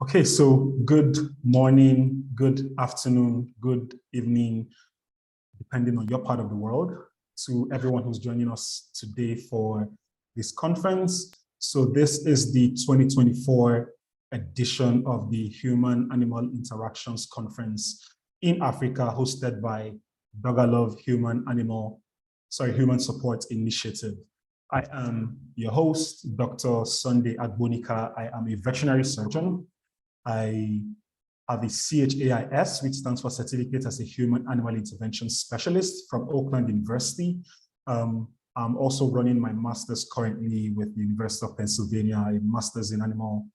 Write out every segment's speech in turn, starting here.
Okay, so good morning, good afternoon, good evening, depending on your part of the world, to everyone who's joining us today for this conference. So this is the 2024 edition of the Human-Animal Interactions Conference in Africa, hosted by Dogalove Human Support Initiative. I am your host, Dr. Sunday AGbonika. I am a veterinary surgeon. I have a CHAIS, which stands for Certificate as a Human Animal Intervention Specialist from Oakland University. I'm also running my master's currently with the University of Pennsylvania, a master's in animal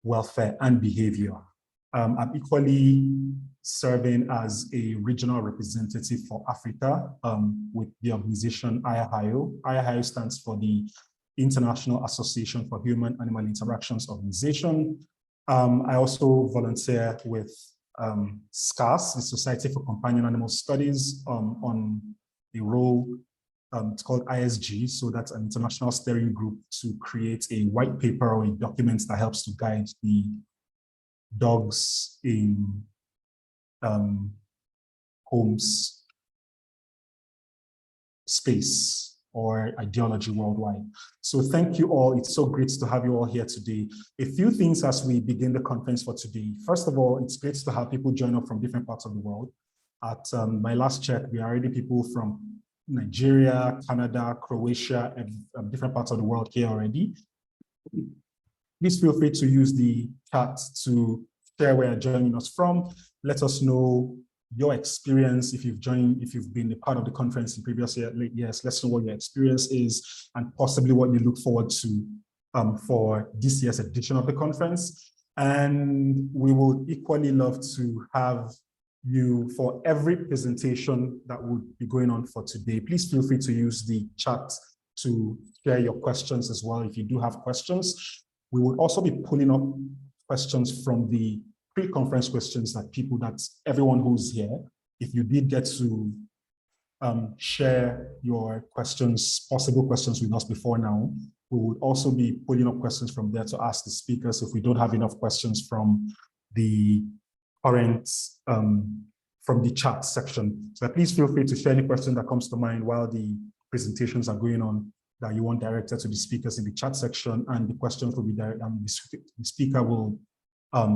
welfare and behavior. I'm equally serving as a regional representative for Africa with the organization IAHIO. IAHIO stands for the International Association for Human-Animal Interactions Organization. I also volunteer with SCAS, the Society for Companion Animal Studies, on a role, it's called ISG, so that's an international steering group to create a white paper or a document that helps to guide the dogs in homes space or ideology worldwide. So thank you all. It's so great to have you all here today. A few things as we begin the conference for today. First of all, it's great to have people join up from different parts of the world. At my last check, we are already people from Nigeria, Canada, Croatia, and different parts of the world here already. Please feel free to use the chat to share where you're joining us from. Let us know your experience, if you've been a part of the conference in previous years, let's know what your experience is and possibly what you look forward to for this year's edition of the conference. And we would equally love to have you for every presentation that would be going on for today. Please feel free to use the chat to share your questions as well if you do have questions. We will also be pulling up questions from the pre-conference questions that everyone who's here, if you did get to share your questions, possible questions with us before now, we would also be pulling up questions from there to ask the speakers if we don't have enough questions from the current, from the chat section. So please feel free to share any question that comes to mind while the presentations are going on that you want directed to the speakers in the chat section, and the questions will be there, and the speaker will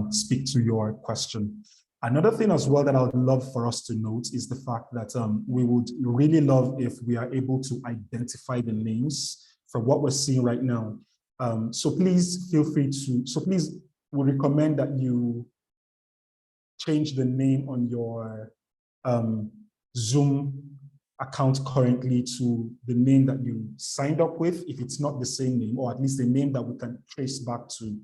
speak to your question. Another thing as well that I would love for us to note is the fact that we would really love if we are able to identify the names from what we're seeing right now. So please feel free to, we recommend that you change the name on your Zoom account currently to the name that you signed up with, if it's not the same name, or at least the name that we can trace back to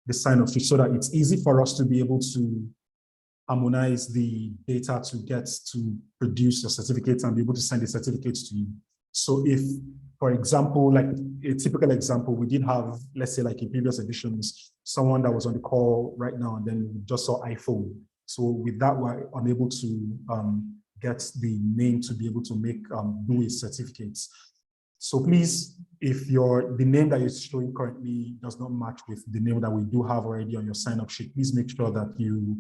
the sign-up sheet, so that it's easy for us to be able to harmonize the data to get to produce your certificates and be able to send the certificates to you. So if, for example, like a typical example, we did have, let's say like in previous editions, someone that was on the call right now and then we just saw iPhone. So with that, we're unable to get the name to be able to make do a certificates. So please, if the name that you're showing currently does not match with the name that we do have already on your sign-up sheet, please make sure that you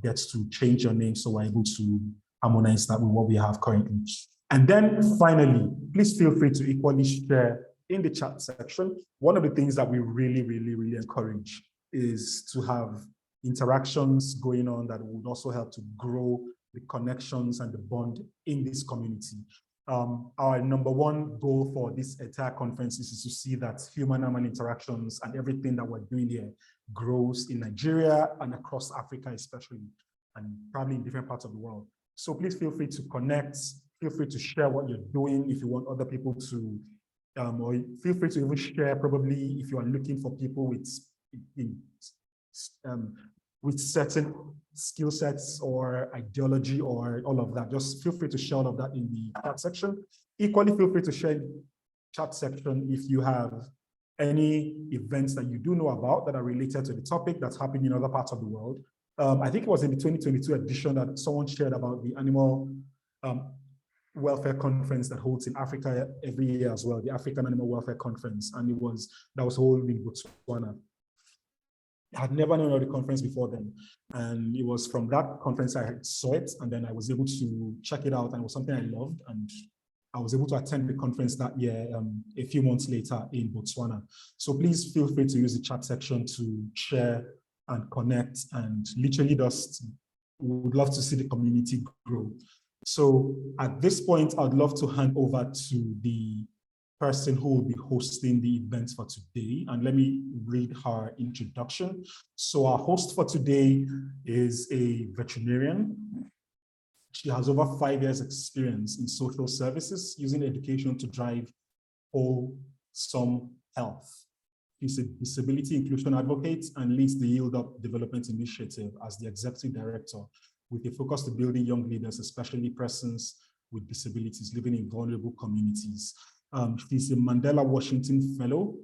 get to change your name so we're able to harmonize that with what we have currently. And then finally, please feel free to equally share in the chat section. One of the things that we really, really, really encourage is to have interactions going on that would also help to grow the connections and the bond in this community. Our number one goal for this entire conference is to see that human-animal interactions and everything that we're doing here grows in Nigeria and across Africa especially, and probably in different parts of the world. So please feel free to connect, feel free to share what you're doing if you want other people to, or feel free to even share probably if you are looking for people with certain skill sets or ideology or all of that. Just feel free to share all of that in the chat section. Equally, feel free to share in the chat section if you have any events that you do know about that are related to the topic that's happening in other parts of the world. I think it was in the 2022 edition that someone shared about the animal welfare conference that holds in Africa every year as well, the African Animal Welfare Conference, and that was held in Botswana. I had never known of the conference before then. And it was from that conference I saw it, and then I was able to check it out, and it was something I loved. And I was able to attend the conference that year, a few months later in Botswana. So please feel free to use the chat section to share and connect, and literally just would love to see the community grow. So at this point, I'd love to hand over to the person who will be hosting the event for today. And let me read her introduction. So our host for today is a veterinarian. She has over 5 years experience in social services, using education to drive wholesome health. She's a disability inclusion advocate and leads the Yield Up Development Initiative as the executive director, with a focus to building young leaders, especially persons with disabilities living in vulnerable communities. She's a Mandela Washington Fellow.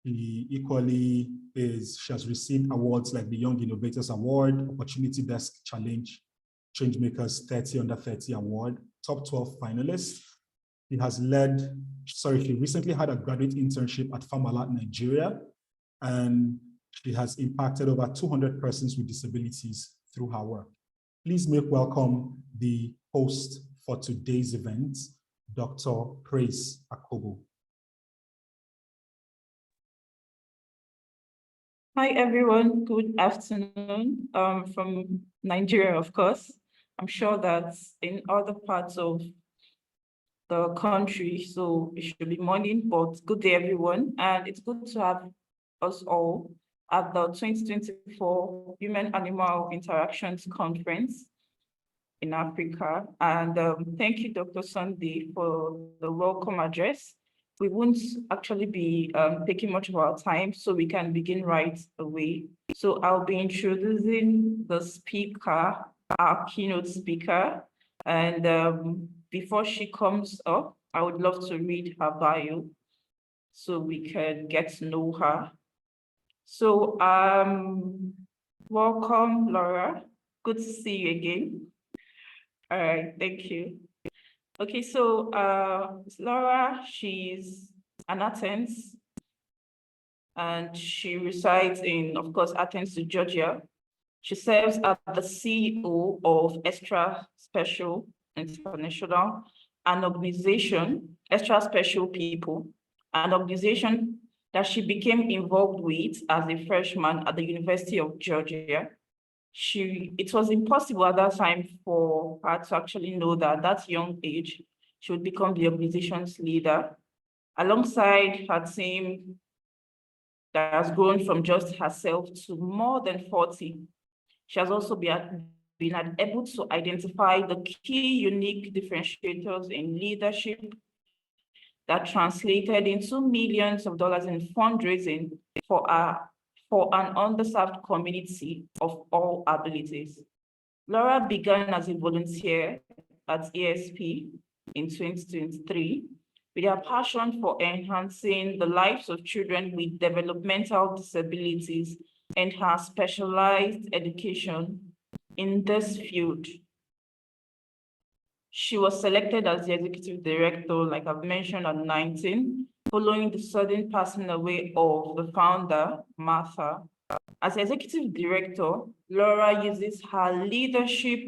She has received awards like the Young Innovators Award, Opportunity Desk Challenge, Changemakers 30 Under 30 Award, top 12 finalists. She recently had a graduate internship at Farmalat, Nigeria, and she has impacted over 200 persons with disabilities through her work. Please make welcome the host for today's event, Dr. Praise Akobo. Hi, everyone. Good afternoon from Nigeria, of course. I'm sure that in other parts of the country, so it should be morning, but good day, everyone. And it's good to have us all at the 2024 Human-Animal Interactions Conference in Africa. And thank you, Dr. Sunday, for the welcome address. We won't actually be taking much of our time, so we can begin right away. So I'll be introducing the speaker, our keynote speaker. And before she comes up, I would love to read her bio so we can get to know her. So welcome, Laura. Good to see you again. All right, thank you. Okay, so Laura, she's an Athens, and she resides in, of course, Athens, Georgia. She serves as the CEO of Extra Special International, an organization, Extra Special People, an organization that she became involved with as a freshman at the University of Georgia. It was impossible at that time for her to actually know that at that young age, she would become the organization's leader, alongside her team that has grown from just herself to more than 40. She has also been able to identify the key unique differentiators in leadership that translated into millions of dollars in fundraising for an underserved community of all abilities. Laura began as a volunteer at ESP in 2023 with her passion for enhancing the lives of children with developmental disabilities and her specialized education in this field. She was selected as the executive director, like I've mentioned, at 19, following the sudden passing away of the founder, Martha. As executive director, Laura uses her leadership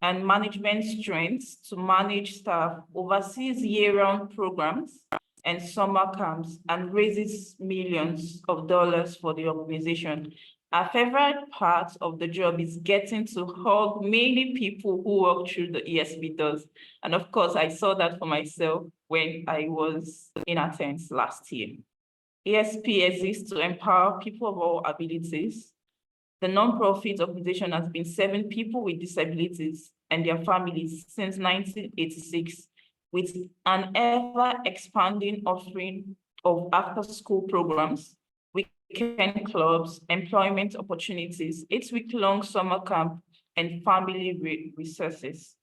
and management strengths to manage staff, oversees year-round programs and summer camps, and raises millions of dollars for the organization. Our favorite part of the job is getting to hug many people who walk through the ESP doors. And of course, I saw that for myself when I was in Athens last year. ESP exists to empower people of all abilities. The nonprofit organization has been serving people with disabilities and their families since 1986, with an ever-expanding offering of after-school programs, weekend clubs, employment opportunities, 8-week-long summer camp, and family resources.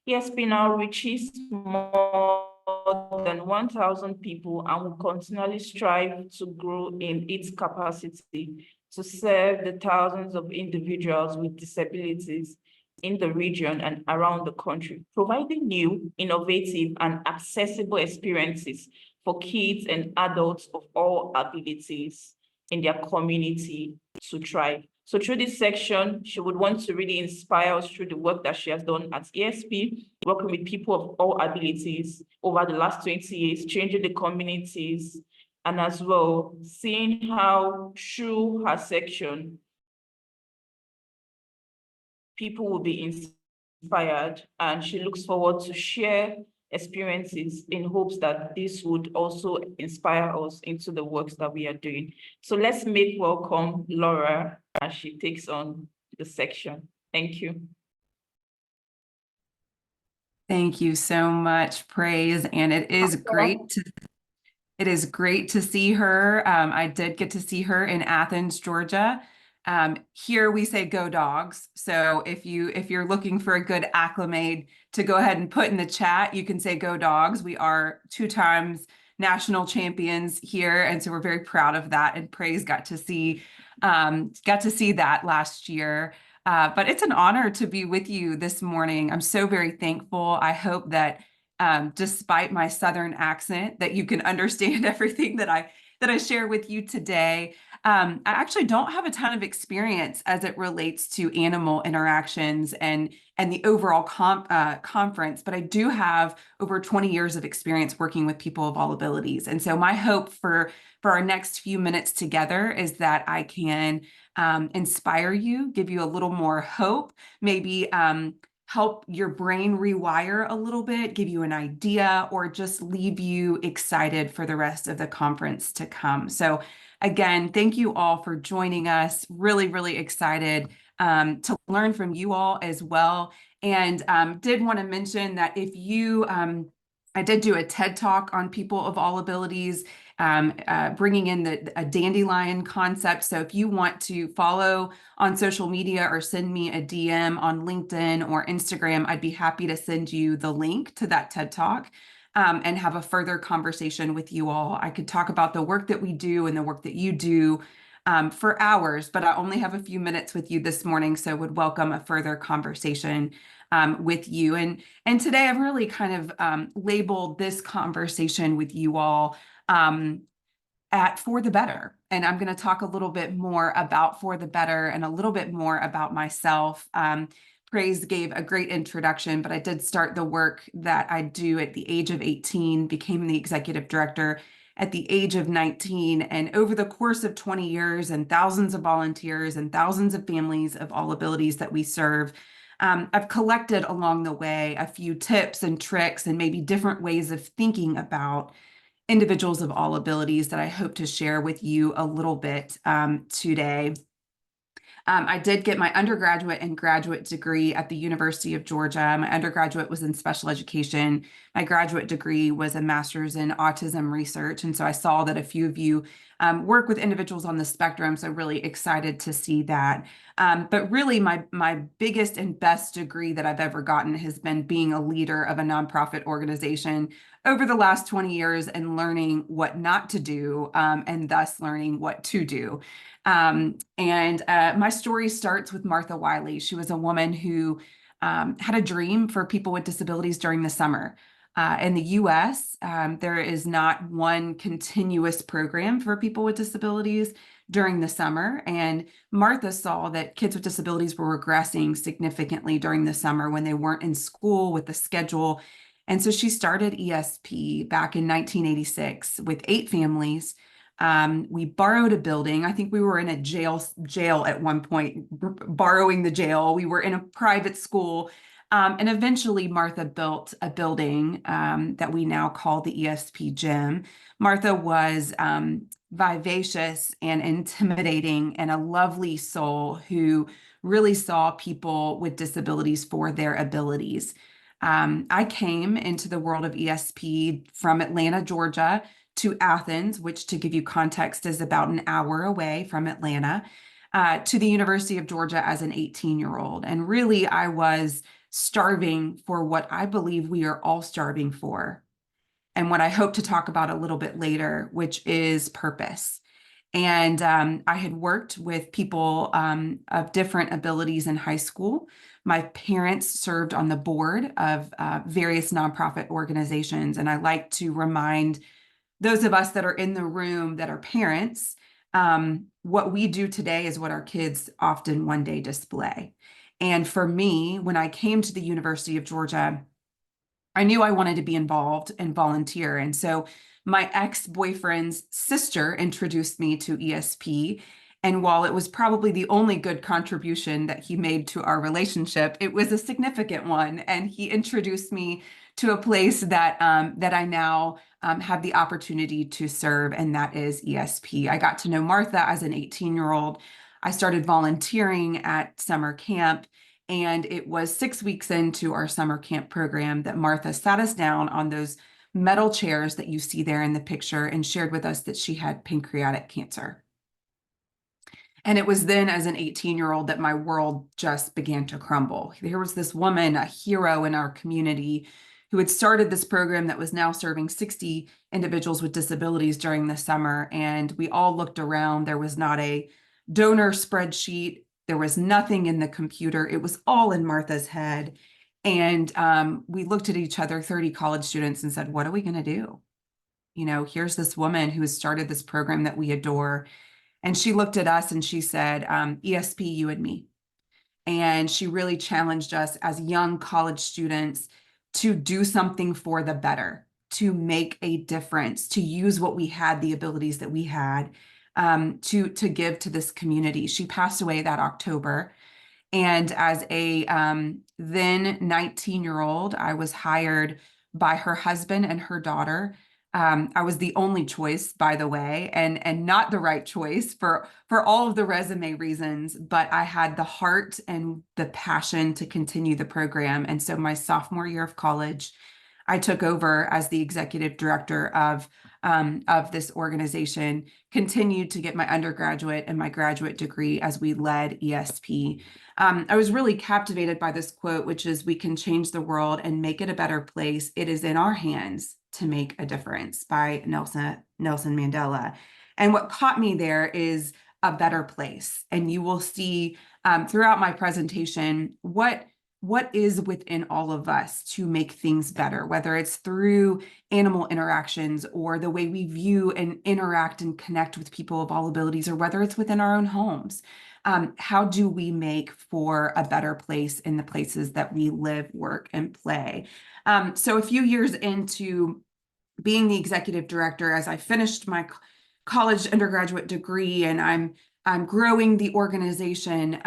ESP now reaches more than 1,000 people and will continually strive to grow in its capacity to serve the thousands of individuals with disabilities in the region and around the country, providing new, innovative, and accessible experiences for kids and adults of all abilities. in their community to thrive. So through this section, she would want to really inspire us through the work that she has done at ESP, working with people of all abilities over the last 20 years, changing the communities, and as well, seeing how through her section, people will be inspired, and she looks forward to share experiences in hopes that this would also inspire us into the works that we are doing. So let's make welcome Laura as she takes on the section. Thank you. Thank you so much, Praise. And it is great to see her. I did get to see her in Athens, Georgia. Here we say go dogs. So if you're looking for a good acclimate to go ahead and put in the chat, you can say go dogs. We are 2 times national champions here, and so we're very proud of that. And Praise got to see that last year. But it's an honor to be with you this morning. I'm so very thankful. I hope that despite my Southern accent, that you can understand everything that I share with you today. I actually don't have a ton of experience as it relates to animal interactions and the overall conference, but I do have over 20 years of experience working with people of all abilities. And so my hope for our next few minutes together is that I can inspire you, give you a little more hope, maybe help your brain rewire a little bit, give you an idea, or just leave you excited for the rest of the conference to come. So again, thank you all for joining us. Really, really excited to learn from you all as well. And did want to mention that if you, I did do a TED Talk on people of all abilities, bringing in a dandelion concept. So if you want to follow on social media or send me a DM on LinkedIn or Instagram, I'd be happy to send you the link to that TED Talk and have a further conversation with you all. I could talk about the work that we do and the work that you do for hours, but I only have a few minutes with you this morning, so would welcome a further conversation with you. And today I've really kind of labeled this conversation with you all at For the Better. And I'm going to talk a little bit more about For the Better and a little bit more about myself. Praise gave a great introduction, but I did start the work that I do at the age of 18, became the executive director at the age of 19. And over the course of 20 years and thousands of volunteers and thousands of families of all abilities that we serve, I've collected along the way a few tips and tricks and maybe different ways of thinking about individuals of all abilities that I hope to share with you a little bit today. I did get my undergraduate and graduate degree at the University of Georgia. My undergraduate was in special education. My graduate degree was a master's in autism research. And so I saw that a few of you work with individuals on the spectrum. So really excited to see that. But really my biggest and best degree that I've ever gotten has been being a leader of a nonprofit organization over the last 20 years and learning what not to do and thus learning what to do. My story starts with Martha Wiley. She was a woman who had a dream for people with disabilities during the summer. In the US, there is not one continuous program for people with disabilities during the summer. And Martha saw that kids with disabilities were regressing significantly during the summer when they weren't in school with the schedule. And so she started ESP back in 1986 with 8 families. We borrowed a building. I think we were in a jail at one point, borrowing the jail. We were in a private school. And eventually Martha built a building that we now call the ESP Gym. Martha was vivacious and intimidating and a lovely soul who really saw people with disabilities for their abilities. I came into the world of ESP from Atlanta, Georgia, to Athens, which, to give you context, is about an hour away from Atlanta, to the University of Georgia as an 18-year-old. And really, I was starving for what I believe we are all starving for, and what I hope to talk about a little bit later, which is purpose. And I had worked with people of different abilities in high school. My parents served on the board of various nonprofit organizations, and I like to remind those of us that are in the room that are parents what we do today is what our kids often one day display. And for me, when I came to the University of Georgia, I knew I wanted to be involved and volunteer. And so my ex-boyfriend's sister introduced me to ESP. And while it was probably the only good contribution that he made to our relationship, it was a significant one. And he introduced me to a place that that I now have the opportunity to serve, and that is ESP. I got to know Martha as an 18-year-old. I started volunteering at summer camp, and it was 6 weeks into our summer camp program that Martha sat us down on those metal chairs that you see there in the picture and shared with us that she had pancreatic cancer. And it was then, as an 18-year-old, that my world just began to crumble. There was this woman, a hero in our community, who had started this program that was now serving 60 individuals with disabilities during the summer. And we all looked around. There was not a donor spreadsheet. There was nothing in the computer. It was all in Martha's head. And we looked at each other, 30 college students, and said, what are we going to do? You know, here's this woman who has started this program that we adore. And she looked at us and she said, ESP, you and me. And she really challenged us as young college students to do something for the better, to make a difference, to use what we had, the abilities that we had, to give to this community. She passed away that October. And as a then 19-year-old, I was hired by her husband and her daughter. I was the only choice, by the way, and not the right choice for all of the resume reasons, but I had the heart and the passion to continue the program. And so my sophomore year of college, I took over as the executive director of this organization, continued to get my undergraduate and my graduate degree as we led ESP. I was really captivated by this quote, which is, we can change the world and make it a better place. It is in our hands to make a difference, by Nelson Mandela. And what caught me there is a better place. And you will see throughout my presentation what is within all of us to make things better, whether it's through animal interactions or the way we view and interact and connect with people of all abilities, or whether it's within our own homes. How do we make for a better place in the places that we live, work, and play? So a few years into being the executive director, as I finished my college undergraduate degree and I'm growing the organization,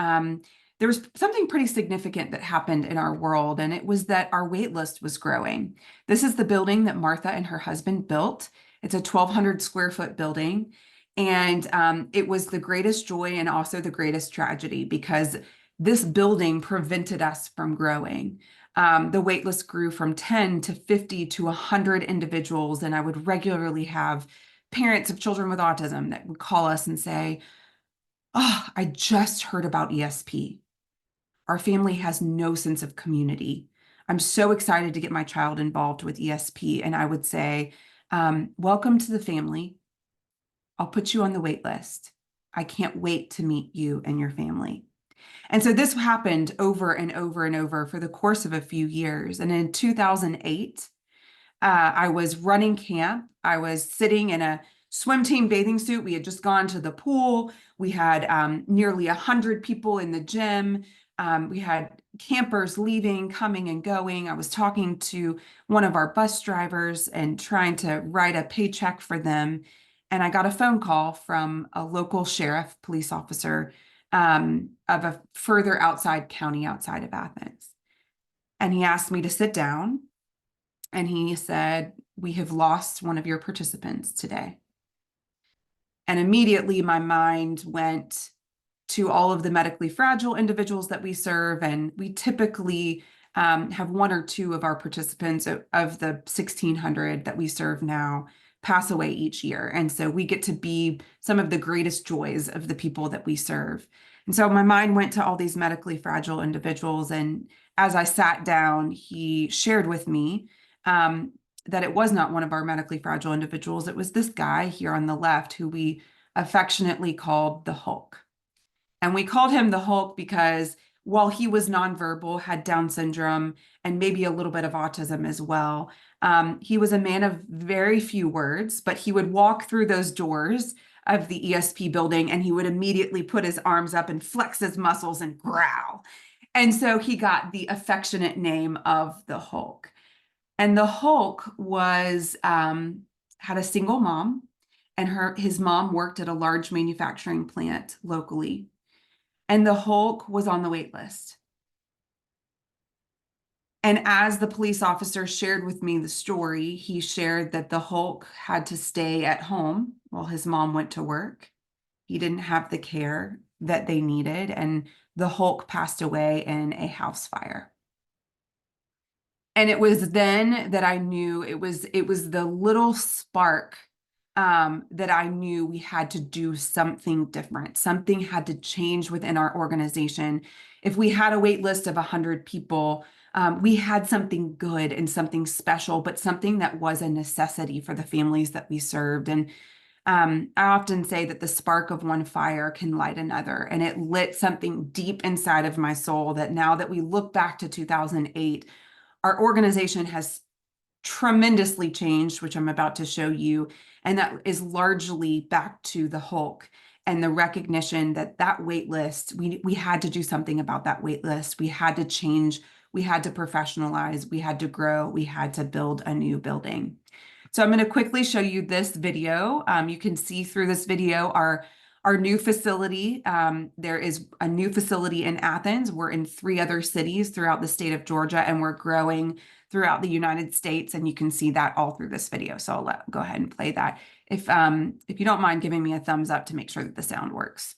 there was something pretty significant that happened in our world, and it was that our wait list was growing. This is the building that Martha and her husband built. It's a 1,200 square foot building. And it was the greatest joy and also the greatest tragedy, because this building prevented us from growing. The wait list grew from 10 to 50 to 100 individuals. And I would regularly have parents of children with autism that would call us and say, oh, I just heard about ESP. Our family has no sense of community. I'm so excited to get my child involved with ESP. And I would say, welcome to the family. I'll put you on the wait list. I can't wait to meet you and your family. And so this happened over and over and over for the course of a few years. And in 2008, I was running camp. I was sitting in a swim team bathing suit. We had just gone to the pool. We had nearly 100 people in the gym. We had campers leaving, coming and going. I was talking to one of our bus drivers and trying to write a paycheck for them. And I got a phone call from a local sheriff, police officer, of a further outside county outside of Athens. And he asked me to sit down. And he said, we have lost one of your participants today. And immediately my mind went to all of the medically fragile individuals that we serve. And we typically have one or two of our participants of the 1,600 that we serve now pass away each year. And so we get to be some of the greatest joys of the people that we serve. And so my mind went to all these medically fragile individuals. And as I sat down, he shared with me that it was not one of our medically fragile individuals. It was this guy here on the left who we affectionately called the Hulk. And we called him the Hulk because while he was nonverbal, had Down syndrome, and maybe a little bit of autism as well, he was a man of very few words, but he would walk through those doors of the ESP building, and he would immediately put his arms up and flex his muscles and growl. And so he got the affectionate name of the Hulk. And the Hulk was had a single mom, and his mom worked at a large manufacturing plant locally. And the Hulk was on the wait list. And as the police officer shared with me the story, he shared that the Hulk had to stay at home while his mom went to work. He didn't have the care that they needed, and the Hulk passed away in a house fire. And it was then that I knew it was the little spark that I knew we had to do something different. Something had to change within our organization. If we had a wait list of 100 people, we had something good and something special, but something that was a necessity for the families that we served. And I often say that the spark of one fire can light another, and it lit something deep inside of my soul that now that we look back to 2008, our organization has tremendously changed, which I'm about to show you. And that is largely back to the Hulk and the recognition that wait list, we had to do something about that wait list. We had to change, we had to professionalize, we had to grow, we had to build a new building. So I'm going to quickly show you this video. You can see through this video our new facility. There is a new facility in Athens. We're in 3 other cities throughout the state of Georgia, and we're growing throughout the United States. And you can see that all through this video. So I'll go ahead and play that. If you don't mind giving me a thumbs up to make sure that the sound works.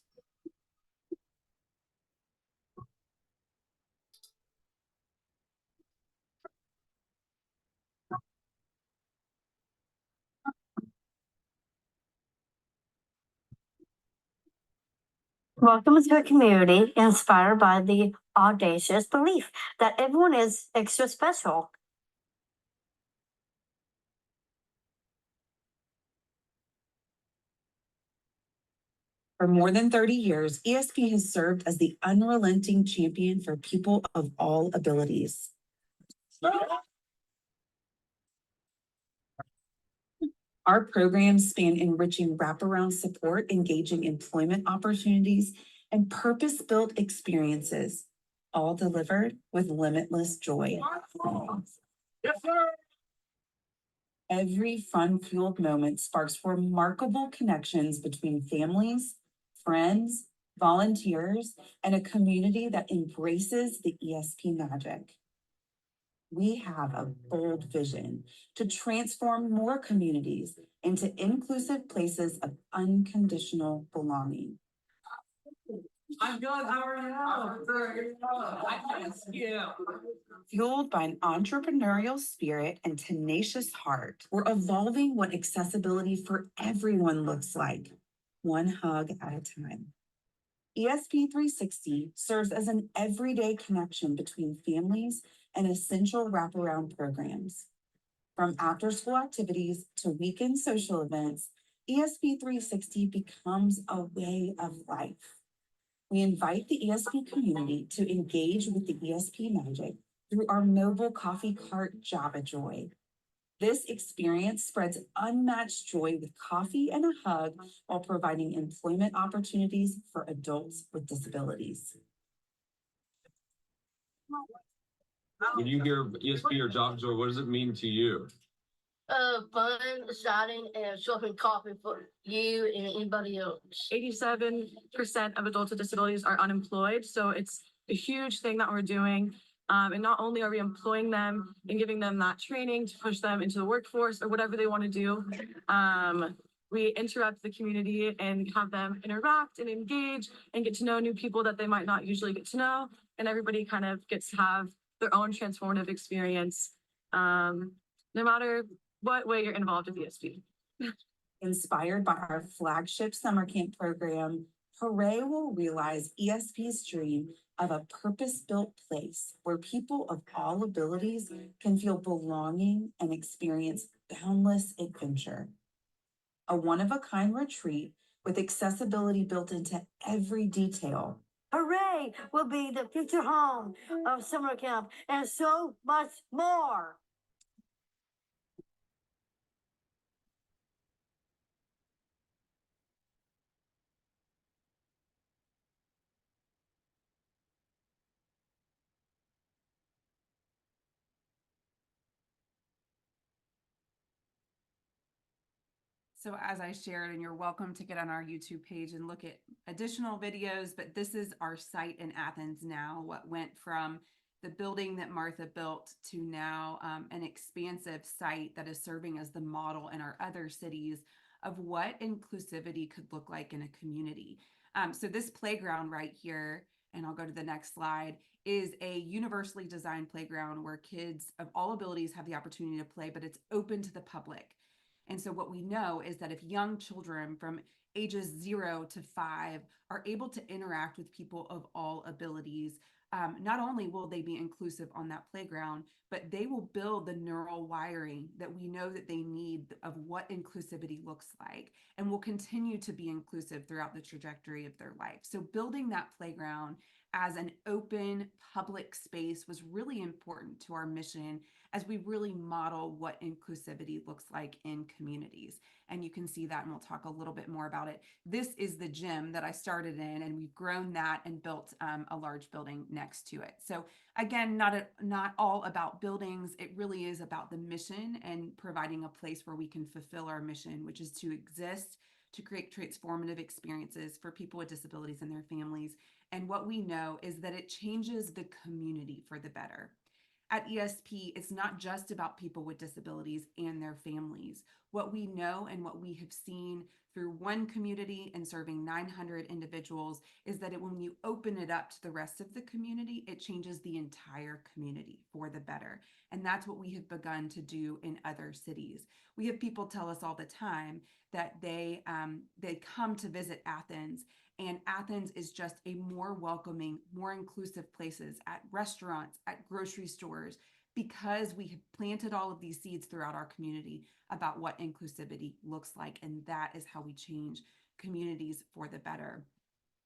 Welcome to a community inspired by the audacious belief that everyone is extra special. For more than 30 years, ESP has served as the unrelenting champion for people of all abilities. Our programs span enriching wraparound support, engaging employment opportunities, and purpose-built experiences, all delivered with limitless joy. Yes, sir. Every fun-fueled moment sparks remarkable connections between families, friends, volunteers, and a community that embraces the ESP magic. We have a bold vision to transform more communities into inclusive places of unconditional belonging. I'm good. How are you? Fueled by an entrepreneurial spirit and tenacious heart, we're evolving what accessibility for everyone looks like, one hug at a time. ESP 360 serves as an everyday connection between families and essential wraparound programs. From after-school activities to weekend social events, ESP 360 becomes a way of life. We invite the ESP community to engage with the ESP magic through our mobile coffee cart Java Joy. This experience spreads unmatched joy with coffee and a hug while providing employment opportunities for adults with disabilities. When you hear ESP or Java Joy, what does it mean to you? Fun, exciting, and shopping coffee for you and anybody else. 87% of adults with disabilities are unemployed, so it's a huge thing that we're doing. And not only are we employing them and giving them that training to push them into the workforce or whatever they want to do, we interrupt the community and have them interact and engage and get to know new people that they might not usually get to know. And everybody kind of gets to have their own transformative experience, no matter what way you're involved with ESP. Inspired by our flagship summer camp program, Hooray will realize ESP's dream of a purpose-built place where people of all abilities can feel belonging and experience boundless adventure. A one-of-a-kind retreat with accessibility built into every detail. Hooray will be the future home of summer camp and so much more. So as I shared, and you're welcome to get on our YouTube page and look at additional videos, but this is our site in Athens now, what went from the building that Martha built to now an expansive site that is serving as the model in our other cities of what inclusivity could look like in a community. So this playground right here, and I'll go to the next slide, is a universally designed playground where kids of all abilities have the opportunity to play, but it's open to the public. And so what we know is that if young children from ages 0 to 5 are able to interact with people of all abilities, not only will they be inclusive on that playground, but they will build the neural wiring that we know that they need of what inclusivity looks like, and will continue to be inclusive throughout the trajectory of their life. So building that playground as an open public space was really important to our mission as we really model what inclusivity looks like in communities. And you can see that, and we'll talk a little bit more about it. This is the gym that I started in, and we've grown that and built a large building next to it. So again, not all about buildings. It really is about the mission and providing a place where we can fulfill our mission, which is to exist, to create transformative experiences for people with disabilities and their families. And what we know is that it changes the community for the better. At ESP, it's not just about people with disabilities and their families. What we know and what we have seen through one community and serving 900 individuals is that when you open it up to the rest of the community, it changes the entire community for the better. And that's what we have begun to do in other cities. We have people tell us all the time that they come to visit Athens, and Athens is just a more welcoming, more inclusive places at restaurants, at grocery stores, because we have planted all of these seeds throughout our community about what inclusivity looks like. And that is how we change communities for the better.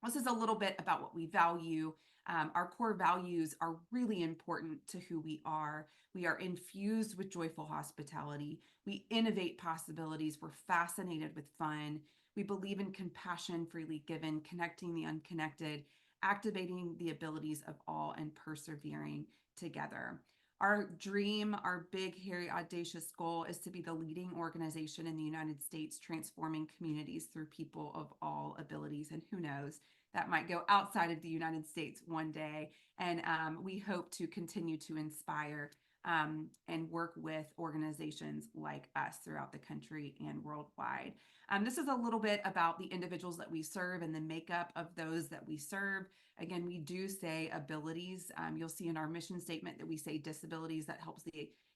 This is a little bit about what we value. Our core values are really important to who we are. We are infused with joyful hospitality. We innovate possibilities. We're fascinated with fun. We believe in compassion freely given, connecting the unconnected, activating the abilities of all, and persevering together. Our dream, our big, hairy, audacious goal is to be the leading organization in the United States transforming communities through people of all abilities. And who knows, that might go outside of the United States one day. And we hope to continue to inspire and work with organizations like us throughout the country and worldwide. This is a little bit about the individuals that we serve and the makeup of those that we serve. Again, we do say abilities. You'll see in our mission statement that we say disabilities. That helps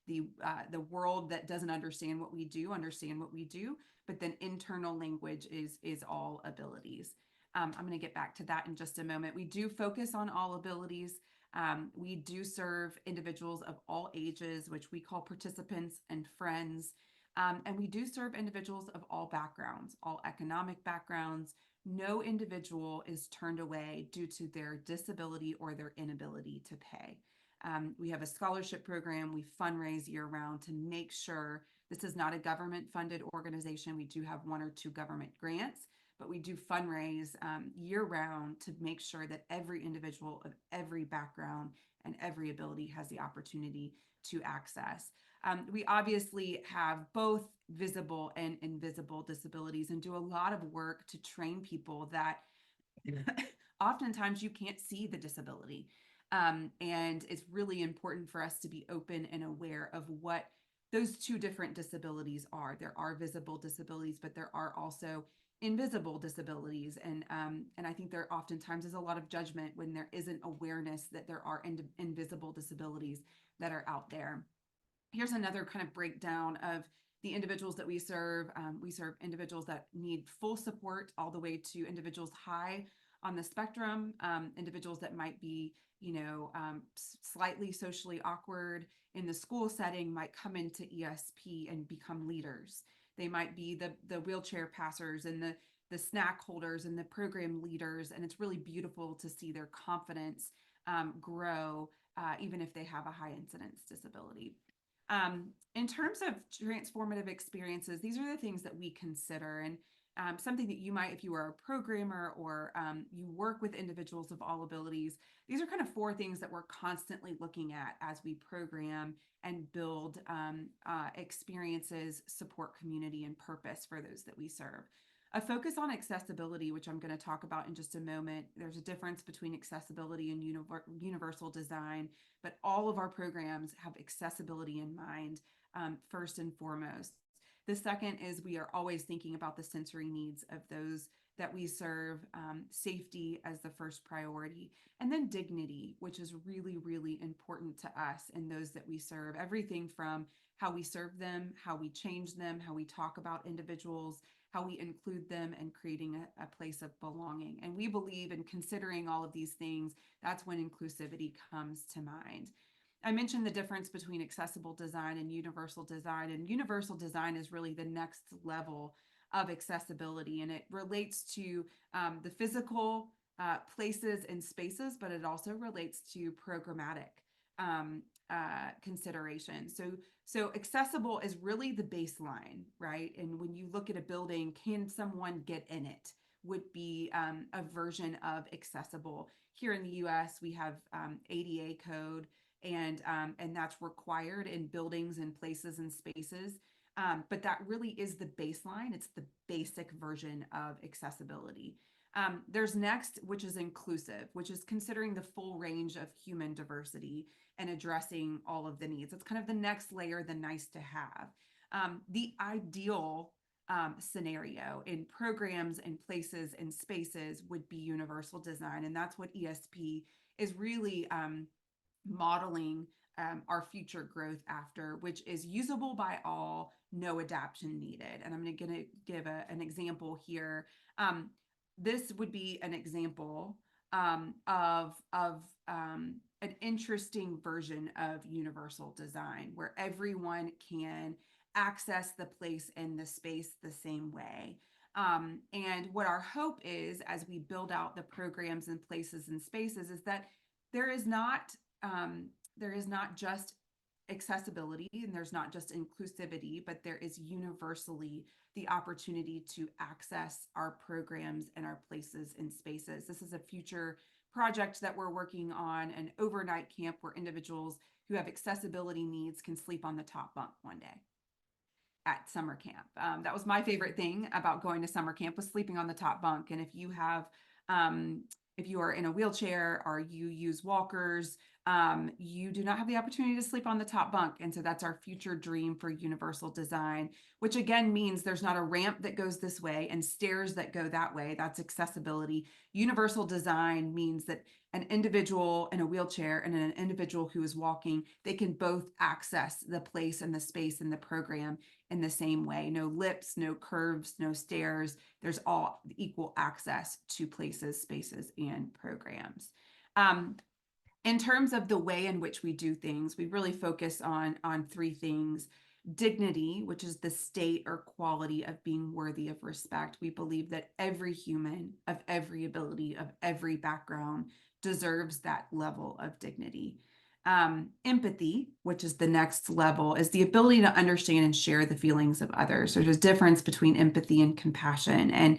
the world that doesn't understand what we do understand what we do. But then internal language is all abilities. I'm going to get back to that in just a moment. We do focus on all abilities. We do serve individuals of all ages, which we call participants and friends. And we do serve individuals of all backgrounds, all economic backgrounds. No individual is turned away due to their disability or their inability to pay. We have a scholarship program. We fundraise year-round to make sure this is not a government-funded organization. We do have 1 or 2 government grants, but we do fundraise year-round to make sure that every individual of every background and every ability has the opportunity to access. We obviously have both visible and invisible disabilities and do a lot of work to train people that oftentimes you can't see the disability. And it's really important for us to be open and aware of what those 2 different disabilities are. There are visible disabilities, but there are also invisible disabilities. And I think there oftentimes is a lot of judgment when there isn't awareness that there are invisible disabilities that are out there. Here's another kind of breakdown of the individuals that we serve. We serve individuals that need full support all the way to individuals high on the spectrum, individuals that might be, slightly socially awkward in the school setting might come into ESP and become leaders. They might be the wheelchair passers and the snack holders and the program leaders. And it's really beautiful to see their confidence grow, even if they have a high incidence disability. In terms of transformative experiences, these are the things that we consider. And something that you might, if you are a programmer or you work with individuals of all abilities, these are kind of 4 things that we're constantly looking at as we program and build experiences, support community, and purpose for those that we serve. A focus on accessibility, which I'm going to talk about in just a moment. There's a difference between accessibility and universal design, but all of our programs have accessibility in mind first and foremost. The second is we are always thinking about the sensory needs of those that we serve, safety as the first priority, and then dignity, which is really, really important to us and those that we serve. Everything from how we serve them, how we change them, how we talk about individuals, how we include them, and creating a place of belonging. And we believe in considering all of these things, that's when inclusivity comes to mind. I mentioned the difference between accessible design and universal design is really the next level of accessibility, and it relates to the physical places and spaces, but it also relates to programmatic consideration. So accessible is really the baseline, right? And when you look at a building, can someone get in it? Would be a version of accessible. Here in the US, we have ADA code, and that's required in buildings and places and spaces. But that really is the baseline. It's the basic version of accessibility. There's next, which is inclusive, which is considering the full range of human diversity and addressing all of the needs. It's kind of the next layer, the nice to have. The ideal scenario in programs and places and spaces would be universal design. And that's what ESP is really modeling our future growth after, which is usable by all, no adaptation needed. And I'm going to give an example here. This would be an example of an interesting version of universal design where everyone can access the place and the space the same way. And what our hope is, as we build out the programs and places and spaces, is that there is not just accessibility and there's not just inclusivity, but there is universally the opportunity to access our programs and our places and spaces. This is a future project that we're working on, an overnight camp where individuals who have accessibility needs can sleep on the top bunk one day at summer camp. That was my favorite thing about going to summer camp, was sleeping on the top bunk. And if you have, if you are in a wheelchair or you use walkers, you do not have the opportunity to sleep on the top bunk. And so that's our future dream for universal design, which again means there's not a ramp that goes this way and stairs that go that way. That's accessibility. Universal design means that an individual in a wheelchair and an individual who is walking, they can both access the place and the space and the program in the same way. No lips, no curves, no stairs. There's all equal access to places, spaces, and programs. In terms of the way in which we do things, we really focus on 3 things. Dignity, which is the state or quality of being worthy of respect. We believe that every human of every ability, of every background, deserves that level of dignity. Empathy, which is the next level, is the ability to understand and share the feelings of others. There's a difference between empathy and compassion, and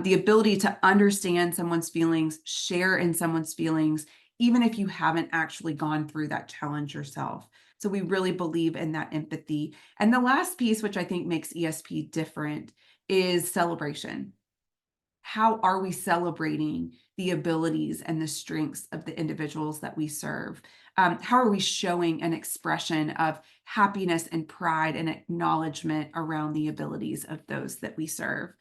the ability to understand someone's feelings, share in someone's feelings, even if you haven't actually gone through that challenge yourself. So we really believe in that empathy. And the last piece, which I think makes ESP different, is celebration. How are we celebrating the abilities and the strengths of the individuals that we serve? How are we showing an expression of happiness and pride and acknowledgement around the abilities of those that we serve?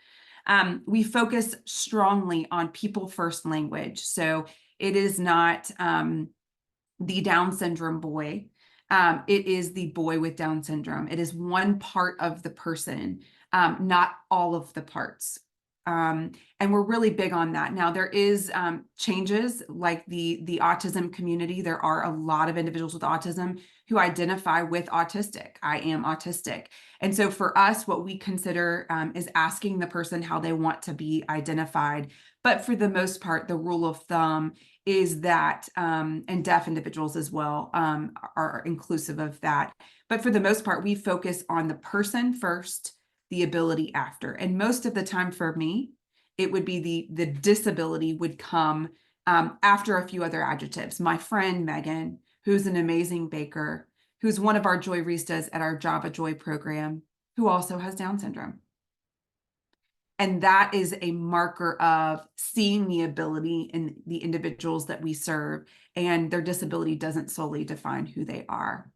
We focus strongly on people first language. So it is not the Down syndrome boy. It is the boy with Down syndrome. It is one part of the person, not all of the parts. And we're really big on that. Now, there is changes like the autism community. There are a lot of individuals with autism who identify with autistic. I am autistic. And so for us, what we consider is asking the person how they want to be identified. But for the most part, the rule of thumb is that, and deaf individuals as well are inclusive of that. But for the most part, we focus on the person first, the the ability after. And most of the time for me, it would be the disability would come after a few other adjectives. My friend Megan, who's an amazing baker, who's one of our Joyristas at our Java Joy program, who also has Down syndrome. And that is a marker of seeing the ability in the individuals that we serve, and their disability doesn't solely define who they are.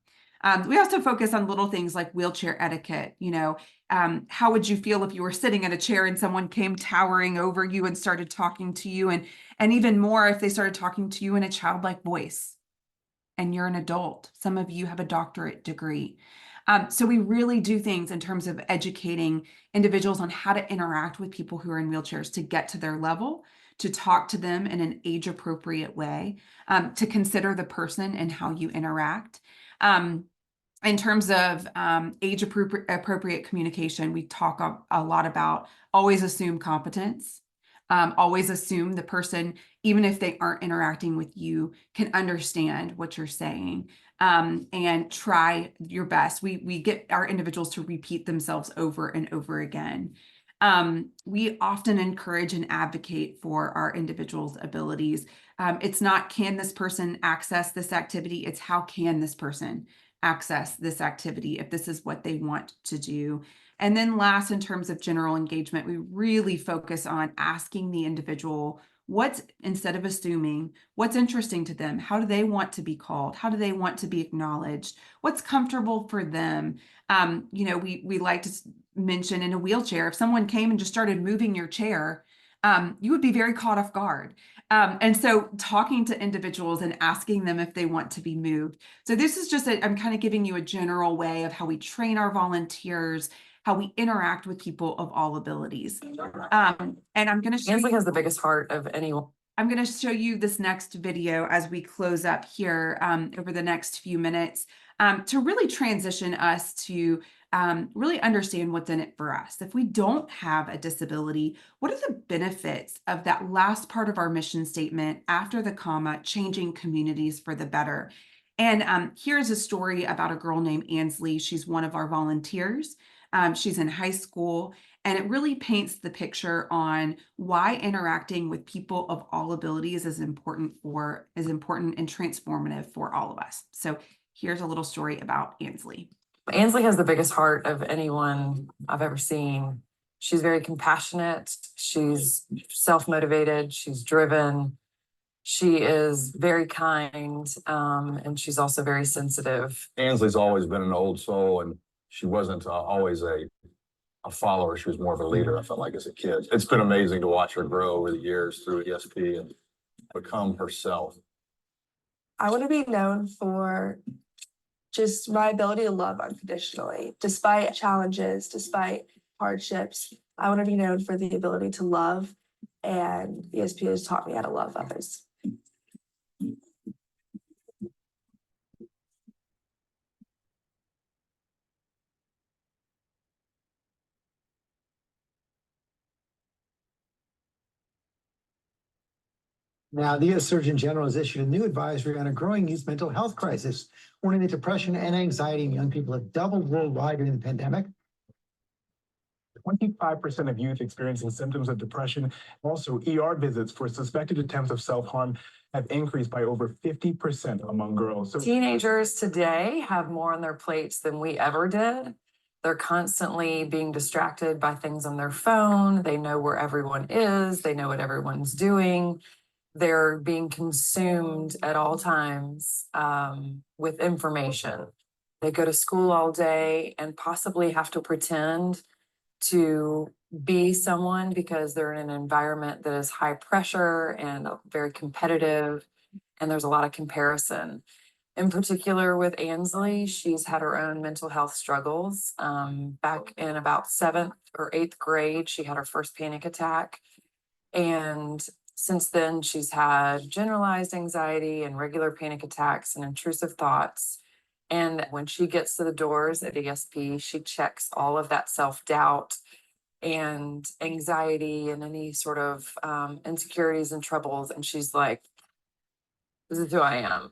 We also focus on little things like wheelchair etiquette. You know, how would you feel if you were sitting in a chair and someone came towering over you and started talking to you, and even more if they started talking to you in a childlike voice, and you're an adult. Some of you have a doctorate degree. So we really do things in terms of educating individuals on how to interact with people who are in wheelchairs to get to their level, to talk to them in an age-appropriate way, to consider the person and how you interact. In terms of age-appropriate communication, we talk a lot about always assume competence. Always assume the person, even if they aren't interacting with you, can understand what you're saying, and try your best. We get our individuals to repeat themselves over and over again. We often encourage and advocate for our individuals' abilities. It's not, can this person access this activity? It's how can this person access this activity if this is what they want to do. And then last, in terms of general engagement, we really focus on asking the individual instead of assuming, what's interesting to them? How do they want to be called? How do they want to be acknowledged? What's comfortable for them? You know, we like to mention in a wheelchair, if someone came and just started moving your chair, you would be very caught off guard. And so talking to individuals and asking them if they want to be moved. So this is just, I'm kind of giving you a general way of how we train our volunteers, how we interact with people of all abilities. And I'm going to show Ansley you, has the biggest heart of anyone. I'm going to show you this next video as we close up here over the next few minutes to really transition us to really understand what's in it for us. If we don't have a disability, what are the benefits of that last part of our mission statement after the comma, changing communities for the better? And here's a story about a girl named Ansley. She's one of our volunteers. She's in high school, and it really paints the picture on why interacting with people of all abilities is important and transformative for all of us. So here's a little story about Ansley. Ansley has the biggest heart of anyone I've ever seen. She's very compassionate. She's self-motivated. She's driven. She is very kind, and she's also very sensitive. Ansley's always been an old soul, and she wasn't always a follower. She was more of a leader, I felt like, as a kid. It's been amazing to watch her grow over the years through ESP and become herself. I want to be known for just my ability to love unconditionally, despite challenges, despite hardships. I want to be known for the ability to love, and ESP has taught me how to love others. Now, the U.S. Surgeon General has issued a new advisory on a growing youth mental health crisis, warning that depression and anxiety in young people have doubled worldwide during the pandemic. 25% of youth experiencing symptoms of depression. Also, ER visits for suspected attempts of self-harm have increased by over 50% among girls. So teenagers today have more on their plates than we ever did. They're constantly being distracted by things on their phone. They know where everyone is. They know what everyone's doing. They're being consumed at all times with information. They go to school all day and possibly have to pretend to be someone because they're in an environment that is high pressure and very competitive, and there's a lot of comparison. In particular with Ansley, she's had her own mental health struggles. Back in about 7th or 8th grade, she had her first panic attack. And since then, she's had generalized anxiety and regular panic attacks and intrusive thoughts. And when she gets to the doors at ESP, she checks all of that self-doubt and anxiety and any sort of insecurities and troubles. And she's like, this is who I am.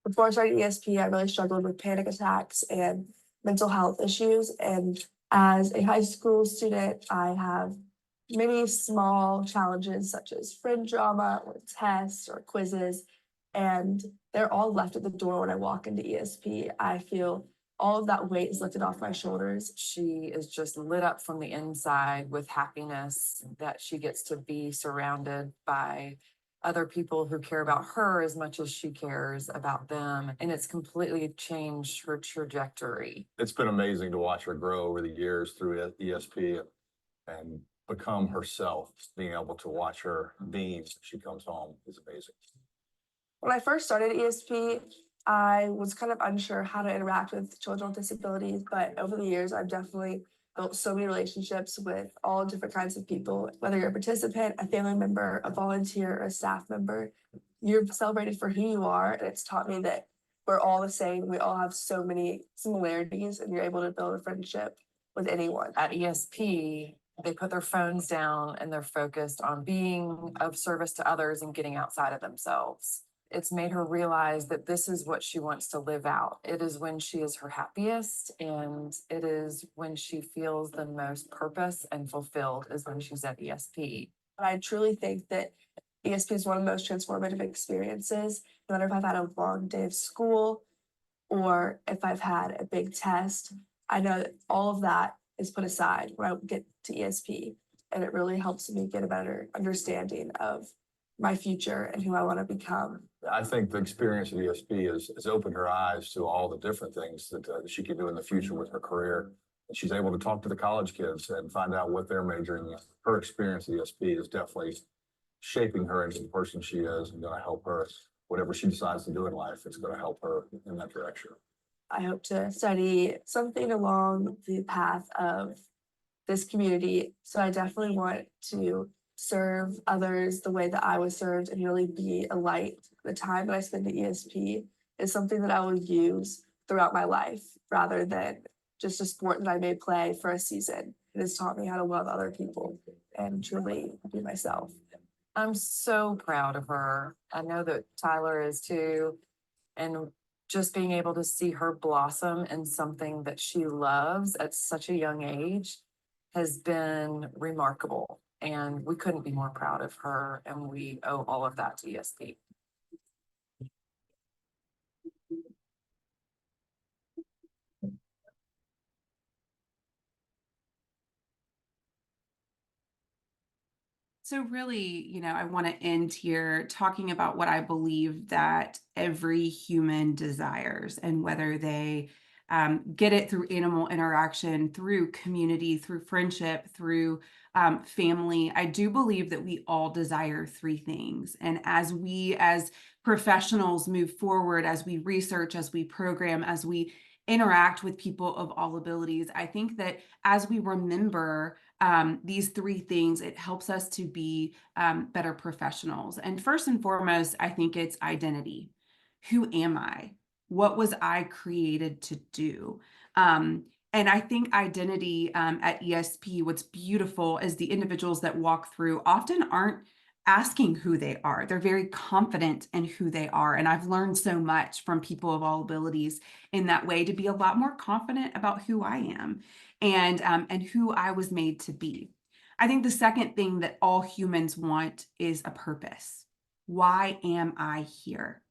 Before I started ESP, I really struggled with panic attacks and mental health issues. And as a high school student, I have many small challenges such as friend drama or tests or quizzes, and they're all left at the door when I walk into ESP. I feel all of that weight is lifted off my shoulders. She is just lit up from the inside with happiness that she gets to be surrounded by other people who care about her as much as she cares about them. And it's completely changed her trajectory. It's been amazing to watch her grow over the years through ESP and become herself. Being able to watch her beam as she comes home is amazing. When I first started ESP, I was kind of unsure how to interact with children with disabilities, but over the years, I've definitely built so many relationships with all different kinds of people. Whether you're a participant, a family member, a volunteer, or a staff member, you're celebrated for who you are, and it's taught me that we're all the same. We all have so many similarities, and you're able to build a friendship with anyone. At ESP, they put their phones down and they're focused on being of service to others and getting outside of themselves. It's made her realize that this is what she wants to live out. It is when she is her happiest, and it is when she feels the most purpose and fulfilled is when she's at ESP. I truly think that ESP is one of the most transformative experiences. No matter if I've had a long day of school or if I've had a big test, I know that all of that is put aside when I get to ESP, and it really helps me get a better understanding of my future and who I want to become. I think the experience at ESP has opened her eyes to all the different things that she can do in the future with her career. And she's able to talk to the college kids and find out what they're majoring in. Her experience at ESP is definitely shaping her into the person she is and going to help her. Whatever she decides to do in life, it's going to help her in that direction. I hope to study something along the path of this community. So I definitely want to serve others the way that I was served and really be a light. The time that I spend at ESP is something that I will use throughout my life rather than just a sport that I may play for a season. It has taught me how to love other people and truly be myself. I'm so proud of her. I know that Tyler is too. And just being able to see her blossom in something that she loves at such a young age has been remarkable. And we couldn't be more proud of her, and we owe all of that to ESP. So really, I want to end here talking about what I believe that every human desires, and whether they get it through animal interaction, through community, through friendship, through family. I do believe that we all desire three things. And as we as professionals move forward, as we research, as we program, as we interact with people of all abilities, I think that as we remember these three things, it helps us to be better professionals. And first and foremost, I think it's identity. Who am I? What was I created to do? And I think identity at ESP, what's beautiful is the individuals that walk through often aren't asking who they are. They're very confident in who they are. And I've learned so much from people of all abilities in that way to be a lot more confident about who I am and who I was made to be. I think the second thing that all humans want is a purpose. Why am I here?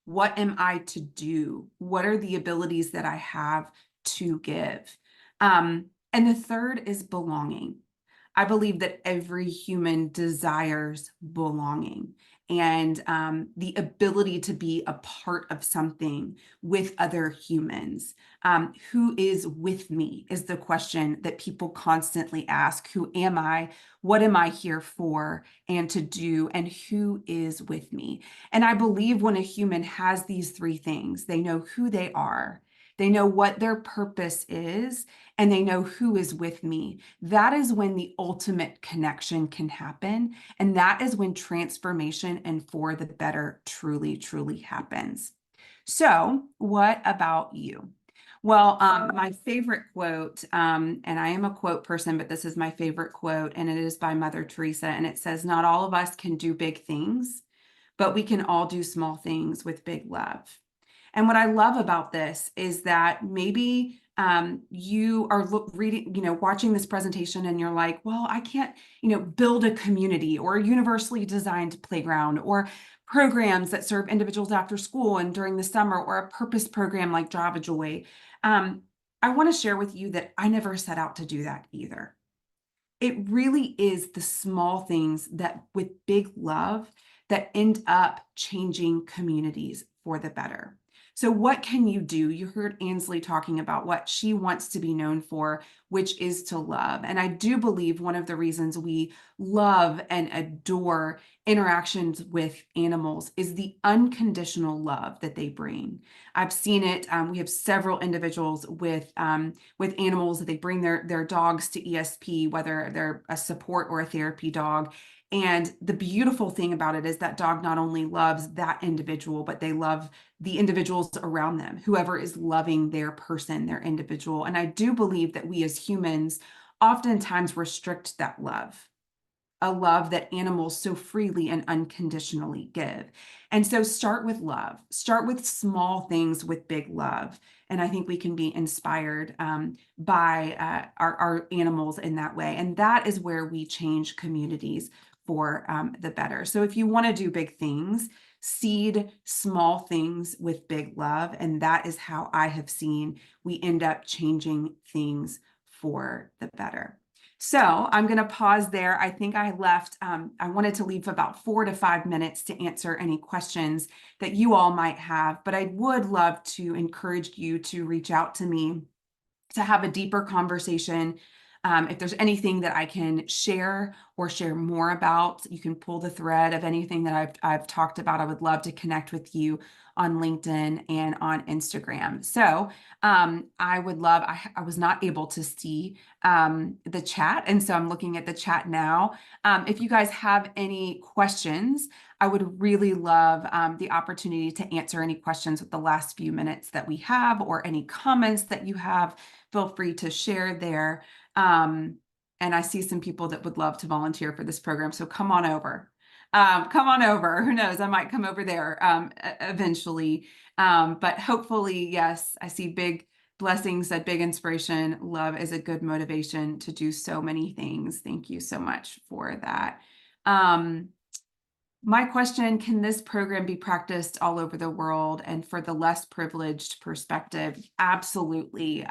What am I to do? What are the abilities that I have to give? And the third is belonging. I believe that every human desires belonging and the ability to be a part of something with other humans. Who is with me is the question that people constantly ask. Who am I? What am I here for and to do? And who is with me? And I believe when a human has these three things, they know who they are, they know what their purpose is, and they know who is with me. That is when the ultimate connection can happen. And that is when transformation and for the better truly, truly happens. So what about you? Well, my favorite quote, and I am a quote person, but this is my favorite quote, and it is by Mother Teresa, and it says, "Not all of us can do big things, but we can all do small things with big love." And what I love about this is that maybe you are reading, watching this presentation and you're like, well, I can't, build a community or a universally designed playground or programs that serve individuals after school and during the summer or a purpose program like Java Joy. I want to share with you that I never set out to do that either. It really is the small things that with big love that end up changing communities for the better. So what can you do? You heard Ansley talking about what she wants to be known for, which is to love. And I do believe one of the reasons we love and adore interactions with animals is the unconditional love that they bring. I've seen it. We have several individuals with animals that they bring their dogs to ESP, whether they're a support or a therapy dog. And the beautiful thing about it is that dog not only loves that individual, but they love the individuals around them, whoever is loving their person, their individual. And I do believe that we as humans oftentimes restrict that love, a love that animals so freely and unconditionally give. And so start with love, start with small things with big love. And I think we can be inspired by our animals in that way. And that is where we change communities for the better. So if you want to do big things, seed small things with big love. And that is how I have seen we end up changing things for the better. So I'm going to pause there. I think I left, I wanted to leave about 4 to 5 minutes to answer any questions that you all might have, but I would love to encourage you to reach out to me to have a deeper conversation. If there's anything that I can share or share more about, you can pull the thread of anything that I've talked about. I would love to connect with you on LinkedIn and on Instagram. So I would love, I was not able to see the chat, and so I'm looking at the chat now. If you guys have any questions, I would really love the opportunity to answer any questions with the last few minutes that we have, or any comments that you have. Feel free to share there. And I see some people that would love to volunteer for this program. So come on over. Come on over. Who knows? I might come over there eventually. But hopefully, yes, I see big blessings, that big inspiration. Love is a good motivation to do so many things. Thank you so much for that. My question, can this program be practiced all over the world? And for the less privileged perspective, absolutely.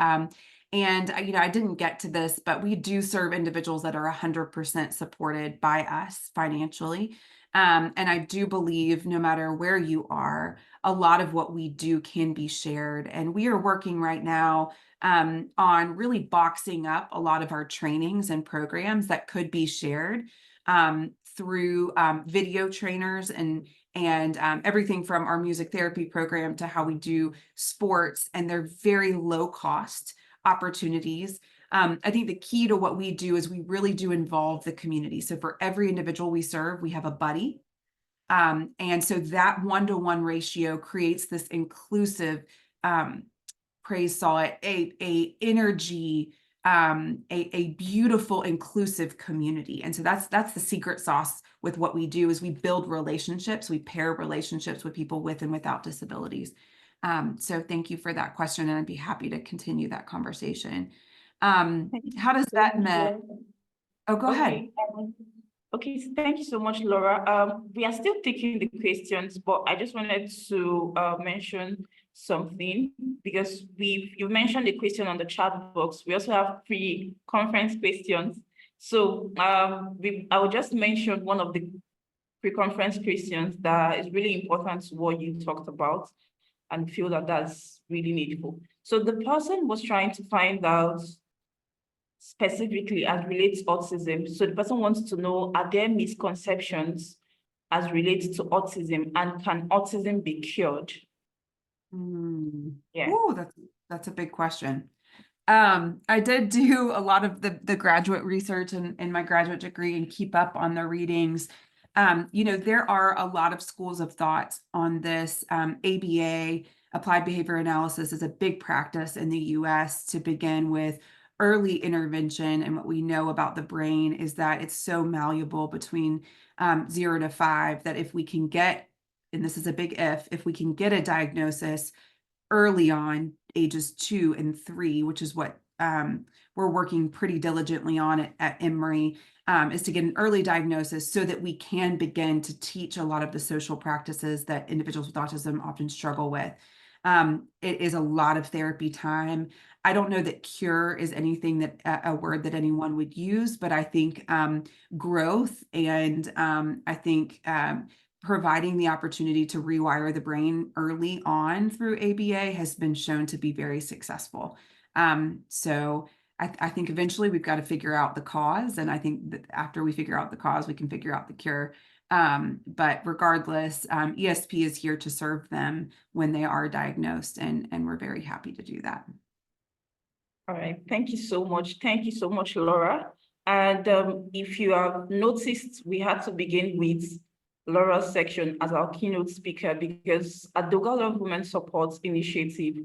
And I didn't get to this, but we do serve individuals that are 100% supported by us financially. And I do believe no matter where you are, a lot of what we do can be shared. And we are working right now on really boxing up a lot of our trainings and programs that could be shared through video trainers and everything from our music therapy program to how we do sports, and they're very low cost opportunities. I think the key to what we do is we really do involve the community. So for every individual we serve, we have a buddy. And so that 1-to-1 ratio creates this inclusive, Praise saw it, a energy, a beautiful, inclusive community. And so that's the secret sauce with what we do is we build relationships. We pair relationships with people with and without disabilities. So thank you for that question, and I'd be happy to continue that conversation. How does that met? Oh, go ahead. Okay, so thank you so much, Laura. We are still taking the questions, but I just wanted to mention something, because you mentioned the question on the chat box. We also have pre-conference questions. So I will just mention one of the pre-conference questions that is really important to what you talked about, and feel that that's really needful. So the person was trying to find out specifically as relates to autism. So the person wants to know, are there misconceptions as relates to autism, and can autism be cured? Yeah. Oh, that's a big question. I did do a lot of the graduate research in my graduate degree and keep up on the readings. There are a lot of schools of thought on this. ABA, applied behavior analysis is a big practice in the US to begin with early intervention. And what we know about the brain is that it's so malleable between 0 to 5 that if we can get, and this is a big if we can get a diagnosis early on, ages 2 and 3, which is what we're working pretty diligently on at Emory, is to get an early diagnosis so that we can begin to teach a lot of the social practices that individuals with autism often struggle with. It is a lot of therapy time. I don't know that cure is anything that a word that anyone would use, but I think growth and I think providing the opportunity to rewire the brain early on through ABA has been shown to be very successful. So I think eventually we've got to figure out the cause. And I think that after we figure out the cause, we can figure out the cure. But regardless, ESP is here to serve them when they are diagnosed, and we're very happy to do that. All right, thank you so much. Thank you so much, Laura. And if you have noticed, we had to begin with Laura's section as our keynote speaker because at the Global Women Support Initiative,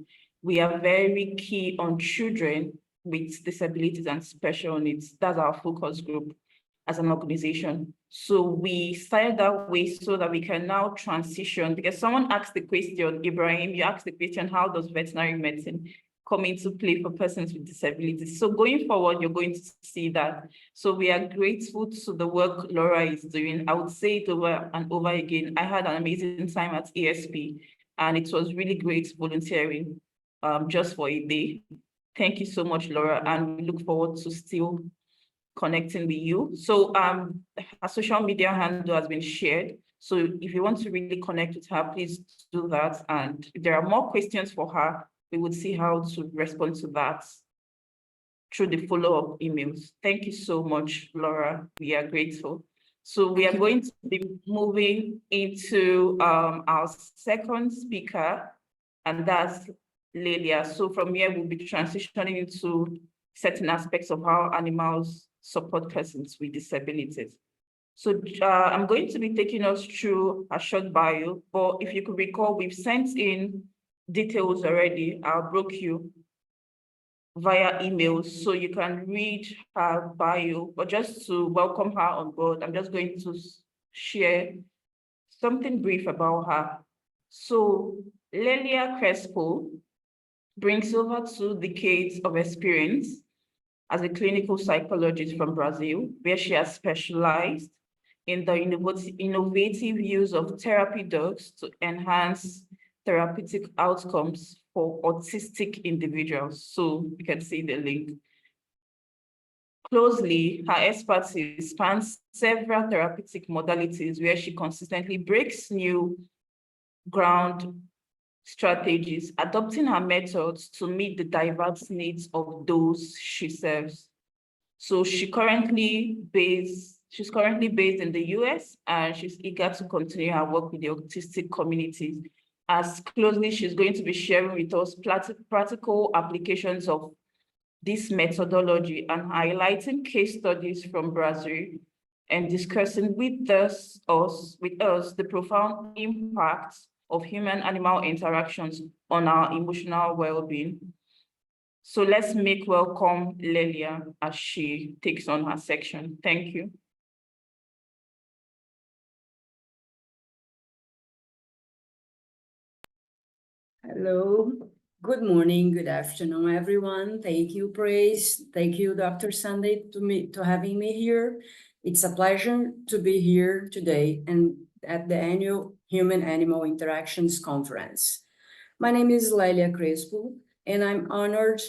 we are very key on children with disabilities and special needs. That's our focus group as an organization. So we started that way so that we can now transition, because someone asked the question, Ibrahim, you asked the question, how does veterinary medicine come into play for persons with disabilities? So going forward, you're going to see that. So we are grateful to the work Laura is doing. I would say it over and over again. I had an amazing time at ESP, and it was really great volunteering just for a day. Thank you so much, Laura, and we look forward to still connecting with you. So our social media handle has been shared. So if you want to really connect with her, please do that. And if there are more questions for her, we would see how to respond to that through the follow-up emails. Thank you so much, Laura. We are grateful. So we are going to be moving into our second speaker, and that's Lelia. So from here, we'll be transitioning into certain aspects of how animals support persons with disabilities. So I'm going to be taking us through a short bio, but if you could recall, we've sent in details already. I'll broke you via email, so you can read her bio, but just to welcome her on board, I'm just going to share something brief about her. So Lelia Crespo brings over 2 decades of experience as a clinical psychologist from Brazil, where she has specialized in the innovative use of therapy dogs to enhance therapeutic outcomes for autistic individuals. So you can see the link. Closely, her expertise spans several therapeutic modalities where she consistently breaks new ground strategies, adopting her methods to meet the diverse needs of those she serves. So she's currently based in the US, and she's eager to continue her work with the autistic communities. As closely, she's going to be sharing with us practical applications of this methodology and highlighting case studies from Brazil and discussing with us the profound impact of human-animal interactions on our emotional well-being. So let's make welcome Lelia as she takes on her section. Thank you. Hello, good morning, good afternoon, everyone. Thank you, Praise. Thank you, Dr. Sunday, to having me here. It's a pleasure to be here today and at the annual Human-Animal Interactions Conference. My name is Lelia Crespo, and I'm honored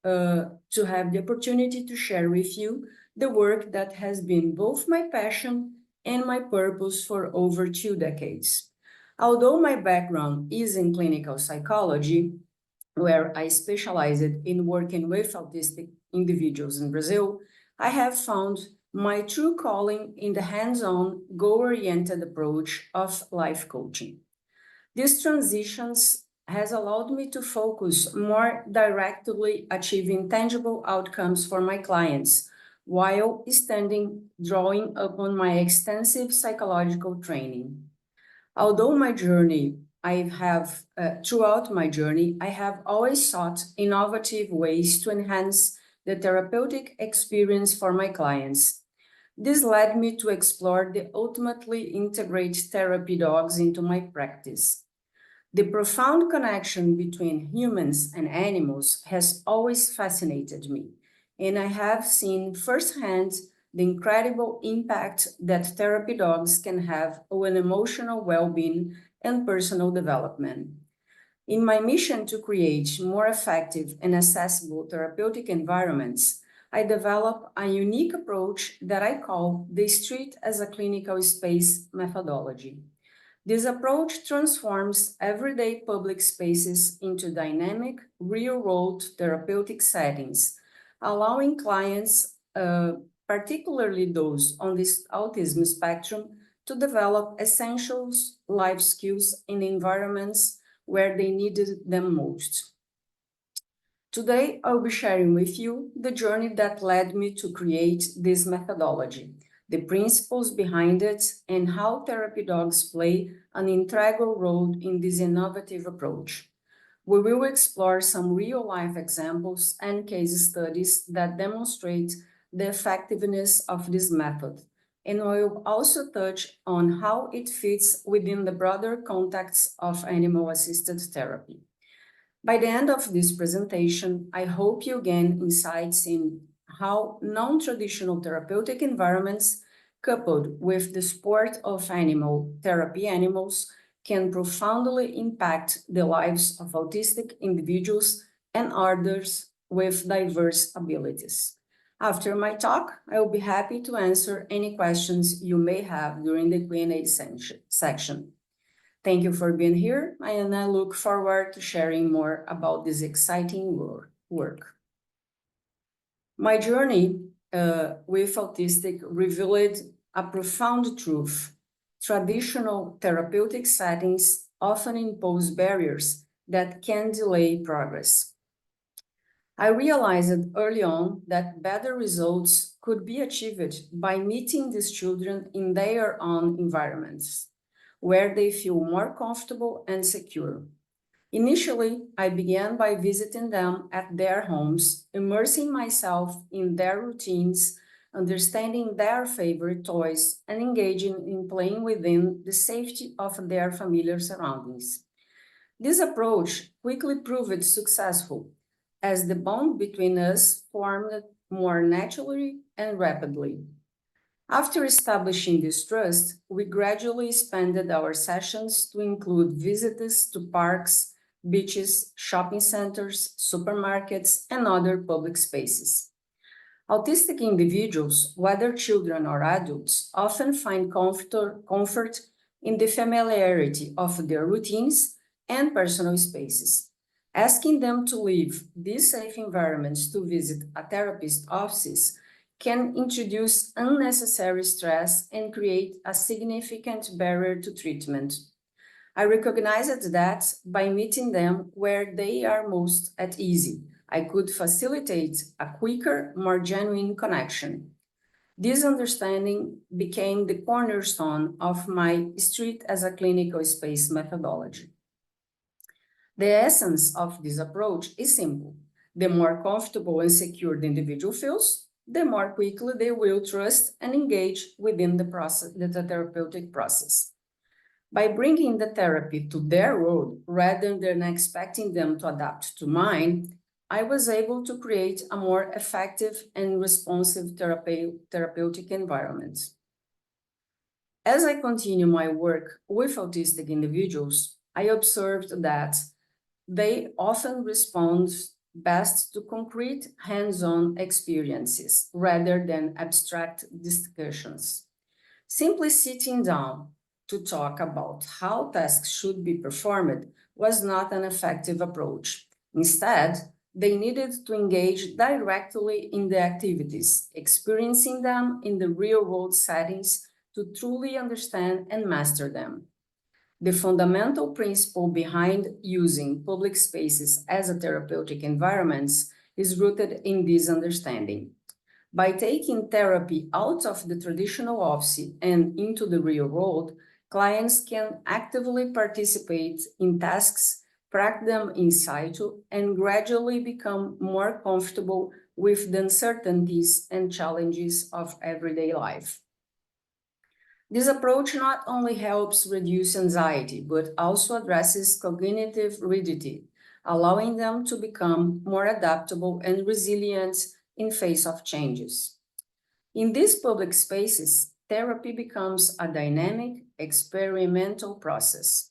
to have the opportunity to share with you the work that has been both my passion and my purpose for over 2 decades. Although my background is in clinical psychology, where I specialized in working with autistic individuals in Brazil, I have found my true calling in the hands-on, goal-oriented approach of life coaching. These transitions has allowed me to focus more directly achieving tangible outcomes for my clients, while drawing upon my extensive psychological training. Although my journey throughout my journey, I have always sought innovative ways to enhance the therapeutic experience for my clients. This led me to explore the ultimately integrate therapy dogs into my practice. The profound connection between humans and animals has always fascinated me, and I have seen firsthand the incredible impact that therapy dogs can have on emotional well-being and personal development. In my mission to create more effective and accessible therapeutic environments, I develop a unique approach that I call the street as a clinical space methodology. This approach transforms everyday public spaces into dynamic, real-world therapeutic settings, allowing clients, particularly those on this autism spectrum, to develop essential life skills in environments where they needed them most. Today, I'll be sharing with you the journey that led me to create this methodology, the principles behind it, and how therapy dogs play an integral role in this innovative approach. We will explore some real-life examples and case studies that demonstrate the effectiveness of this method, and we will also touch on how it fits within the broader context of animal-assisted therapy. By the end of this presentation, I hope you gain insights in how non-traditional therapeutic environments, coupled with the support of animal therapy animals, can profoundly impact the lives of autistic individuals and others with diverse abilities. After my talk, I will be happy to answer any questions you may have during the Q&A section. Thank you for being here, and I look forward to sharing more about this exciting work. My journey with autistic revealed a profound truth. Traditional therapeutic settings often impose barriers that can delay progress. I realized early on that better results could be achieved by meeting these children in their own environments, where they feel more comfortable and secure. Initially, I began by visiting them at their homes, immersing myself in their routines, understanding their favorite toys, and engaging in playing within the safety of their familiar surroundings. This approach quickly proved successful, as the bond between us formed more naturally and rapidly. After establishing this trust, we gradually expanded our sessions to include visits to parks, beaches, shopping centers, supermarkets, and other public spaces. Autistic individuals, whether children or adults, often find comfort in the familiarity of their routines and personal spaces. Asking them to leave these safe environments to visit a therapist's offices can introduce unnecessary stress and create a significant barrier to treatment. I recognized that by meeting them where they are most at ease, I could facilitate a quicker, more genuine connection. This understanding became the cornerstone of my street as a clinical space methodology. The essence of this approach is simple. The more comfortable and secure the individual feels, the more quickly they will trust and engage within the therapeutic process. By bringing the therapy to their world rather than expecting them to adapt to mine, I was able to create a more effective and responsive therapeutic environment. As I continue my work with autistic individuals, I observed that they often respond best to concrete hands-on experiences rather than abstract discussions. Simply sitting down to talk about how tasks should be performed was not an effective approach. Instead, they needed to engage directly in the activities, experiencing them in the real-world settings to truly understand and master them. The fundamental principle behind using public spaces as a therapeutic environments is rooted in this understanding. By taking therapy out of the traditional office and into the real world, clients can actively participate in tasks, practice them in situ, and gradually become more comfortable with the uncertainties and challenges of everyday life. This approach not only helps reduce anxiety, but also addresses cognitive rigidity, allowing them to become more adaptable and resilient in face of changes. In these public spaces, therapy becomes a dynamic, experimental process.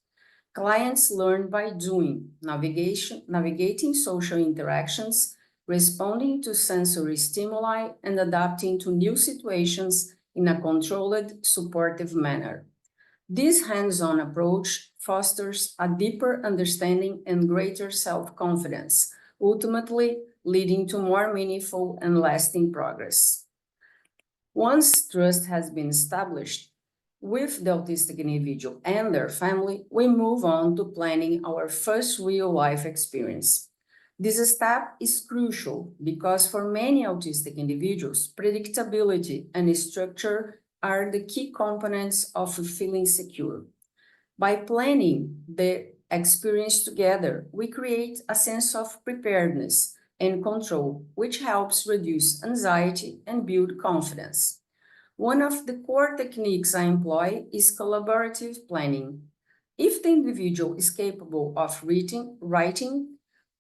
Clients learn by doing, navigating social interactions, responding to sensory stimuli, and adapting to new situations in a controlled, supportive manner. This hands-on approach fosters a deeper understanding and greater self-confidence, ultimately leading to more meaningful and lasting progress. Once trust has been established with the autistic individual and their family, we move on to planning our first real-life experience. This step is crucial because for many autistic individuals, predictability and structure are the key components of feeling secure. By planning the experience together, we create a sense of preparedness and control, which helps reduce anxiety and build confidence. One of the core techniques I employ is collaborative planning. If the individual is capable of writing,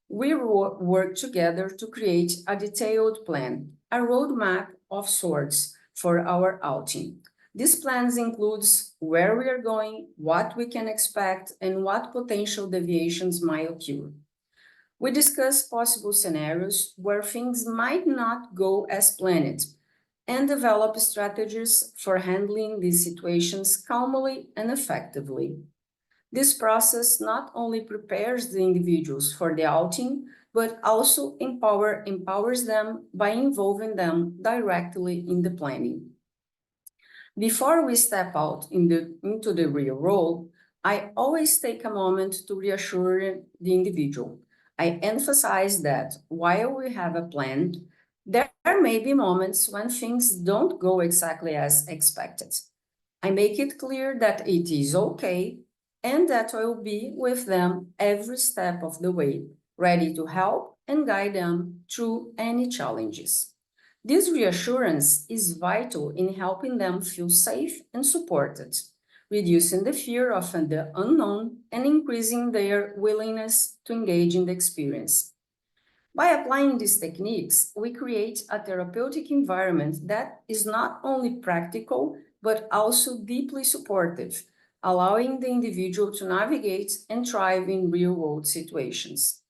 we work together to create a detailed plan, a roadmap of sorts for our outing. These plans includes where we are going, what we can expect, and what potential deviations might occur. We discuss possible scenarios where things might not go as planned and develop strategies for handling these situations calmly and effectively. This process not only prepares the individuals for the outing, but also empowers them by involving them directly in the planning. Before we step out into the real world, I always take a moment to reassure the individual. I emphasize that while we have a plan, there may be moments when things don't go exactly as expected. I make it clear that it is okay and that I will be with them every step of the way, ready to help and guide them through any challenges. This reassurance is vital in helping them feel safe and supported, reducing the fear of the unknown and increasing their willingness to engage in the experience. By applying these techniques, we create a therapeutic environment that is not only practical, but also deeply supportive, allowing the individual to navigate and thrive in real-world situations.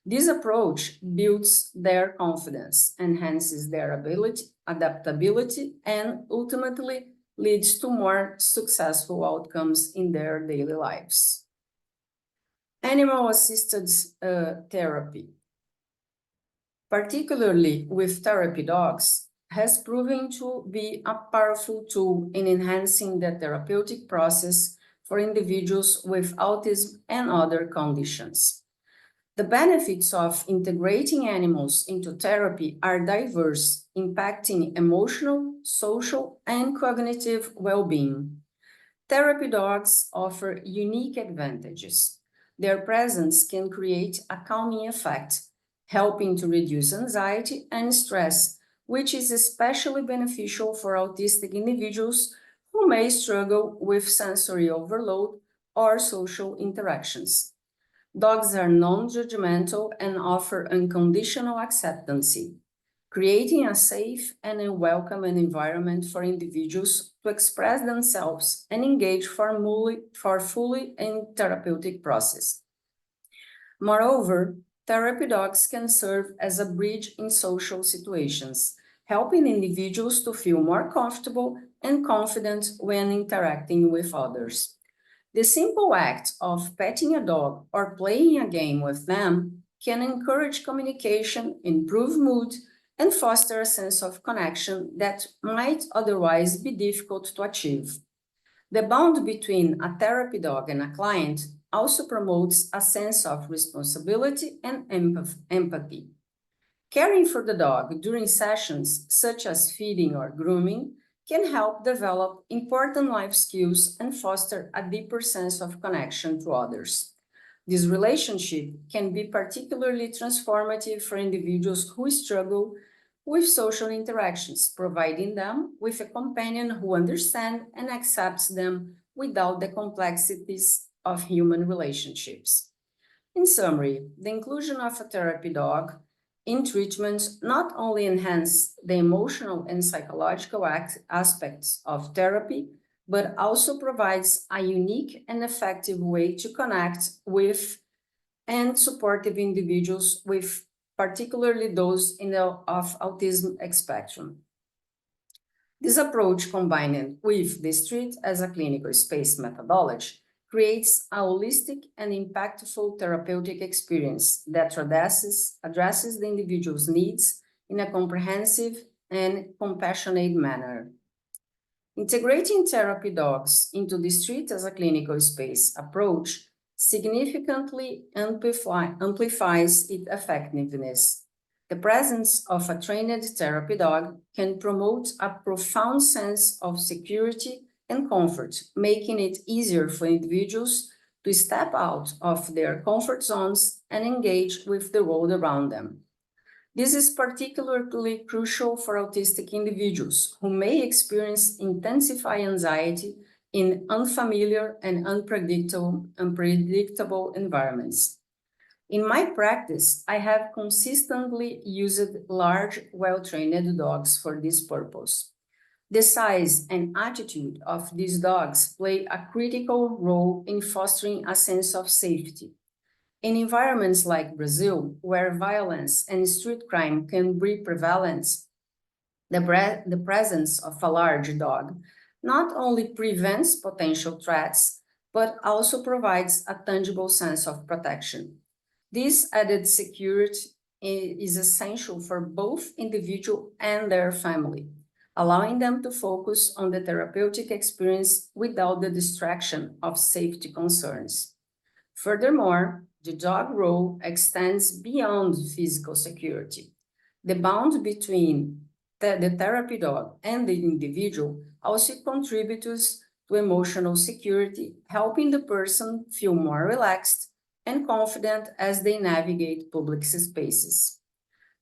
This approach builds their confidence, enhances their adaptability, and ultimately leads to more successful outcomes in their daily lives. Animal-assisted therapy, particularly with therapy dogs, has proven to be a powerful tool in enhancing the therapeutic process for individuals with autism and other conditions. The benefits of integrating animals into therapy are diverse, impacting emotional, social, and cognitive well-being. Therapy dogs offer unique advantages. Their presence can create a calming effect, helping to reduce anxiety and stress, which is especially beneficial for autistic individuals who may struggle with sensory overload or social interactions. Dogs are non-judgmental and offer unconditional acceptance, creating a safe and a welcoming environment for individuals to express themselves and engage fully in therapeutic process. Moreover, therapy dogs can serve as a bridge in social situations, helping individuals to feel more comfortable and confident when interacting with others. The simple act of petting a dog or playing a game with them can encourage communication, improve mood, and foster a sense of connection that might otherwise be difficult to achieve. The bond between a therapy dog and a client also promotes a sense of responsibility and empathy. Caring for the dog during sessions such as feeding or grooming can help develop important life skills and foster a deeper sense of connection to others. This relationship can be particularly transformative for individuals who struggle with social interactions, providing them with a companion who understands and accepts them without the complexities of human relationships. In summary, the inclusion of a therapy dog in treatments not only enhance the emotional and psychological aspects of therapy, but also provides a unique and effective way to connect with and supportive individuals with particularly those of autism spectrum. This approach, combined with the street as a clinical space methodology, creates a holistic and impactful therapeutic experience that addresses the individual's needs in a comprehensive and compassionate manner. Integrating therapy dogs into the street as a clinical space approach significantly amplifies its effectiveness. The presence of a trained therapy dog can promote a profound sense of security and comfort, making it easier for individuals to step out of their comfort zones and engage with the world around them. This is particularly crucial for autistic individuals who may experience intensified anxiety in unfamiliar and unpredictable environments. In my practice, I have consistently used large, well-trained dogs for this purpose. The size and attitude of these dogs play a critical role in fostering a sense of safety. In environments like Brazil, where violence and street crime can be prevalent, the presence of a large dog not only prevents potential threats, but also provides a tangible sense of protection. This added security is essential for both individual and their family, allowing them to focus on the therapeutic experience without the distraction of safety concerns. Furthermore, the dog role extends beyond physical security. The bond between the therapy dog and the individual also contributes to emotional security, helping the person feel more relaxed and confident as they navigate public spaces.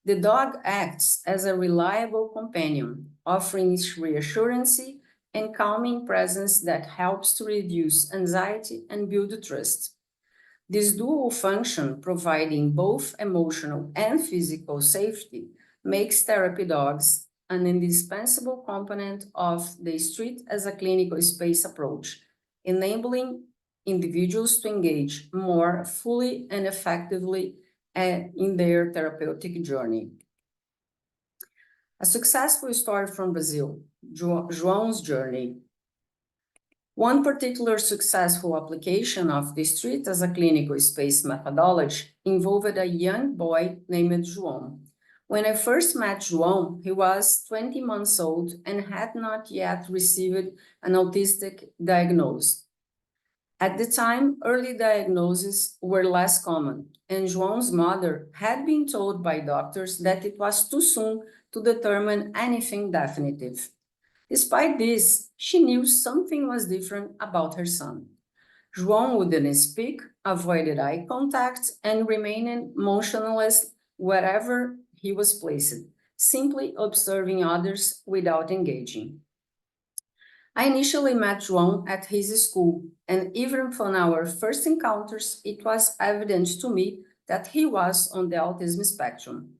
The dog acts as a reliable companion, offering reassurance and calming presence that helps to reduce anxiety and build trust. This dual function, providing both emotional and physical safety, makes therapy dogs an indispensable component of the street as a clinical space approach, enabling individuals to engage more fully and effectively in their therapeutic journey. A successful story from Brazil, João's journey. One particular successful application of the street as a clinical space methodology involved a young boy named João. When I first met João, he was 20 months old and had not yet received an autistic diagnosis. At the time, early diagnoses were less common, and João's mother had been told by doctors that it was too soon to determine anything definitive. Despite this, she knew something was different about her son. João wouldn't speak, avoided eye contact, and remained motionless wherever he was placed, simply observing others without engaging. I initially met João at his school, and even from our first encounters, it was evident to me that he was on the autism spectrum.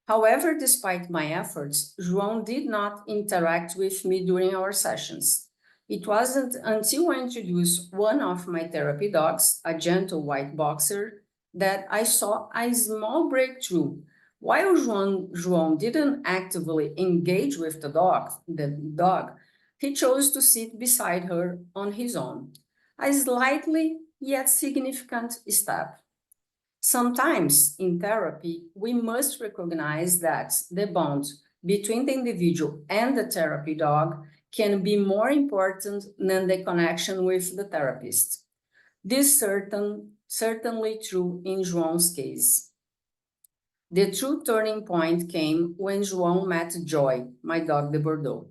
However, despite my efforts, João did not interact with me during our sessions. It wasn't until I introduced one of my therapy dogs, a gentle white boxer, that I saw a small breakthrough. While João didn't actively engage with the dog, he chose to sit beside her on his own, a slightly yet significant step. Sometimes in therapy, we must recognize that the bond between the individual and the therapy dog can be more important than the connection with the therapist. This certainly true in João's case. The true turning point came when João met Joy, my dog de Bordeaux.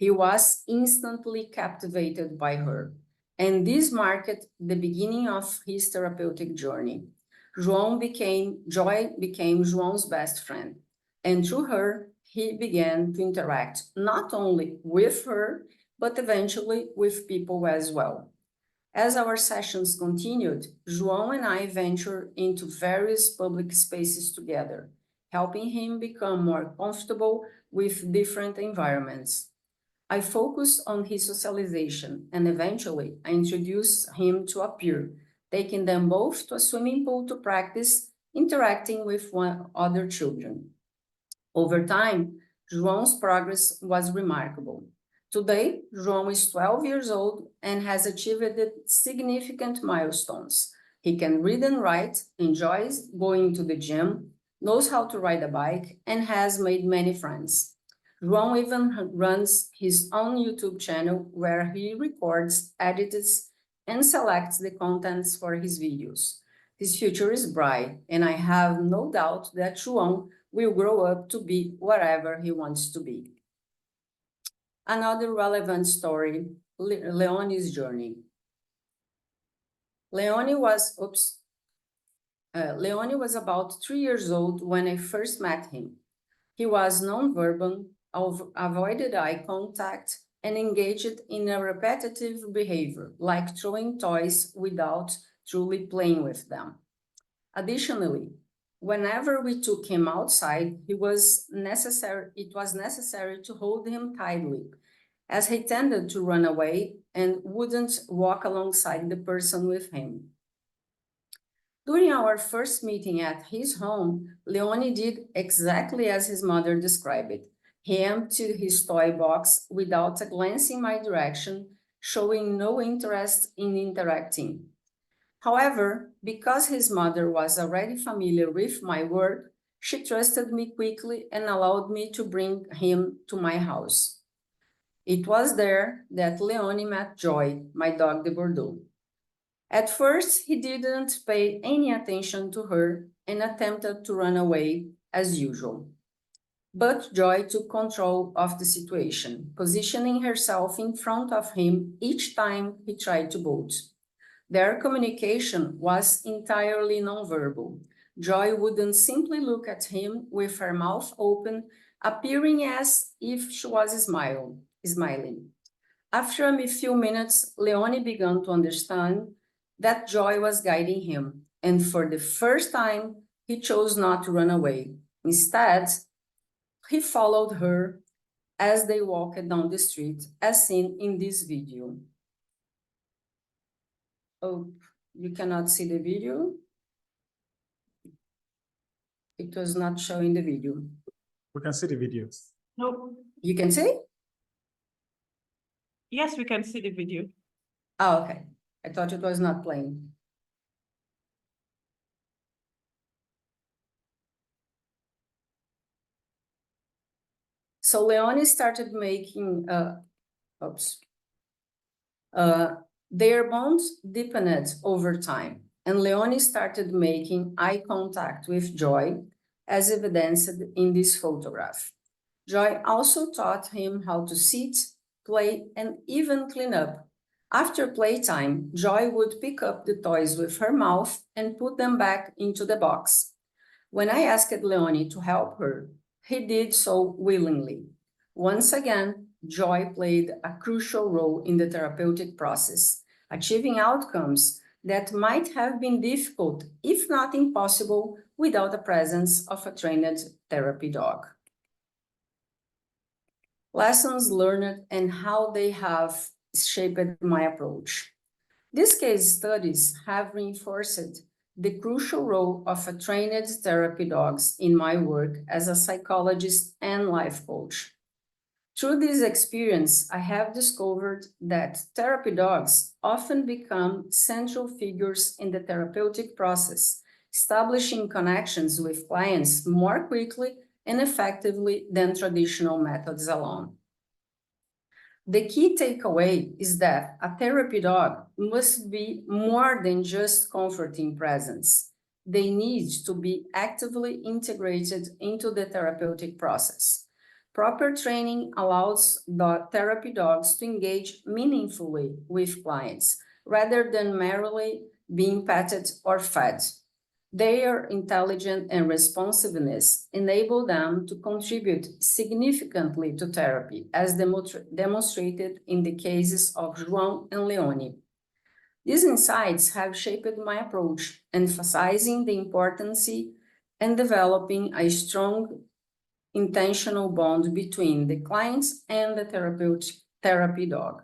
He was instantly captivated by her, and this marked the beginning of his therapeutic journey. Joy became João's best friend, and through her, he began to interact not only with her, but eventually with people as well. As our sessions continued, João and I ventured into various public spaces together, helping him become more comfortable with different environments. I focused on his socialization, and eventually I introduced him to a peer, taking them both to a swimming pool to practice interacting with other children. Over time, João's progress was remarkable. Today, João is 12 years old and has achieved significant milestones. He can read and write, enjoys going to the gym, knows how to ride a bike, and has made many friends. João even runs his own YouTube channel where he records, edits, and selects the contents for his videos. His future is bright, and I have no doubt that João will grow up to be whatever he wants to be. Another relevant story, Leone's journey. Leone was about 3 years old when I first met him. He was nonverbal, avoided eye contact, and engaged in a repetitive behavior, like throwing toys without truly playing with them. Additionally, whenever we took him outside, it was necessary to hold him tightly, as he tended to run away and wouldn't walk alongside the person with him. During our first meeting at his home, Leone did exactly as his mother described it. He emptied his toy box without a glance in my direction, showing no interest in interacting. However, because his mother was already familiar with my work, she trusted me quickly and allowed me to bring him to my house. It was there that Leone met Joy, my dog de Bordeaux. At first, he didn't pay any attention to her and attempted to run away as usual. But Joy took control of the situation, positioning herself in front of him each time he tried to bolt. Their communication was entirely nonverbal. Joy wouldn't simply look at him with her mouth open, appearing as if she was smiling. After a few minutes, Leone began to understand that Joy was guiding him, and for the first time, he chose not to run away. Instead, he followed her as they walked down the street, as seen in this video. Oh, you cannot see the video? It was not showing the video. We can see the videos. No. You can see? Yes, we can see the video. Oh, okay. I thought it was not playing. So Leone started making, their bonds deepened over time, and Leone started making eye contact with Joy, as evidenced in this photograph. Joy also taught him how to sit, play, and even clean up. After playtime, Joy would pick up the toys with her mouth and put them back into the box. When I asked Leone to help her, he did so willingly. Once again, Joy played a crucial role in the therapeutic process, achieving outcomes that might have been difficult, if not impossible, without the presence of a trained therapy dog. Lessons learned and how they have shaped my approach. These case studies have reinforced the crucial role of a trained therapy dogs in my work as a psychologist and life coach. Through this experience, I have discovered that therapy dogs often become central figures in the therapeutic process, establishing connections with clients more quickly and effectively than traditional methods alone. The key takeaway is that a therapy dog must be more than just comforting presence. They need to be actively integrated into the therapeutic process. Proper training allows the therapy dogs to engage meaningfully with clients rather than merely being petted or fed. Their intelligence and responsiveness enable them to contribute significantly to therapy, as demonstrated in the cases of João and Leone. These insights have shaped my approach, emphasizing the importance and developing a strong intentional bond between the clients and the therapy dog.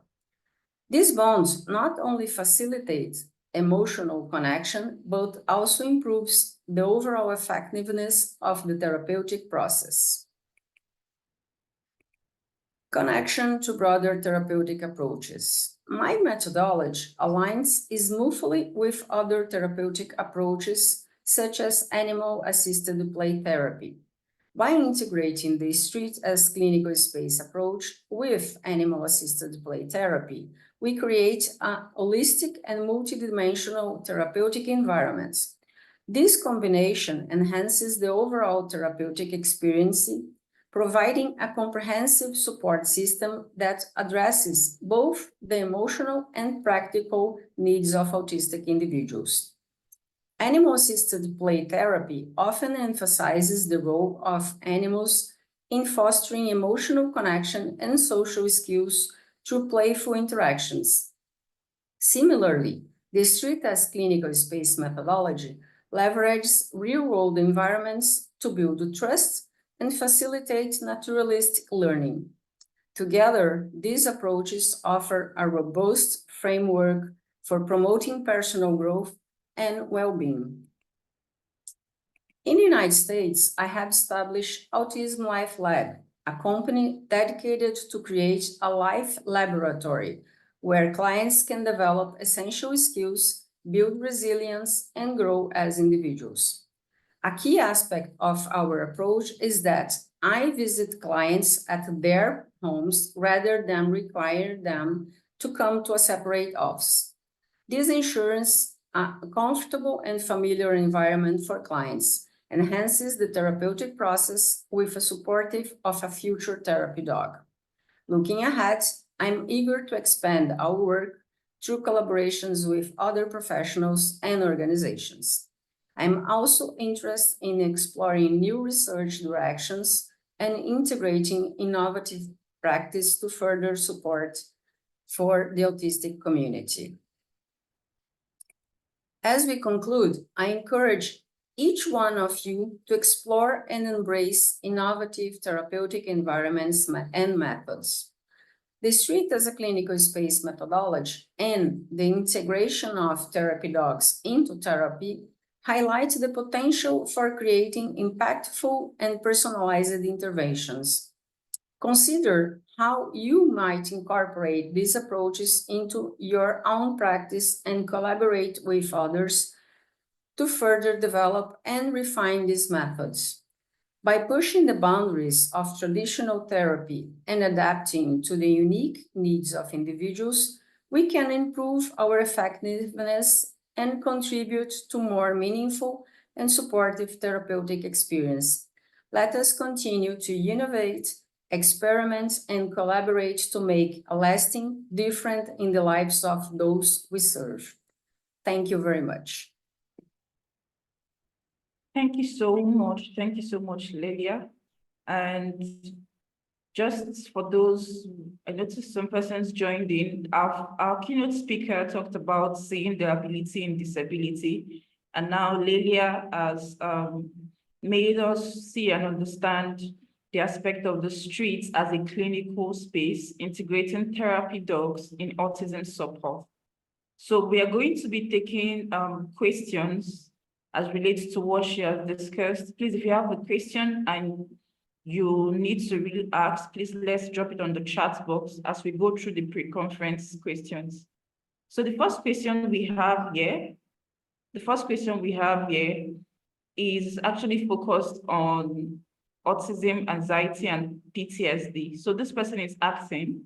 These bonds not only facilitate emotional connection, but also improves the overall effectiveness of the therapeutic process. Connection to broader therapeutic approaches. My methodology aligns smoothly with other therapeutic approaches, such as animal-assisted play therapy. By integrating the street as clinical space approach with animal-assisted play therapy, we create a holistic and multidimensional therapeutic environment. This combination enhances the overall therapeutic experience, providing a comprehensive support system that addresses both the emotional and practical needs of autistic individuals. Animal-assisted play therapy often emphasizes the role of animals in fostering emotional connection and social skills through playful interactions. Similarly, the street as clinical space methodology leverages real-world environments to build trust and facilitate naturalistic learning. Together, these approaches offer a robust framework for promoting personal growth and well-being. In the United States, I have established Autism Life Lab, a company dedicated to create a life laboratory where clients can develop essential skills, build resilience, and grow as individuals. A key aspect of our approach is that I visit clients at their homes rather than require them to come to a separate office. This ensures a comfortable and familiar environment for clients, enhances the therapeutic process with a supportive of a future therapy dog. Looking ahead, I'm eager to expand our work through collaborations with other professionals and organizations. I'm also interested in exploring new research directions and integrating innovative practice to further support for the autistic community. As we conclude, I encourage each one of you to explore and embrace innovative therapeutic environments and methods. The street as a clinical space methodology and the integration of therapy dogs into therapy highlights the potential for creating impactful and personalized interventions. Consider how you might incorporate these approaches into your own practice and collaborate with others to further develop and refine these methods. By pushing the boundaries of traditional therapy and adapting to the unique needs of individuals, we can improve our effectiveness and contribute to more meaningful and supportive therapeutic experience. Let us continue to innovate, experiment, and collaborate to make a lasting difference in the lives of those we serve. Thank you very much. Thank you so much. Thank you so much, Lelia. And just for those, I noticed some persons joined in. Our keynote speaker talked about seeing the ability in disability. And now Lelia has made us see and understand the aspect of the streets as a clinical space, integrating therapy dogs in autism support. So we are going to be taking questions as relates to what she has discussed. Please, if you have a question and you need to really ask, please let's drop it on the chat box as we go through the pre-conference questions. So the first question we have here is actually focused on autism, anxiety, and PTSD. So this person is asking,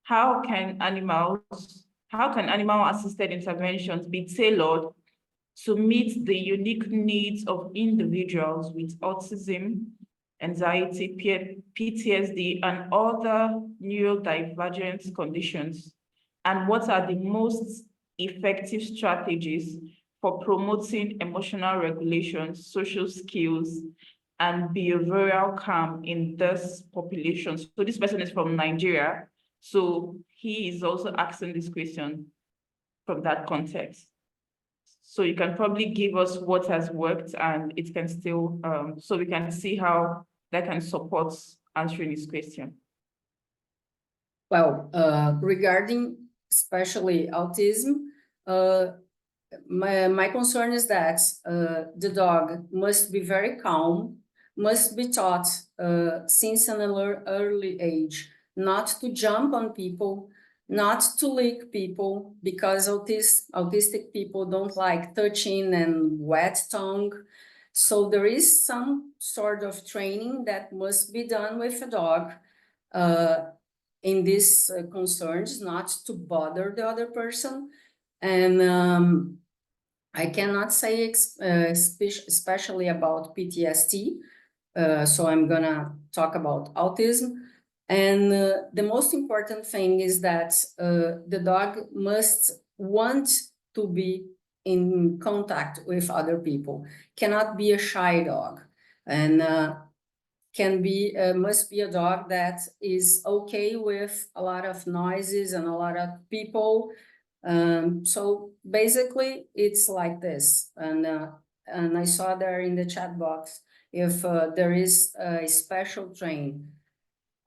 how can animal-assisted interventions be tailored to meet the unique needs of individuals with autism anxiety, PTSD, and other neurodivergent conditions? And what are the most effective strategies for promoting emotional regulation, social skills, and behavioral calm in this population? So this person is from Nigeria. So he is also asking this question from that context. So you can probably give us what has worked, and it can still, so we can see how that can support answering this question. Well, regarding especially autism, my concern is that the dog must be very calm, must be taught since an early age not to jump on people, not to lick people, because autistic people don't like touching and wet tongue. So there is some sort of training that must be done with a dog in these concerns, not to bother the other person. And I cannot say especially about PTSD, so I'm gonna talk about autism. And the most important thing is that the dog must want to be in contact with other people, cannot be a shy dog, and must be a dog that is okay with a lot of noises and a lot of people. So basically it's like this, and I saw there in the chat box if there is a special train.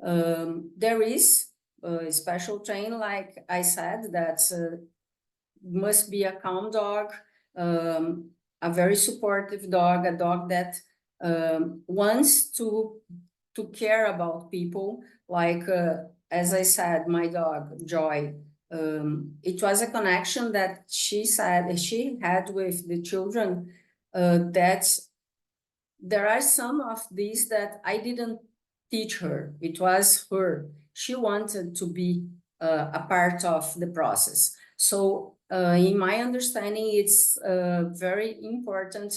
There is a special train, like I said, that must be a calm dog, a very supportive dog, a dog that wants to care about people. Like as I said, my dog Joy, it was a connection that she said she had with the children, that there are some of these that I didn't teach her. It was her. She wanted to be a part of the process. So in my understanding, it's very important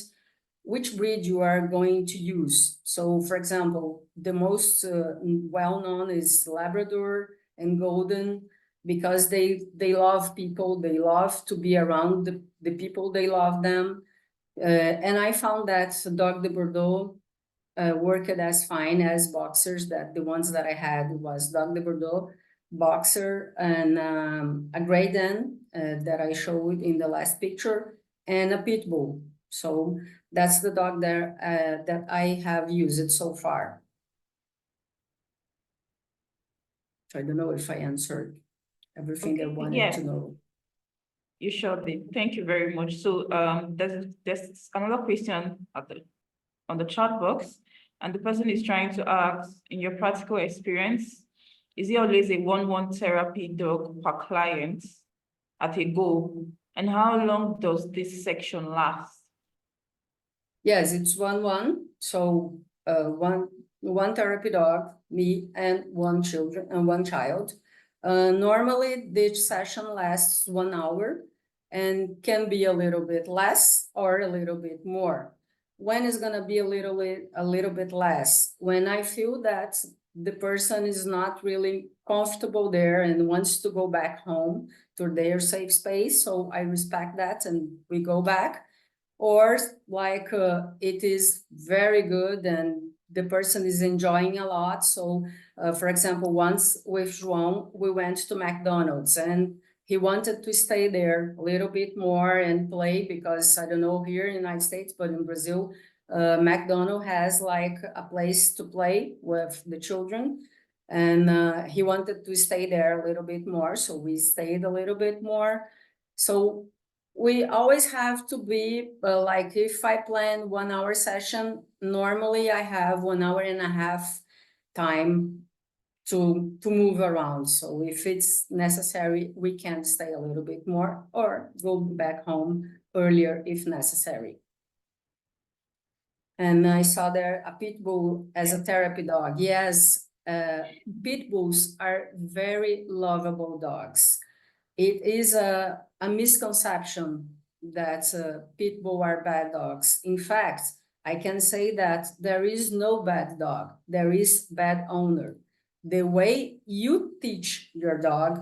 which breed you are going to use. So for example, the most well-known is Labrador and Golden, because they love people, they love to be around the people, they love them. And I found that Dog de Bordeaux worked as fine as boxers. That the ones that I had was Dog de Bordeaux, boxer, and a Grey Den that I showed in the last picture, and a pit bull. So that's the dog there that I have used so far. I don't know if I answered everything I wanted to know. You sure did. Thank you very much. So there's another question on the chat box, and the person is trying to ask, in your practical experience, is it always a 1-1 therapy dog per client at a go? And how long does this section last? Yes, it's 1-1. So one therapy dog, me, and one child. Normally, each session lasts 1 hour and can be a little bit less or a little bit more. When is gonna be a little bit less? When I feel that the person is not really comfortable there and wants to go back home to their safe space. So I respect that and we go back. Or like it is very good and the person is enjoying a lot. So for example, once with João, we went to McDonald's and he wanted to stay there a little bit more and play, because I don't know here in the United States, but in Brazil, McDonald's has like a place to play with the children. And he wanted to stay there a little bit more. So we stayed a little bit more. So we always have to be like, if I plan 1 hour session, normally I have 1.5 hours time to move around. So if it's necessary, we can stay a little bit more or go back home earlier if necessary. And I saw there a pit bull as a therapy dog. Yes, pit bulls are very lovable dogs. It is a misconception that pit bull are bad dogs. In fact, I can say that there is no bad dog. There is bad owner. The way you teach your dog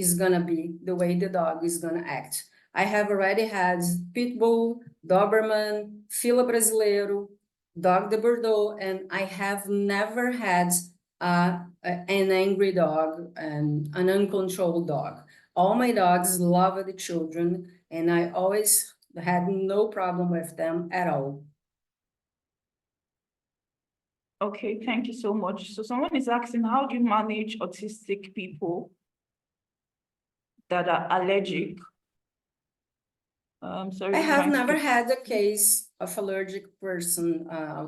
is gonna be the way the dog is gonna act. I have already had Pit Bull, Doberman, Fila Brasileiro, Dog de Bordeaux, and I have never had an angry dog and an uncontrolled dog. All my dogs love the children, and I always had no problem with them at all. Okay, thank you so much. So someone is asking, how do you manage autistic people that are allergic? Sorry, I have trying to never get- had a case of allergic person,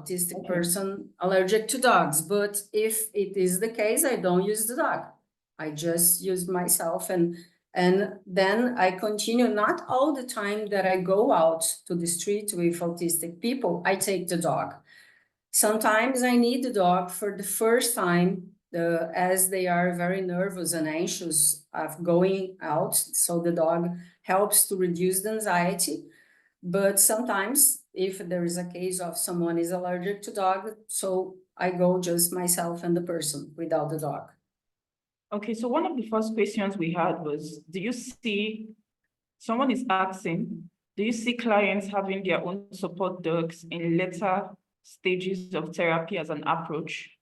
autistic Okay. person allergic to dogs, but if it is the case, I don't use the dog. I just use myself and then I continue, not all the time that I go out to the street with autistic people, I take the dog. Sometimes I need the dog for the first time, as they are very nervous and anxious of going out. So the dog helps to reduce the anxiety. But sometimes if there is a case of someone is allergic to dog, so I go just myself and the person without the dog. Okay, so one of the first questions we had was, do you see, someone is asking, do you see clients having their own support dogs in later stages of therapy as an approach?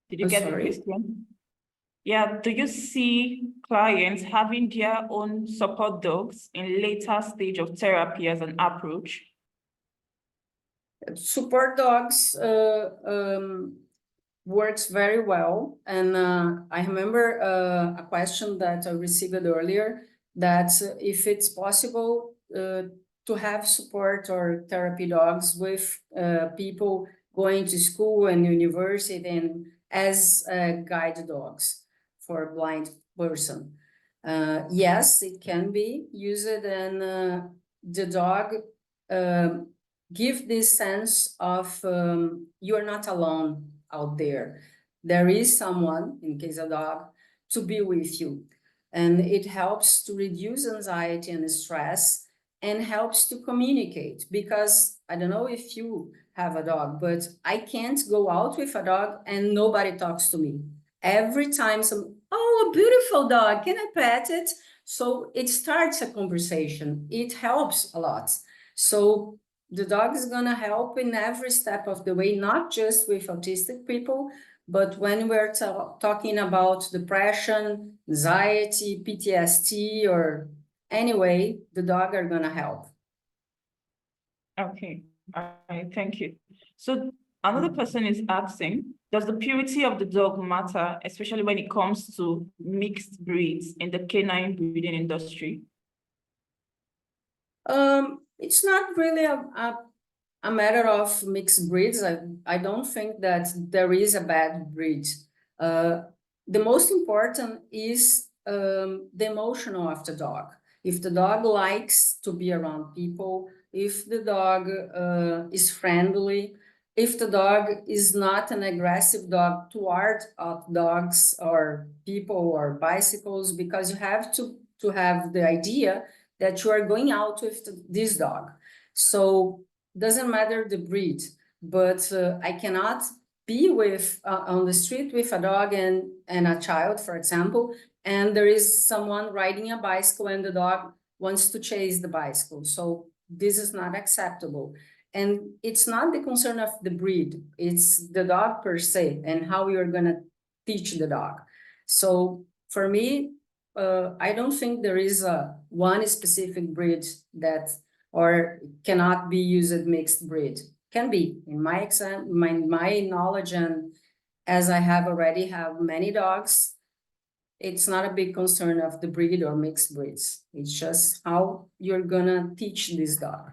Did you get the Sorry? question? Yeah, do you see clients having their own support dogs in later stage of therapy as an approach? Support dogs works very well. And I remember a question that I received earlier, that if it's possible to have support or therapy dogs with people going to school and university and as guide dogs for a blind person. Yes, it can be used, and the dog give this sense of you are not alone out there. There is someone, in case of dog, to be with you. And it helps to reduce anxiety and stress and helps to communicate, because I don't know if you have a dog, but I can't go out with a dog and nobody talks to me. Every time oh, a beautiful dog, can I pet it? So it starts a conversation. It helps a lot. So the dog is gonna help in every step of the way, not just with autistic people, but when we're talking about depression, anxiety, PTSD, or anyway, the dog are gonna help. Okay, all right, thank you. So another person is asking, does the purity of the dog matter, especially when it comes to mixed breeds in the canine breeding industry? It's not really a matter of mixed breeds. I don't think that there is a bad breed. The most important is the emotional of the dog. If the dog likes to be around people, if the dog is friendly, if the dog is not an aggressive dog toward dogs or people or bicycles, because you have to have the idea that you are going out with this dog. So doesn't matter the breed, but I cannot be with on the street with a dog and a child, for example, and there is someone riding a bicycle and the dog wants to chase the bicycle. So this is not acceptable. And it's not the concern of the breed, it's the dog per se and how you're gonna teach the dog. So for me, I don't think there is one specific breed that or cannot be used mixed breed. Can be, in my my knowledge, and as I have already have many dogs, it's not a big concern of the breed or mixed breeds. It's just how you're gonna teach this dog.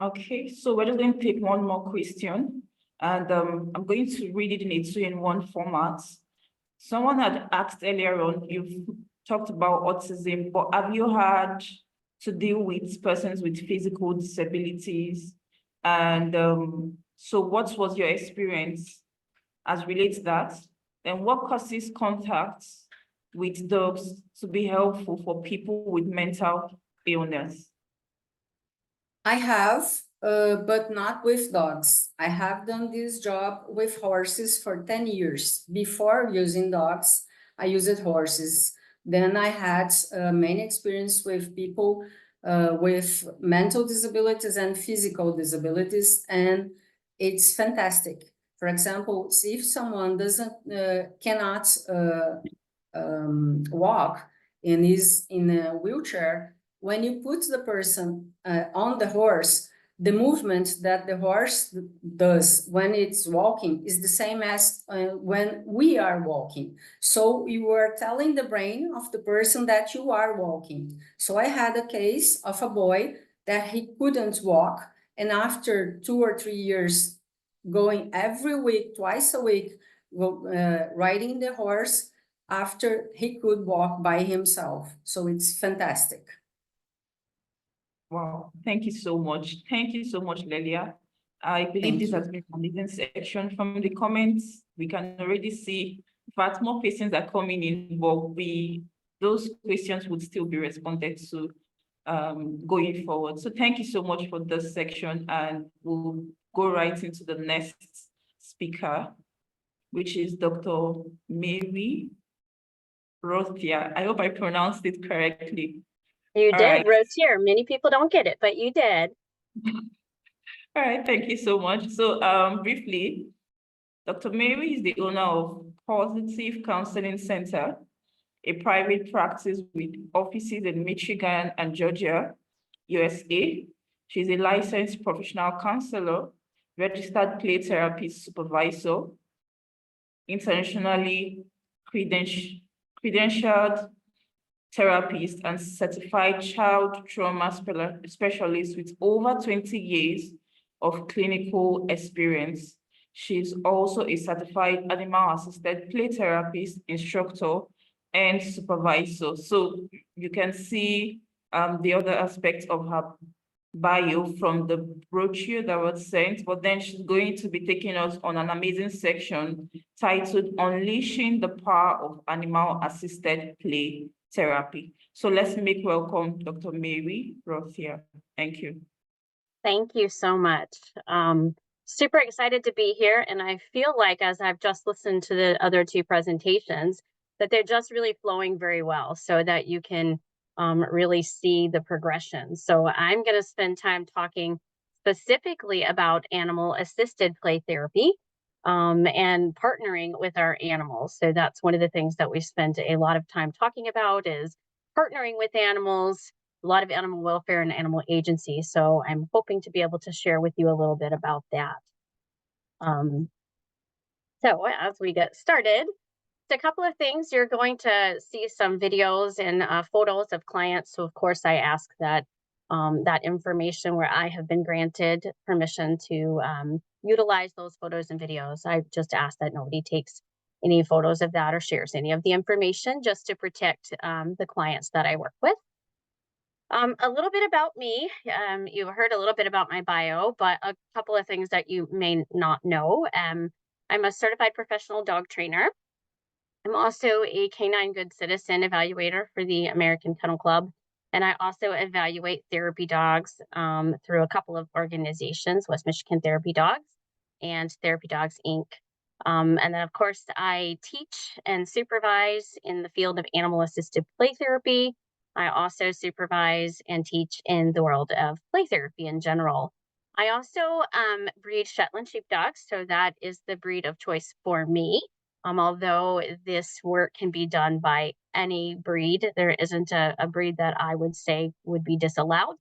Okay, so we're just going to take one more question, and I'm going to read it in a 2-in-1 format. Someone had asked earlier on, you've talked about autism, but have you had to deal with persons with physical disabilities? And so what was your experience as relates to that? And what causes contacts with dogs to be helpful for people with mental illness? I have, but not with dogs. I have done this job with horses for 10 years. Before using dogs, I used horses. Then I had many experience with people with mental disabilities and physical disabilities, and it's fantastic. For example, if someone cannot walk and is in a wheelchair, when you put the person on the horse, the movement that the horse does when it's walking is the same as when we are walking. So you are telling the brain of the person that you are walking. So I had a case of a boy that he couldn't walk, and after 2 or 3 years going every week, twice a week, riding the horse, after he could walk by himself. So it's fantastic. Wow, thank you so much. Thank you so much, Lelia. I believe this has been an amazing section. From the comments, we can already see, in fact, more questions are coming in, but those questions would still be responded to going forward. So thank you so much for this section, and we'll go right into the next speaker, which is Dr. Mary Rottier. I hope I pronounced it correctly. You All did, right. Rottier. Many people don't get it, but you did. All right, thank you so much. So briefly, Dr. Mary is the owner of Positive Counseling Center, a private practice with offices in Michigan and Georgia, USA. She's a licensed professional counselor, registered play therapy supervisor, internationally credentialed therapist, and certified child trauma specialist with over 20 years of clinical experience. She's also a certified animal-assisted play therapist, instructor, and supervisor. So you can see the other aspects of her bio from the brochure that was sent, but then she's going to be taking us on an amazing section titled Unleashing the Power of Animal-Assisted Play Therapy. So let's make welcome Dr. Mary Rottier. Thank you. Thank you so much. Super excited to be here. And I feel like, as I've just listened to the other two presentations, that they're just really flowing very well so that you can really see the progression. So I'm going to spend time talking specifically about animal-assisted play therapy and partnering with our animals. So that's one of the things that we spend a lot of time talking about, is partnering with animals, a lot of animal welfare and animal agency. So I'm hoping to be able to share with you a little bit about that. So as we get started, a couple of things. You're going to see some videos and photos of clients. So of course I ask that that information where I have been granted permission to utilize those photos and videos. I just ask that nobody takes any photos of that or shares any of the information, just to protect the clients that I work with. A little bit about me. You heard a little bit about my bio, but a couple of things that you may not know. I'm a certified professional dog trainer. I'm also a Canine Good Citizen evaluator for the American Kennel Club, and I also evaluate therapy dogs through a couple of organizations, West Michigan Therapy Dogs and Therapy Dogs, Inc. And then, of course, I teach and supervise in the field of animal-assisted play therapy. I also supervise and teach in the world of play therapy in general. I also breed Shetland sheepdogs, so that is the breed of choice for me. Although this work can be done by any breed, there isn't a breed that I would say would be disallowed.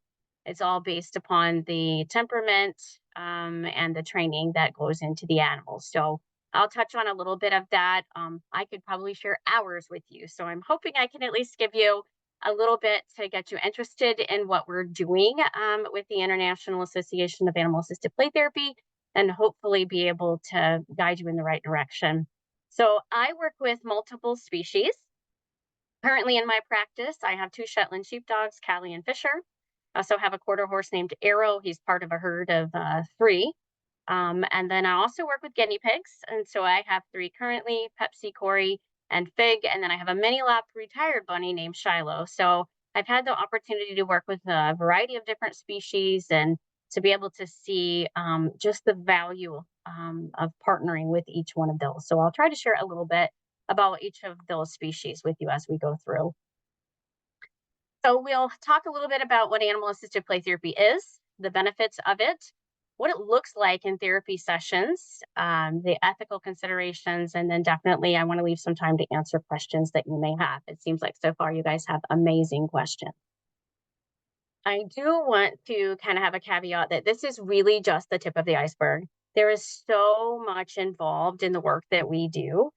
It's all based upon the temperament and the training that goes into the animals. So I'll touch on a little bit of that. I could probably share hours with you. So I'm hoping I can at least give you a little bit to get you interested in what we're doing with the International Association of Animal Assisted Play Therapy, and hopefully be able to guide you in the right direction. So I work with multiple species. Currently in my practice, I have 2 Shetland sheepdogs, Callie and Fisher. I also have a quarter horse named Arrow. He's part of a herd of 3. And then I also work with guinea pigs. And so I have 3 currently, Pepsi, Corey, and Fig. And then I have a mini lap retired bunny named Shiloh. So I've had the opportunity to work with a variety of different species and to be able to see just the value of partnering with each one of those. So I'll try to share a little bit about each of those species with you as we go through. So we'll talk a little bit about what animal-assisted play therapy is, the benefits of it, what it looks like in therapy sessions, the ethical considerations, and then definitely I want to leave some time to answer questions that you may have. It seems like so far you guys have amazing questions. I do want to kind of have a caveat that this is really just the tip of the iceberg. There is so much involved in the work that we do.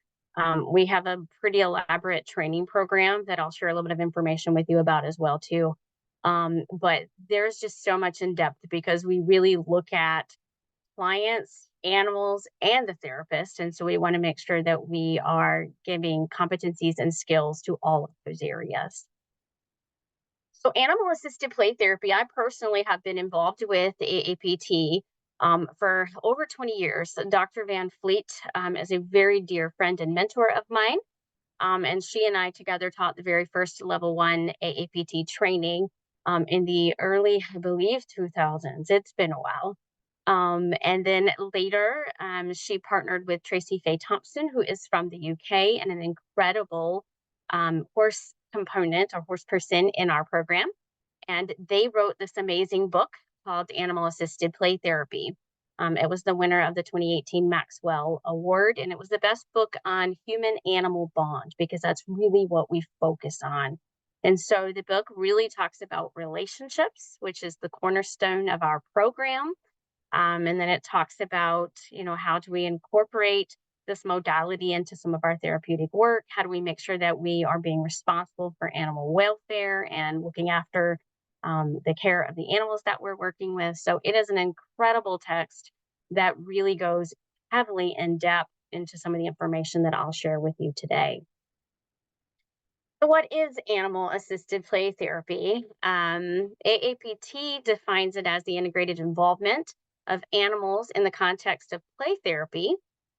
We have a pretty elaborate training program that I'll share a little bit of information with you about as well too. But there's just so much in depth because we really look at clients, animals, and the therapist. And so we want to make sure that we are giving competencies and skills to all of those areas. So animal-assisted play therapy, I personally have been involved with AAPT for over 20 years. Dr. Van Fleet is a very dear friend and mentor of mine. And she and I together taught the very first level 1 AAPT training in the early, I believe, 2000s. It's been a while. And then later, she partnered with Tracy Faye Thompson, who is from the UK and an incredible horse component or horse person in our program. And they wrote this amazing book called Animal Assisted Play Therapy. It was the winner of the 2018 Maxwell Award, and it was the best book on human-animal bond because that's really what we focus on. And so the book really talks about relationships, which is the cornerstone of our program. And then it talks about, how do we incorporate this modality into some of our therapeutic work? How do we make sure that we are being responsible for animal welfare and looking after the care of the animals that we're working with? So it is an incredible text that really goes heavily in depth into some of the information that I'll share with you today. So what is animal-assisted play therapy? AAPT defines it as the integrated involvement of animals in the context of play therapy,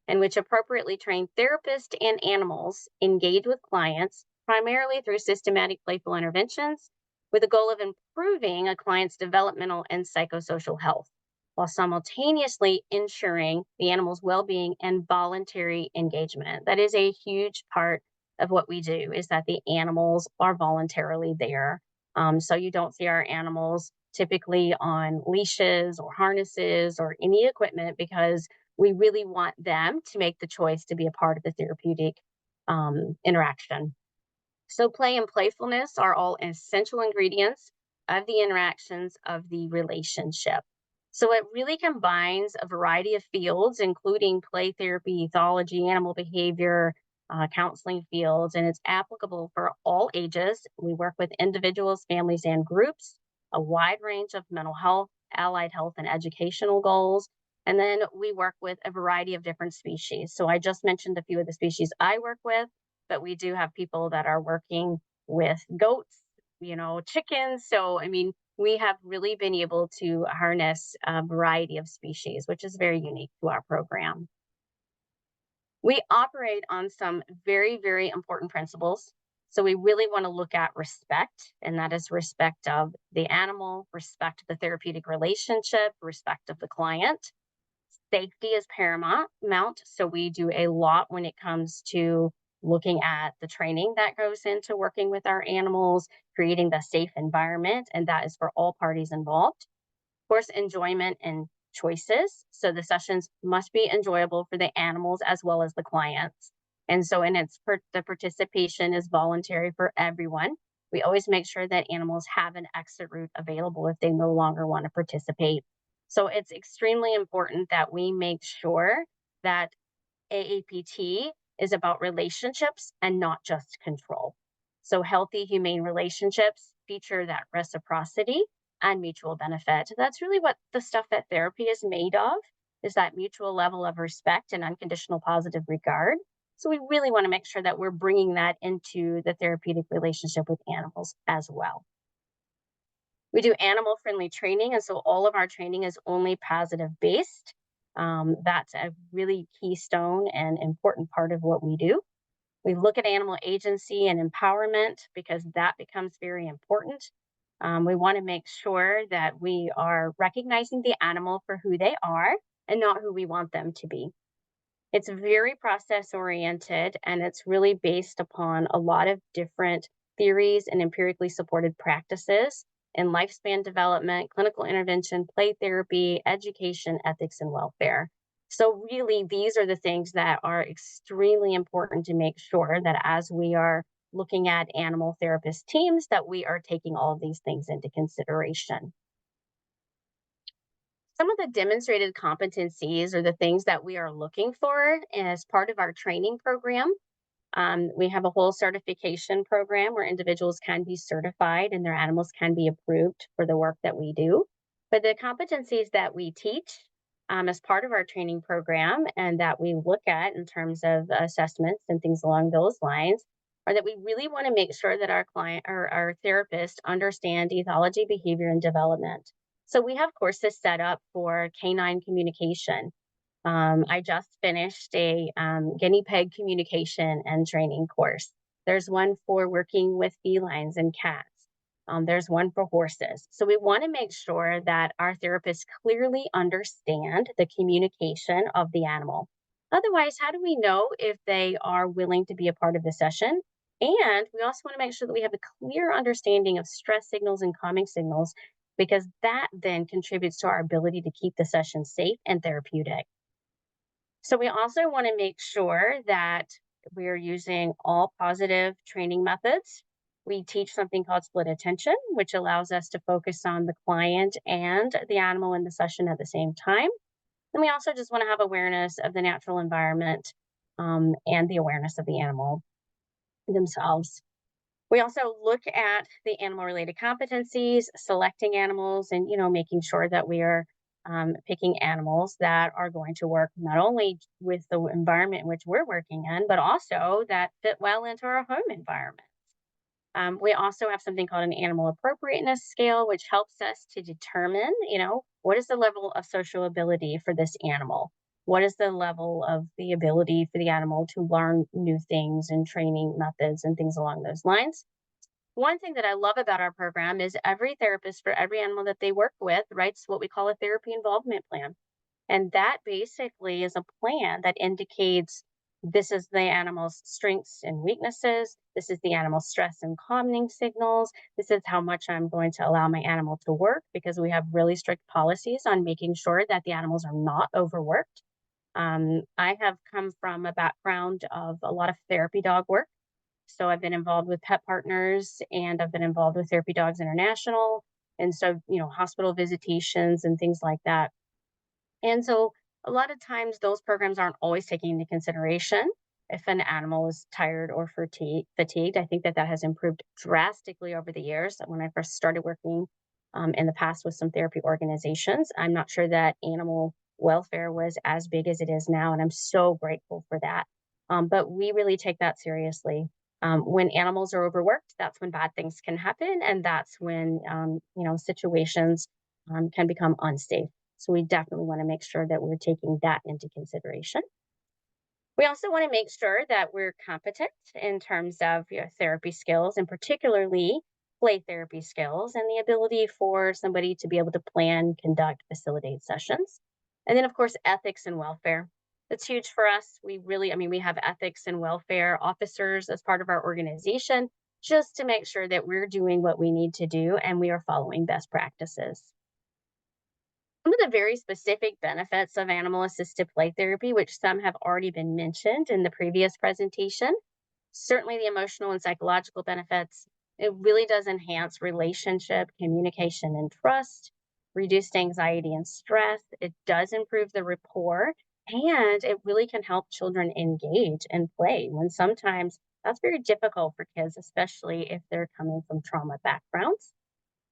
in which appropriately trained therapists and animals engage with clients primarily through systematic playful interventions with the goal of improving a client's developmental and psychosocial health, while simultaneously ensuring the animal's well-being and voluntary engagement. That is a huge part of what we do, is that the animals are voluntarily there. So you don't see our animals typically on leashes or harnesses or any equipment because we really want them to make the choice to be a part of the therapeutic interaction. So play and playfulness are all essential ingredients of the interactions of the relationship. So it really combines a variety of fields, including play therapy, ethology, animal behavior, counseling fields, and it's applicable for all ages. We work with individuals, families, and groups, a wide range of mental health, allied health, and educational goals. And then we work with a variety of different species. So I just mentioned a few of the species I work with, but we do have people that are working with goats, chickens. So, we have really been able to harness a variety of species, which is very unique to our program. We operate on some very, very important principles. So we really want to look at respect, and that is respect of the animal, respect of the therapeutic relationship, respect of the client. Safety is paramount. So we do a lot when it comes to looking at the training that goes into working with our animals, creating the safe environment, and that is for all parties involved. Of course, enjoyment and choices. So the sessions must be enjoyable for the animals as well as the clients. And so the participation is voluntary for everyone. We always make sure that animals have an exit route available if they no longer want to participate. So it's extremely important that we make sure that AAPT is about relationships and not just control. So healthy, humane relationships feature that reciprocity and mutual benefit. That's really what the stuff that therapy is made of, is that mutual level of respect and unconditional positive regard. So we really want to make sure that we're bringing that into the therapeutic relationship with animals as well. We do animal-friendly training, and so all of our training is only positive-based. That's a really keystone and important part of what we do. We look at animal agency and empowerment because that becomes very important. We want to make sure that we are recognizing the animal for who they are and not who we want them to be. It's very process oriented, and it's really based upon a lot of different theories and empirically supported practices in lifespan development, clinical intervention, play therapy, education, ethics, and welfare. So really, these are the things that are extremely important to make sure that as we are looking at animal therapist teams, that we are taking all of these things into consideration. Some of the demonstrated competencies are the things that we are looking for as part of our training program. We have a whole certification program where individuals can be certified and their animals can be approved for the work that we do. But the competencies that we teach as part of our training program and that we look at in terms of assessments and things along those lines are that we really want to make sure that our client or our therapists understand ethology, behavior, and development. So we have courses set up for canine communication. I just finished a guinea pig communication and training course. There's one for working with felines and cats. There's one for horses. So we want to make sure that our therapists clearly understand the communication of the animal. Otherwise, how do we know if they are willing to be a part of the session? And we also want to make sure that we have a clear understanding of stress signals and calming signals, because that then contributes to our ability to keep the session safe and therapeutic. So we also want to make sure that we're using all positive training methods. We teach something called split attention, which allows us to focus on the client and the animal in the session at the same time. And we also just want to have awareness of the natural environment and the awareness of the animal themselves. We also look at the animal-related competencies, selecting animals, and making sure that we are picking animals that are going to work not only with the environment in which we're working in, but also that fit well into our home environment. We also have something called an animal appropriateness scale, which helps us to determine, what is the level of social ability for this animal? What is the level of the ability for the animal to learn new things and training methods and things along those lines? One thing that I love about our program is every therapist for every animal that they work with writes what we call a therapy involvement plan. And that basically is a plan that indicates this is the animal's strengths and weaknesses. This is the animal's stress and calming signals. This is how much I'm going to allow my animal to work, because we have really strict policies on making sure that the animals are not overworked. I have come from a background of a lot of therapy dog work. So I've been involved with Pet Partners, and I've been involved with Therapy Dogs International. And so, hospital visitations and things like that. And so a lot of times those programs aren't always taking into consideration if an animal is tired or fatigued. I think that has improved drastically over the years. When I first started working in the past with some therapy organizations, I'm not sure that animal welfare was as big as it is now, and I'm so grateful for that. But we really take that seriously. When animals are overworked, that's when bad things can happen, and that's when situations can become unsafe. So we definitely want to make sure that we're taking that into consideration. We also want to make sure that we're competent in terms of therapy skills, and particularly play therapy skills, and the ability for somebody to be able to plan, conduct, facilitate sessions. And then, of course, ethics and welfare. That's huge for us. We have ethics and welfare officers as part of our organization, just to make sure that we're doing what we need to do and we are following best practices. Some of the very specific benefits of animal-assisted play therapy, which some have already been mentioned in the previous presentation, certainly the emotional and psychological benefits. It really does enhance relationship, communication, and trust, reduced anxiety and stress. It does improve the rapport, and it really can help children engage and play when sometimes that's very difficult for kids, especially if they're coming from trauma backgrounds.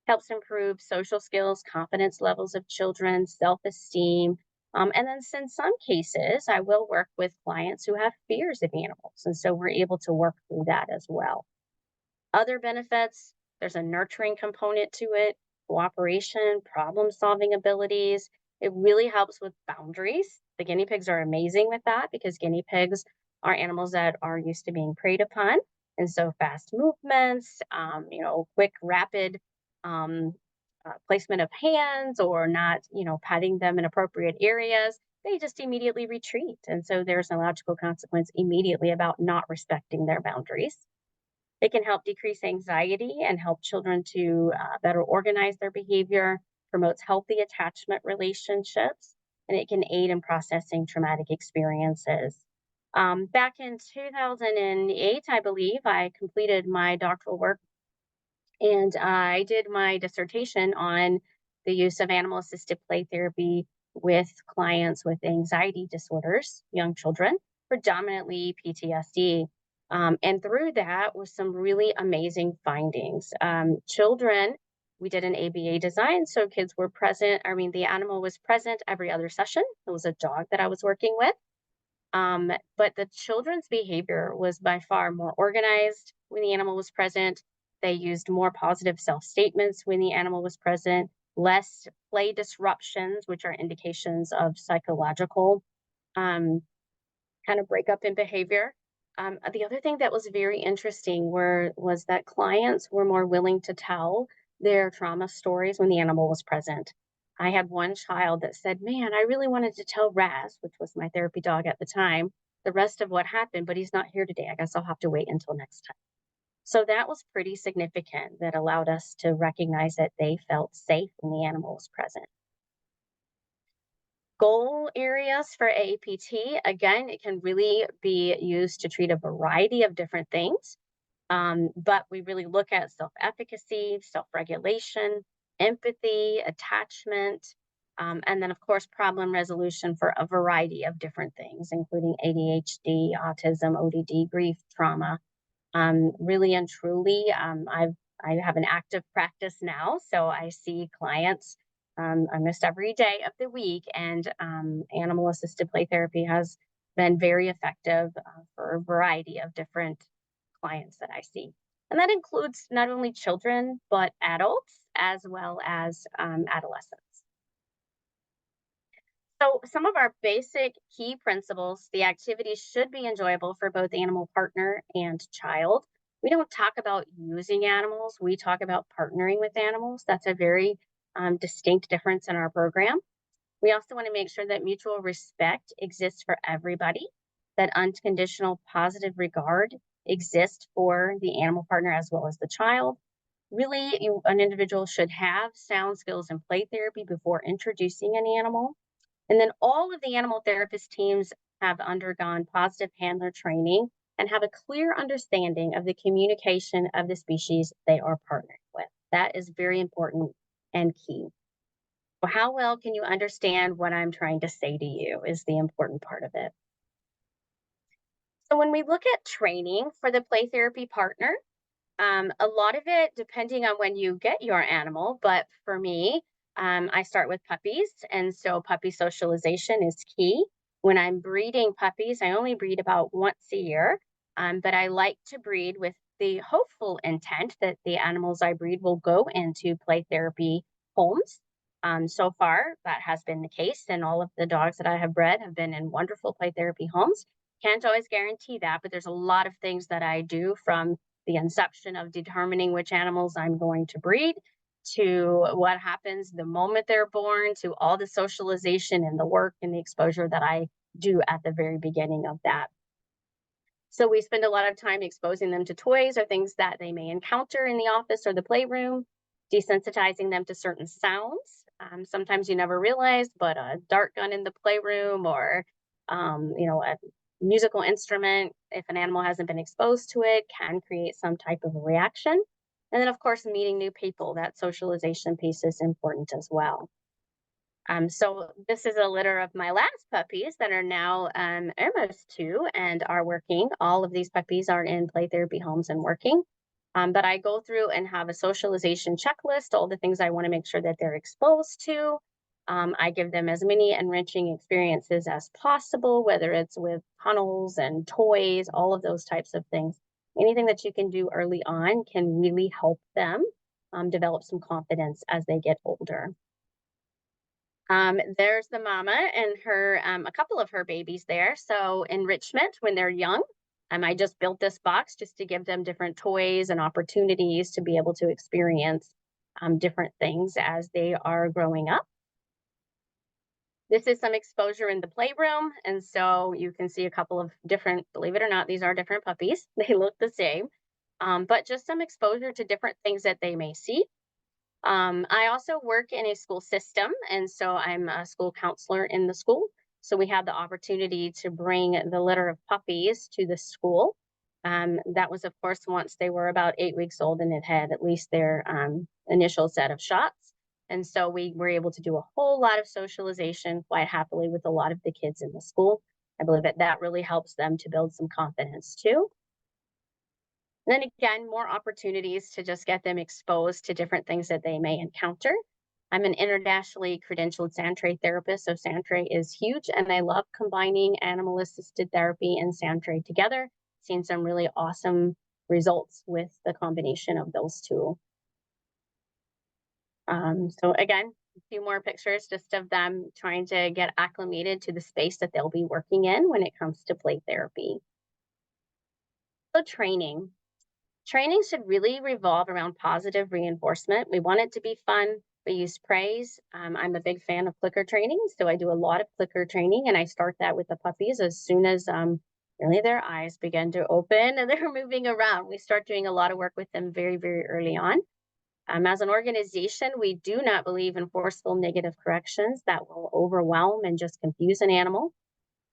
Helps improve social skills, confidence levels of children, self-esteem. And then in some cases, I will work with clients who have fears of animals. And so we're able to work through that as well. Other benefits, there's a nurturing component to it, cooperation, problem-solving abilities. It really helps with boundaries. The guinea pigs are amazing with that, because guinea pigs are animals that are used to being preyed upon. And so fast movements, quick, rapid placement of hands, or not, patting them in appropriate areas, they just immediately retreat. And so there's a logical consequence immediately about not respecting their boundaries. It can help decrease anxiety and help children to better organize their behavior, promotes healthy attachment relationships, and it can aid in processing traumatic experiences. Back in 2008, I believe, I completed my doctoral work, and I did my dissertation on the use of animal-assisted play therapy with clients with anxiety disorders, young children, predominantly PTSD. And through that was some really amazing findings. Children, we did an ABA design, so kids were present. The animal was present every other session. It was a dog that I was working with. But the children's behavior was by far more organized when the animal was present. They used more positive self-statements when the animal was present, less play disruptions, which are indications of psychological kind of breakup in behavior. The other thing that was very interesting was that clients were more willing to tell their trauma stories when the animal was present. I had one child that said, "Man, I really wanted to tell Raz," which was my therapy dog at the time, "the rest of what happened, but he's not here today. I guess I'll have to wait until next time." So that was pretty significant. That allowed us to recognize that they felt safe when the animal was present. Goal areas for AAPT, again, it can really be used to treat a variety of different things. But we really look at self-efficacy, self-regulation, empathy, attachment, and then, of course, problem resolution for a variety of different things, including ADHD, autism, ODD, grief, trauma. Really and truly, I have an active practice now, so I see clients almost every day of the week, and animal-assisted play therapy has been very effective for a variety of different clients that I see. And that includes not only children, but adults as well as adolescents. So some of our basic key principles: the activity should be enjoyable for both animal partner and child. We don't talk about using animals, we talk about partnering with animals. That's a very distinct difference in our program. We also want to make sure that mutual respect exists for everybody, that unconditional positive regard exists for the animal partner as well as the child. Really, an individual should have sound skills in play therapy before introducing an animal. And then all of the animal therapist teams have undergone positive handler training and have a clear understanding of the communication of the species they are partnering with. That is very important and key. Well, how well can you understand what I'm trying to say to you is the important part of it. So when we look at training for the play therapy partner, a lot of it, depending on when you get your animal, but for me, I start with puppies, and so puppy socialization is key. When I'm breeding puppies, I only breed about once a year, but I like to breed with the hopeful intent that the animals I breed will go into play therapy homes. So far, that has been the case, and all of the dogs that I have bred have been in wonderful play therapy homes. Can't always guarantee that, but there's a lot of things that I do, from the inception of determining which animals I'm going to breed, to what happens the moment they're born, to all the socialization and the work and the exposure that I do at the very beginning of that. So we spend a lot of time exposing them to toys or things that they may encounter in the office or the playroom, desensitizing them to certain sounds. Sometimes you never realize, but a dart gun in the playroom, or a musical instrument, if an animal hasn't been exposed to it, can create some type of a reaction. And then, of course, meeting new people, that socialization piece is important as well. So this is a litter of my last puppies that are now almost 2 and are working. All of these puppies are in play therapy homes and working. But I go through and have a socialization checklist, all the things I want to make sure that they're exposed to. I give them as many enriching experiences as possible, whether it's with tunnels and toys, all of those types of things. Anything that you can do early on can really help them develop some confidence as they get older. There's the mama and her, a couple of her babies there. So enrichment when they're young. I just built this box just to give them different toys and opportunities to be able to experience different things as they are growing up. This is some exposure in the playroom. And so you can see a couple of different, believe it or not, these are different puppies. They look the same, but just some exposure to different things that they may see. I also work in a school system, and so I'm a school counselor in the school. So we have the opportunity to bring the litter of puppies to the school. That was, of course, once they were about 8 weeks old and it had at least their initial set of shots. And so we were able to do a whole lot of socialization quite happily with a lot of the kids in the school. I believe that that really helps them to build some confidence too. Then again, more opportunities to just get them exposed to different things that they may encounter. I'm an internationally credentialed sand tray therapist, so sand tray is huge, and I love combining animal-assisted therapy and sand tray together. Seen some really awesome results with the combination of those two. So again, a few more pictures just of them trying to get acclimated to the space that they'll be working in when it comes to play therapy. So training. Training should really revolve around positive reinforcement. We want it to be fun. We use praise. I'm a big fan of clicker training, so I do a lot of clicker training, and I start that with the puppies as soon as really their eyes begin to open and they're moving around. We start doing a lot of work with them very, very early on. As an organization, we do not believe in forceful negative corrections that will overwhelm and just confuse an animal.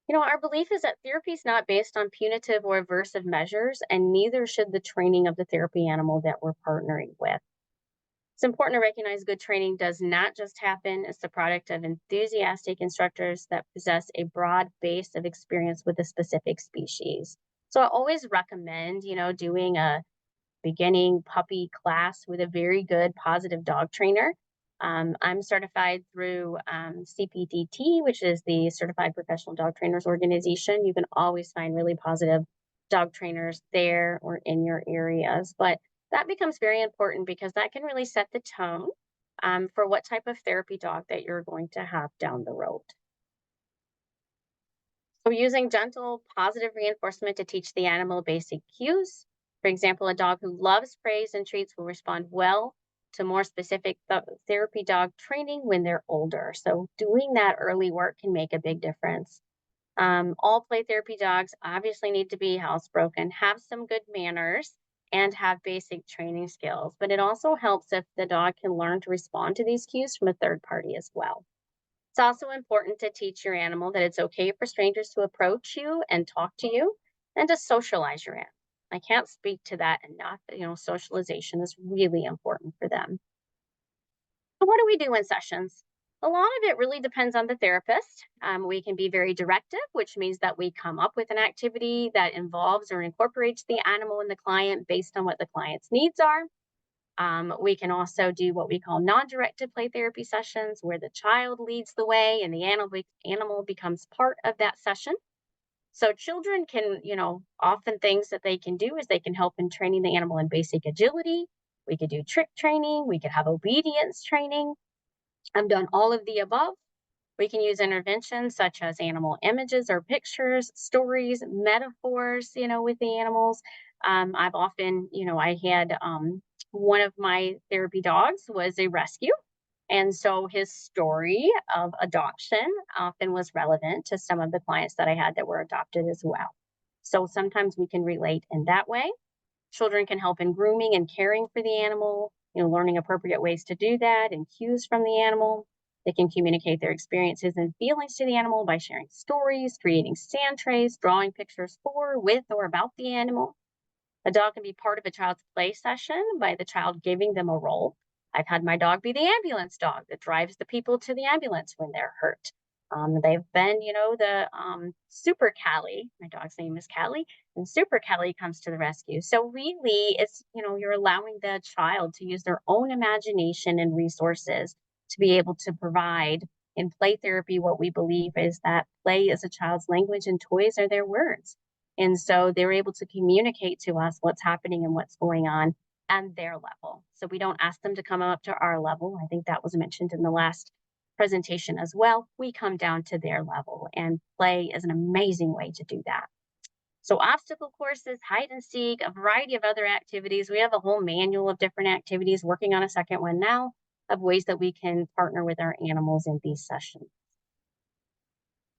You know, our belief is that therapy is not based on punitive or aversive measures, and neither should the training of the therapy animal that we're partnering with. It's important to recognize good training does not just happen. It's the product of enthusiastic instructors that possess a broad base of experience with a specific species. So I always recommend, doing a beginning puppy class with a very good positive dog trainer. I'm certified through CPDT, which is the Certified Professional Dog Trainers Organization. You can always find really positive dog trainers there or in your areas. But that becomes very important because that can really set the tone for what type of therapy dog that you're going to have down the road. So using gentle, positive reinforcement to teach the animal basic cues. For example, a dog who loves praise and treats will respond well to more specific therapy dog training when they're older. So doing that early work can make a big difference. All play therapy dogs obviously need to be housebroken, have some good manners, and have basic training skills. But it also helps if the dog can learn to respond to these cues from a third party as well. It's also important to teach your animal that it's okay for strangers to approach you and talk to you and to socialize your animal. I can't speak to that enough. Socialization is really important for them. So what do we do in sessions? A lot of it really depends on the therapist. We can be very directive, which means that we come up with an activity that involves or incorporates the animal and the client based on what the client's needs are. We can also do what we call non-directed play therapy sessions, where the child leads the way and the animal becomes part of that session. So children can, often things that they can do is they can help in training the animal in basic agility. We could do trick training. We could have obedience training. I've done all of the above. We can use interventions such as animal images or pictures, stories, metaphors, with the animals. I've often, I had one of my therapy dogs was a rescue. And so his story of adoption often was relevant to some of the clients that I had that were adopted as well. So sometimes we can relate in that way. Children can help in grooming and caring for the animal, learning appropriate ways to do that and cues from the animal. They can communicate their experiences and feelings to the animal by sharing stories, creating sand trays, drawing pictures for, with, or about the animal. A dog can be part of a child's play session by the child giving them a role. I've had my dog be the ambulance dog that drives the people to the ambulance when they're hurt. They've been, the Super Callie. My dog's name is Callie, and Super Callie comes to the rescue. So really, it's, you're allowing the child to use their own imagination and resources to be able to provide in play therapy what we believe is that play is a child's language and toys are their words. And so they're able to communicate to us what's happening and what's going on and their level. So we don't ask them to come up to our level. I think that was mentioned in the last presentation as well, we come down to their level, and play is an amazing way to do that. So obstacle courses, hide and seek, a variety of other activities. We have a whole manual of different activities, working on a second one now, of ways that we can partner with our animals in these sessions.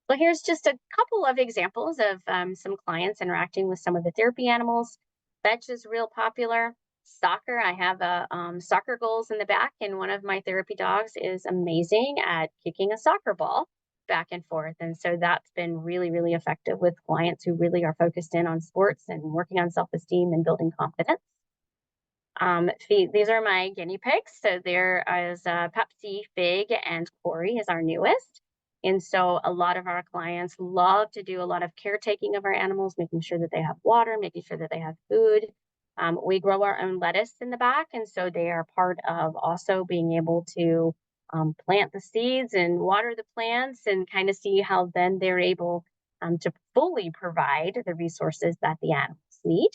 So here's just a couple of examples of some clients interacting with some of the therapy animals. Fetch is real popular. Soccer, I have soccer goals in the back, and one of my therapy dogs is amazing at kicking a soccer ball back and forth. And so that's been really, really effective with clients who really are focused in on sports and working on self-esteem and building confidence. These are my guinea pigs. So there is Pepsi, Fig, and Corey is our newest. And so a lot of our clients love to do a lot of caretaking of our animals, making sure that they have water, making sure that they have food. We grow our own lettuce in the back, and so they are part of also being able to plant the seeds and water the plants, and kind of see how then they're able to fully provide the resources that the animals need.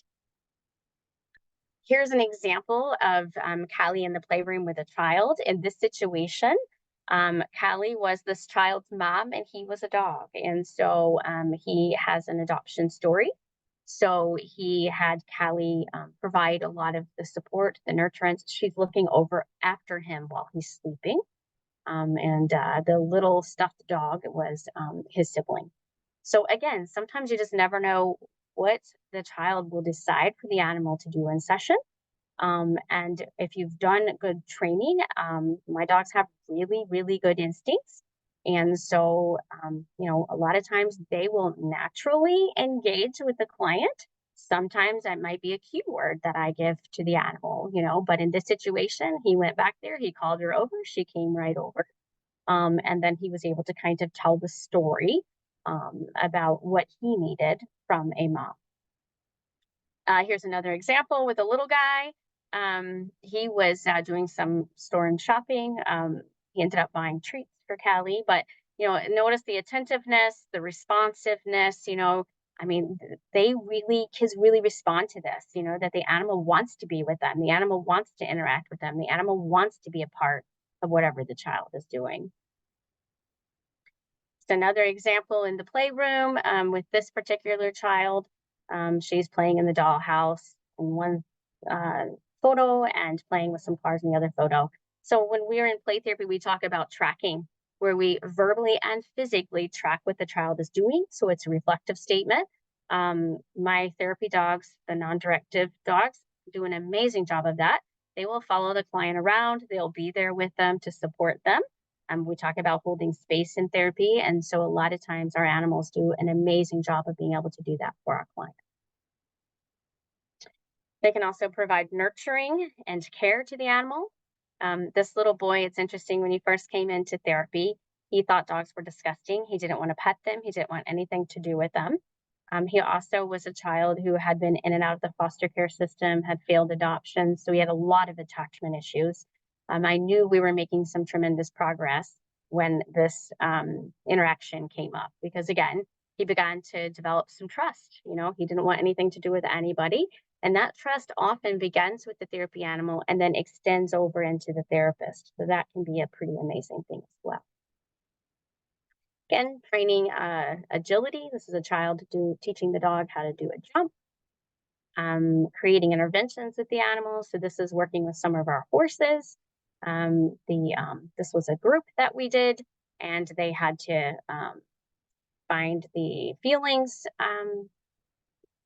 Here's an example of Callie in the playroom with a child. In this situation, Callie was this child's mom and he was a dog. And so he has an adoption story. So he had Callie provide a lot of the support, the nurturance. She's looking over after him while he's sleeping. And the little stuffed dog was his sibling. So again, sometimes you just never know what the child will decide for the animal to do in session. And if you've done good training, my dogs have really, really good instincts. And so, you know, a lot of times they will naturally engage with the client. Sometimes that might be a cue word that I give to the animal, you know, but in this situation, he went back there, he called her over, she came right over. And then he was able to kind of tell the story about what he needed from a mom. Here's another example with a little guy. He was doing some store and shopping. He ended up buying treats for Callie, but you know, notice the attentiveness, the responsiveness, you know, I mean, kids really respond to this, you know, that the animal wants to be with them. The animal wants to interact with them. The animal wants to be a part of whatever the child is doing. Just another example in the playroom with this particular child. She's playing in the dollhouse in one photo and playing with some cars in the other photo. So when we're in play therapy, we talk about tracking, where we verbally and physically track what the child is doing. So it's a reflective statement. My therapy dogs, the non-directive dogs, do an amazing job of that. They will follow the client around. They'll be there with them to support them. We talk about holding space in therapy. And so a lot of times our animals do an amazing job of being able to do that for our client. They can also provide nurturing and care to the animal. This little boy, it's interesting, when he first came into therapy, he thought dogs were disgusting. He didn't want to pet them. He didn't want anything to do with them. He also was a child who had been in and out of the foster care system, had failed adoption. So he had a lot of attachment issues. I knew we were making some tremendous progress when this interaction came up, because again, he began to develop some trust. You know, he didn't want anything to do with anybody. And that trust often begins with the therapy animal and then extends over into the therapist. So that can be a pretty amazing thing as well. Again, training agility. This is a child teaching the dog how to do a jump. Creating interventions with the animals. So this is working with some of our horses. This was a group that we did, and they had to find the feelings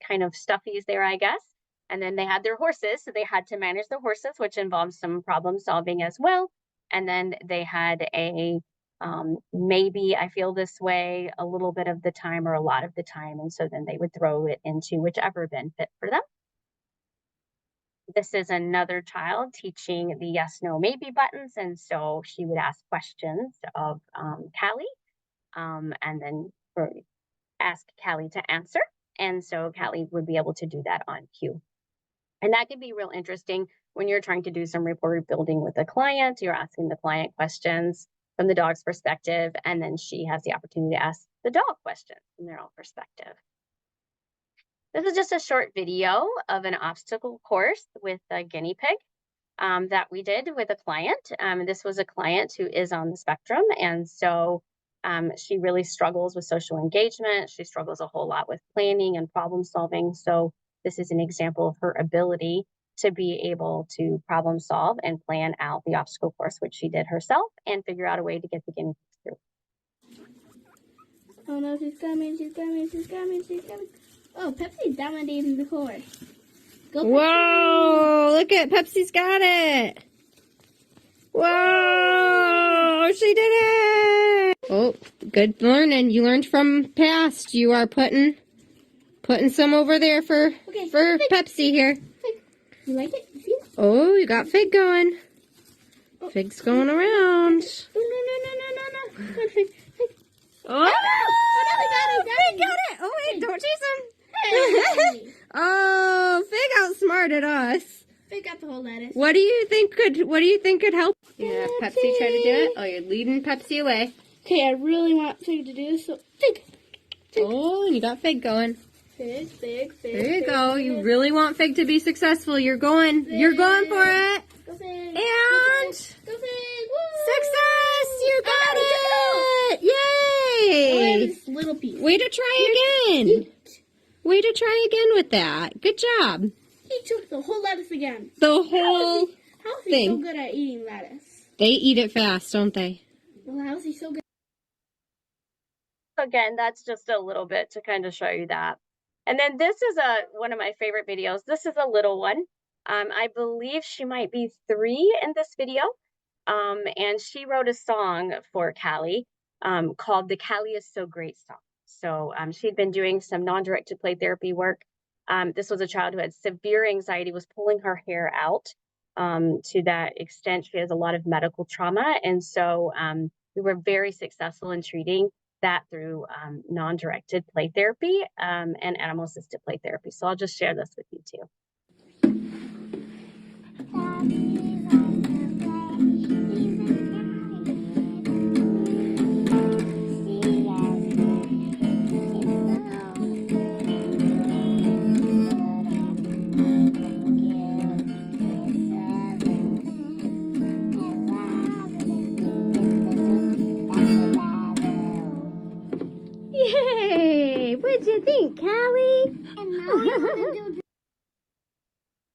kind of stuffies there, I guess. And then they had their horses, so they had to manage the horses, which involves some problem solving as well. And then they had a maybe I feel this way a little bit of the time or a lot of the time. And so then they would throw it into whichever bin fit for them. This is another child teaching the yes, no, maybe buttons. And so she would ask questions of Callie and then ask Callie to answer. And so Callie would be able to do that on cue. And that can be real interesting when you're trying to do some rapport building with a client. You're asking the client questions from the dog's perspective, and then she has the opportunity to ask the dog questions from their own perspective. This is just a short video of an obstacle course with a guinea pig. that we did with a client. This was a client who is on the spectrum, and so she really struggles with social engagement. She struggles a whole lot with planning and problem solving. So this is an example of her ability to be able to problem solve and plan out the obstacle course, which she did herself, and figure out a way to get the guinea pigs through. Oh no, she's coming, she's coming, she's coming, she's coming. Oh, Pepsi's dominating the course. Go Pepsi. Whoa, look at Pepsi's got it. Whoa, she did it. Oh, good learning. You learned from past. You are putting some over there for Pepsi here. Fig. You like it? You see it? Oh, you got Fig going. Oh. Fig's going around. Oh, no. Come on, Fig. Fig. Oh, no, Fig got it. Oh, wait, don't chase him. Hey. Oh, Fig outsmarted us. Fig got the whole lettuce. What do you think could help? Yeah, Pepsi try to do it. Oh, you're leading Pepsi away. Okay, I really want Fig to do this, so Fig. Oh, you got Fig going. Fig. There you go. You really want Fig to be successful. You're going. Fig. You're going for it. Go Fig. And Go Fig. Woo. success! You got it! Oh, Yay! this little piece. Way to try again. Way to try again with that. Good job. He took the whole lettuce again. The whole How is he thing. so good at eating lettuce? They eat it fast, don't they? Well, how is he so good? Again, that's just a little bit to kind of show you that. And then this is one of my favorite videos. This is a little one. I believe she might be 3 in this video. And she wrote a song for Callie called the Callie is So Great song. So she'd been doing some non-directed play therapy work. This was a child who had severe anxiety, was pulling her hair out. To that extent, she has a lot of medical trauma. And so we were very successful in treating that through non-directed play therapy and animal-assisted play therapy. So I'll just share this with you too. Yay! What'd you think, Callie?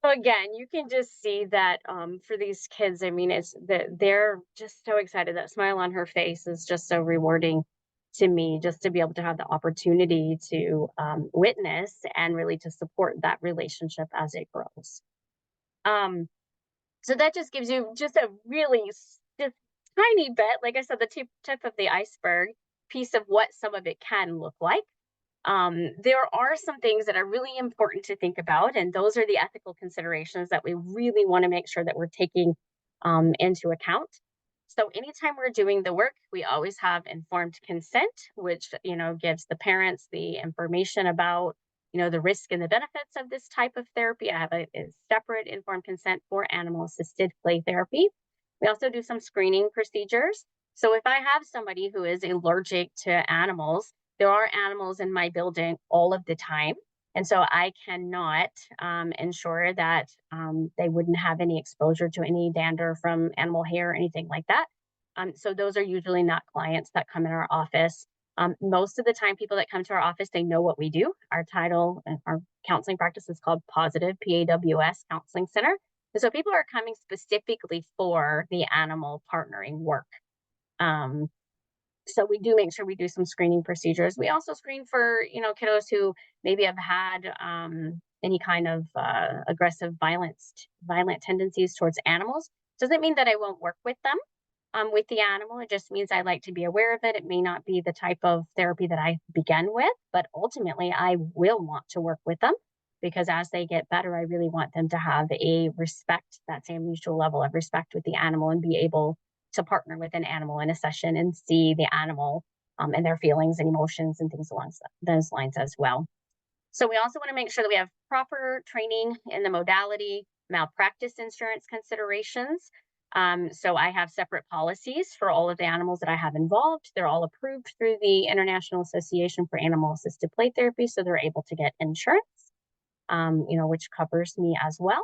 So again, you can just see that for these kids, I mean, it's that they're just so excited. That smile on her face is just so rewarding to me, just to be able to have the opportunity to witness and really to support that relationship as it grows. So that just gives you just a really just tiny bit, like I said, the tip of the iceberg piece of what some of it can look like. There are some things that are really important to think about, and those are the ethical considerations that we really want to make sure that we're taking into account. So anytime we're doing the work, we always have informed consent, which, gives the parents the information about, the risk and the benefits of this type of therapy. I have a separate informed consent for animal-assisted play therapy. We also do some screening procedures. So if I have somebody who is allergic to animals, there are animals in my building all of the time. And so I cannot ensure that they wouldn't have any exposure to any dander from animal hair or anything like that. So those are usually not clients that come in our office. Most of the time, people that come to our office, they know what we do. Our title and our counseling practice is called Positive, PAWS Counseling Center. And so people are coming specifically for the animal partnering work. So we do make sure we do some screening procedures. We also screen for, kiddos who maybe have had any kind of aggressive, violent tendencies towards animals. Doesn't mean that I won't work with them with the animal. It just means I like to be aware of it. It may not be the type of therapy that I begin with, but ultimately I will want to work with them because as they get better, I really want them to have a respect, that same mutual level of respect with the animal and be able to partner with an animal in a session and see the animal and their feelings and emotions and things along those lines as well. So we also want to make sure that we have proper training in the modality, malpractice insurance considerations. So I have separate policies for all of the animals that I have involved. They're all approved through the International Association for Animal-Assisted Play Therapy, so they're able to get insurance, which covers me as well.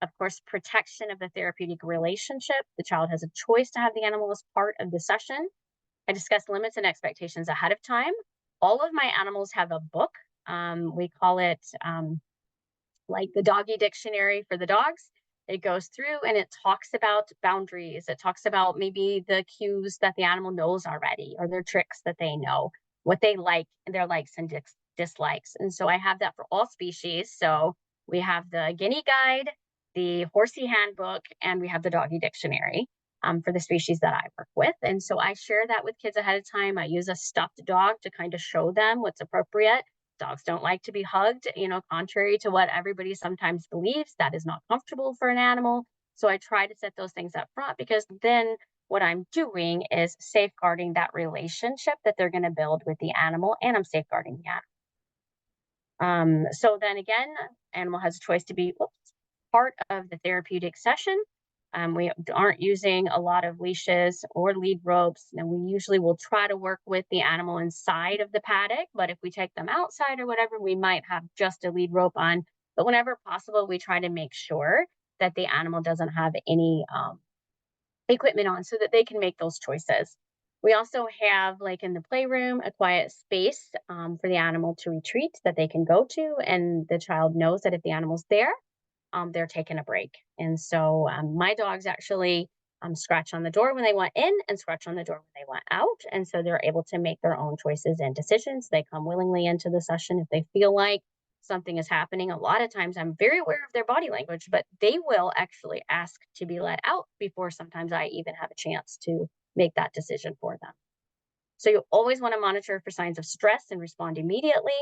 Of course, protection of the therapeutic relationship. The child has a choice to have the animal as part of the session. I discuss limits and expectations ahead of time. All of my animals have a book. We call it like the doggy dictionary for the dogs. It goes through and it talks about boundaries. It talks about maybe the cues that the animal knows already, or their tricks that they know, what they like, their likes and dislikes. And so I have that for all species. So we have the guinea guide, the horsey handbook, and we have the doggy dictionary for the species that I work with. And so I share that with kids ahead of time. I use a stuffed dog to kind of show them what's appropriate. Dogs don't like to be hugged, contrary to what everybody sometimes believes. That is not comfortable for an animal. So I try to set those things up front, because then what I'm doing is safeguarding that relationship that they're going to build with the animal, and I'm safeguarding the animal. So then again, animal has a choice to be part of the therapeutic session. We aren't using a lot of leashes or lead ropes, and we usually will try to work with the animal inside of the paddock. But if we take them outside or whatever, we might have just a lead rope on. But whenever possible, we try to make sure that the animal doesn't have any equipment on, so that they can make those choices. We also have, like in the playroom, a quiet space for the animal to retreat that they can go to, and the child knows that if the animal's there, they're taking a break. And so my dogs actually scratch on the door when they want in and scratch on the door when they want out. And so they're able to make their own choices and decisions. They come willingly into the session if they feel like something is happening. A lot of times I'm very aware of their body language, but they will actually ask to be let out before sometimes I even have a chance to make that decision for them. So you always want to monitor for signs of stress and respond immediately.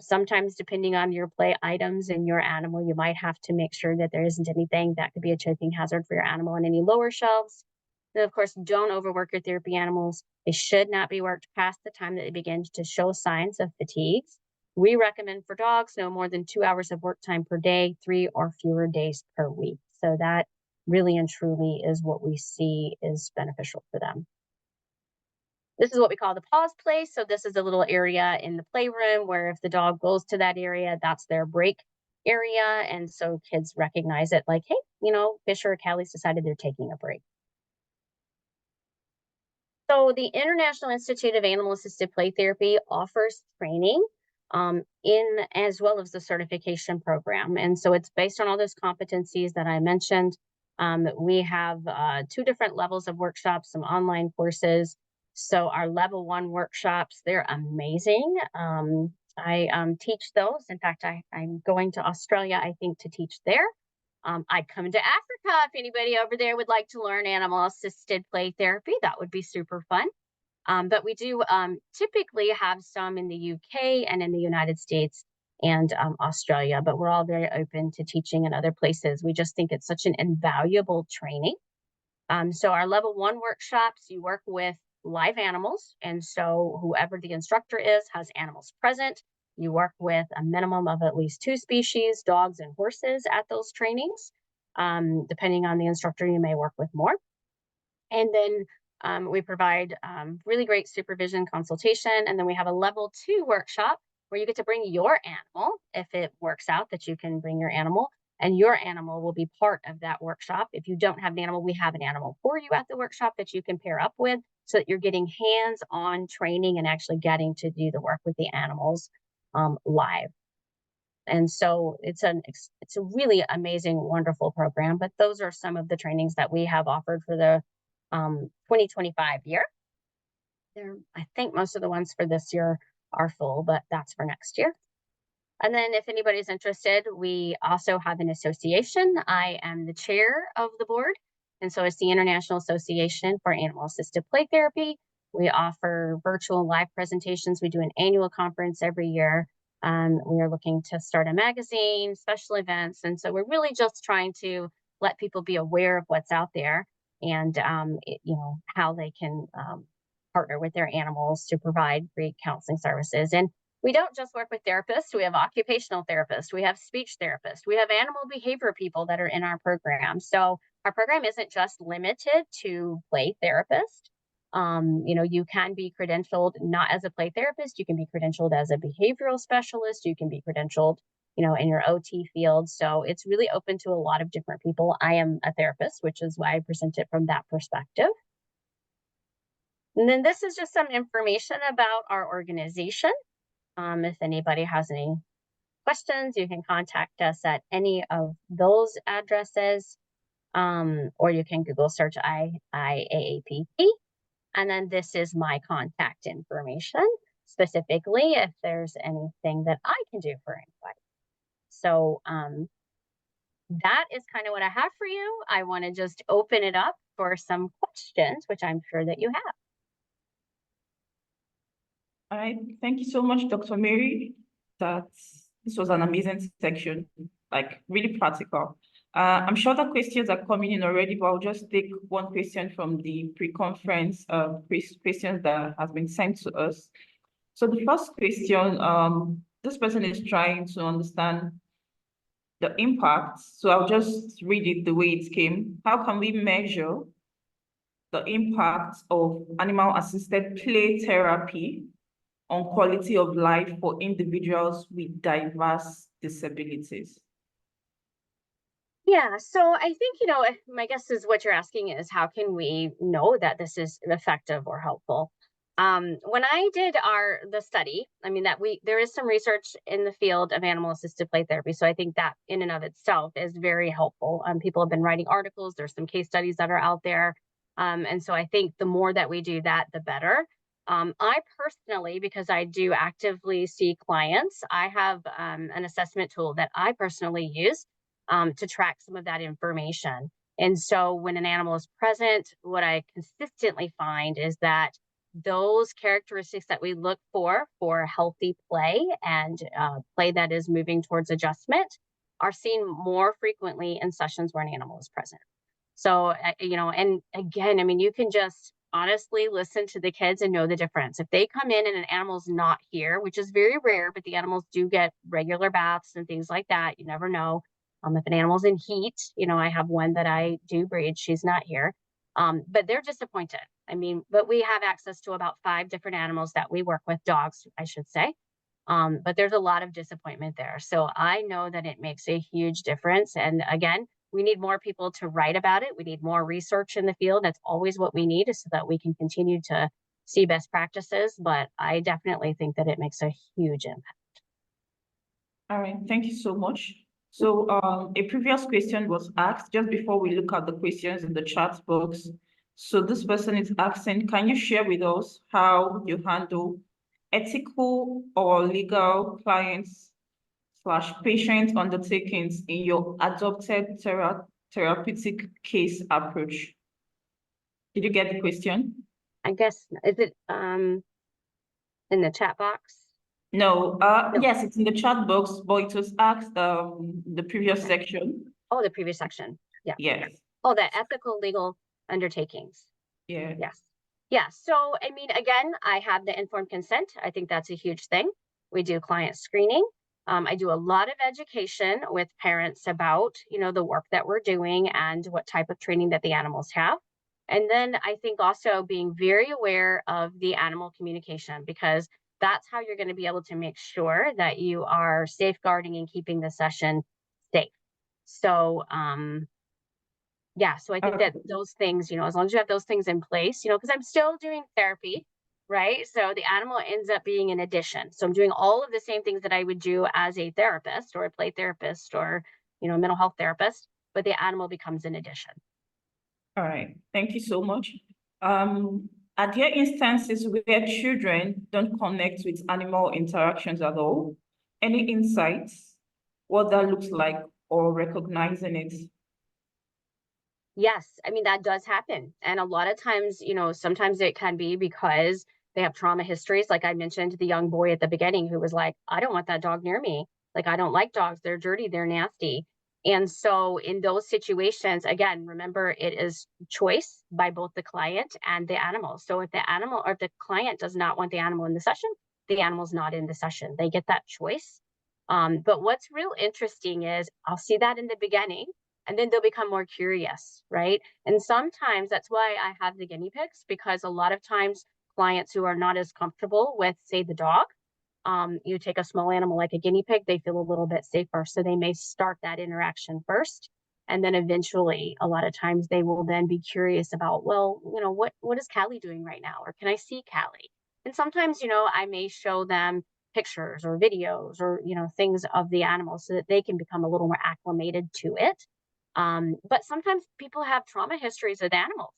Sometimes, depending on your play items and your animal, you might have to make sure that there isn't anything that could be a choking hazard for your animal on any lower shelves. And of course, don't overwork your therapy animals. They should not be worked past the time that they begin to show signs of fatigue. We recommend for dogs no more than 2 hours of work time per day, 3 or fewer days per week. So that really and truly is what we see is beneficial for them. This is what we call the pause place. So this is a little area in the playroom where if the dog goes to that area, that's their break area. And so kids recognize it like, hey, Fisher or Callie's decided they're taking a break. So the International Institute of Animal Assisted Play Therapy offers training as well as the certification program. And so it's based on all those competencies that I mentioned. We have 2 different levels of workshops, some online courses. So our level 1 workshops, they're amazing. I teach those. In fact, I'm going to Australia, I think, to teach there. I'd come to Africa if anybody over there would like to learn animal assisted play therapy. That would be super fun. But we do typically have some in the UK and in the United States and Australia, but we're all very open to teaching in other places. We just think it's such an invaluable training. So our level 1 workshops, you work with live animals. And so whoever the instructor is has animals present. You work with a minimum of at least 2 species, dogs and horses at those trainings. Depending on the instructor, you may work with more. And then we provide really great supervision consultation. And then we have a level 2 workshop where you get to bring your animal if it works out that you can bring your animal. And your animal will be part of that workshop. If you don't have an animal, we have an animal for you at the workshop that you can pair up with, so that you're getting hands-on training and actually getting to do the work with the animals live. And so it's a really amazing, wonderful program. But those are some of the trainings that we have offered for the 2025 year. I think most of the ones for this year are full, but that's for next year. And then if anybody's interested, we also have an association. I am the chair of the board. And so it's the International Association for Animal Assisted Play Therapy. We offer virtual live presentations. We do an annual conference every year. We are looking to start a magazine, special events. And so we're really just trying to let people be aware of what's out there and, how they can partner with their animals to provide great counseling services. And we don't just work with therapists. We have occupational therapists. We have speech therapists. We have animal behavior people that are in our program. So our program isn't just limited to play therapist. You can be credentialed not as a play therapist. You can be credentialed as a behavioral specialist. You can be credentialed, in your OT field. So it's really open to a lot of different people. I am a therapist, which is why I present it from that perspective. And then this is just some information about our organization. If anybody has any questions, you can contact us at any of those addresses, or you can Google search IAAPP. And then this is my contact information, specifically if there's anything that I can do for anybody. So that is kind of what I have for you. I want to just open it up for some questions, which I'm sure that you have. All right, thank you so much, Dr. Mary. This was an amazing section, like really practical. I'm sure the questions are coming in already, but I'll just take one question from the pre-conference questions that has been sent to us. So the first question, this person is trying to understand the impact. So I'll just read it the way it came. How can we measure the impact of animal-assisted play therapy on quality of life for individuals with diverse disabilities? Yeah, so I think, my guess is what you're asking is how can we know that this is effective or helpful? When I did the study, there is some research in the field of animal-assisted play therapy. So I think that in and of itself is very helpful. People have been writing articles. There's some case studies that are out there. And so I think the more that we do that, the better. I personally, because I do actively see clients, I have an assessment tool that I personally use to track some of that information. And so when an animal is present, what I consistently find is that those characteristics that we look for healthy play and play that is moving towards adjustment are seen more frequently in sessions where an animal is present. So, and again, you can just honestly listen to the kids and know the difference. If they come in and an animal's not here, which is very rare, but the animals do get regular baths and things like that, you never know. If an animal's in heat, I have one that I do breed, she's not here. But they're disappointed. But we have access to about 5 different animals that we work with, dogs, I should say. But there's a lot of disappointment there. So I know that it makes a huge difference. And again, we need more people to write about it. We need more research in the field. That's always what we need, is so that we can continue to see best practices. But I definitely think that it makes a huge impact. All right, thank you so much. So a previous question was asked just before we look at the questions in the chat box. So this person is asking, can you share with us how you handle ethical or legal clients/patient undertakings in your adopted therapeutic case approach? Did you get the question? I guess, is it in the chat box? No, yes, it's in the chat box, but it was asked the previous section. Oh, the previous section. Yeah. Yes. Oh, the ethical legal undertakings. Yeah. Yes. Yeah. So, again, I have the informed consent. I think that's a huge thing. We do client screening. I do a lot of education with parents about, the work that we're doing and what type of training that the animals have. And then I think also being very aware of the animal communication, because that's how you're going to be able to make sure that you are safeguarding and keeping the session safe. So, yeah, so I think that those things, as long as you have those things in place, because I'm still doing therapy, right? So the animal ends up being an addition. So I'm doing all of the same things that I would do as a therapist or a play therapist or, a mental health therapist, but the animal becomes an addition. All right, thank you so much. Are there instances where children don't connect with animal interactions at all? Any insights, what that looks like, or recognizing it? Yes, that does happen. And a lot of times, sometimes it can be because they have trauma histories. Like I mentioned, the young boy at the beginning who was like, I don't want that dog near me. Like, I don't like dogs. They're dirty. They're nasty. And so in those situations, again, remember, it is choice by both the client and the animal. So if the animal or if the client does not want the animal in the session, the animal's not in the session. They get that choice. But what's real interesting is I'll see that in the beginning, and then they'll become more curious, right? And sometimes that's why I have the guinea pigs, because a lot of times clients who are not as comfortable with, say, the dog, You take a small animal like a guinea pig, they feel a little bit safer. So they may start that interaction first. And then eventually, a lot of times they will then be curious about, well, you know, what is Callie doing right now? Or can I see Callie? And sometimes, you know, I may show them pictures or videos or, you know, things of the animal so that they can become a little more acclimated to it. But sometimes people have trauma histories with animals.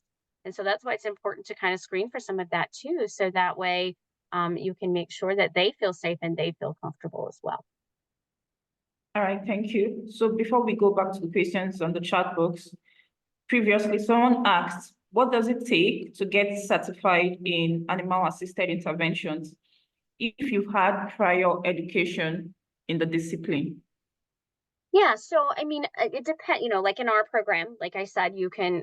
And so that's why it's important to kind of screen for some of that too. So that way you can make sure that they feel safe and they feel comfortable as well. All right, thank you. So before we go back to the questions on the chat box, previously someone asked, what does it take to get certified in animal-assisted interventions if you've had prior education in the discipline? Yeah, so I mean, it depends, you know, like in our program, like I said,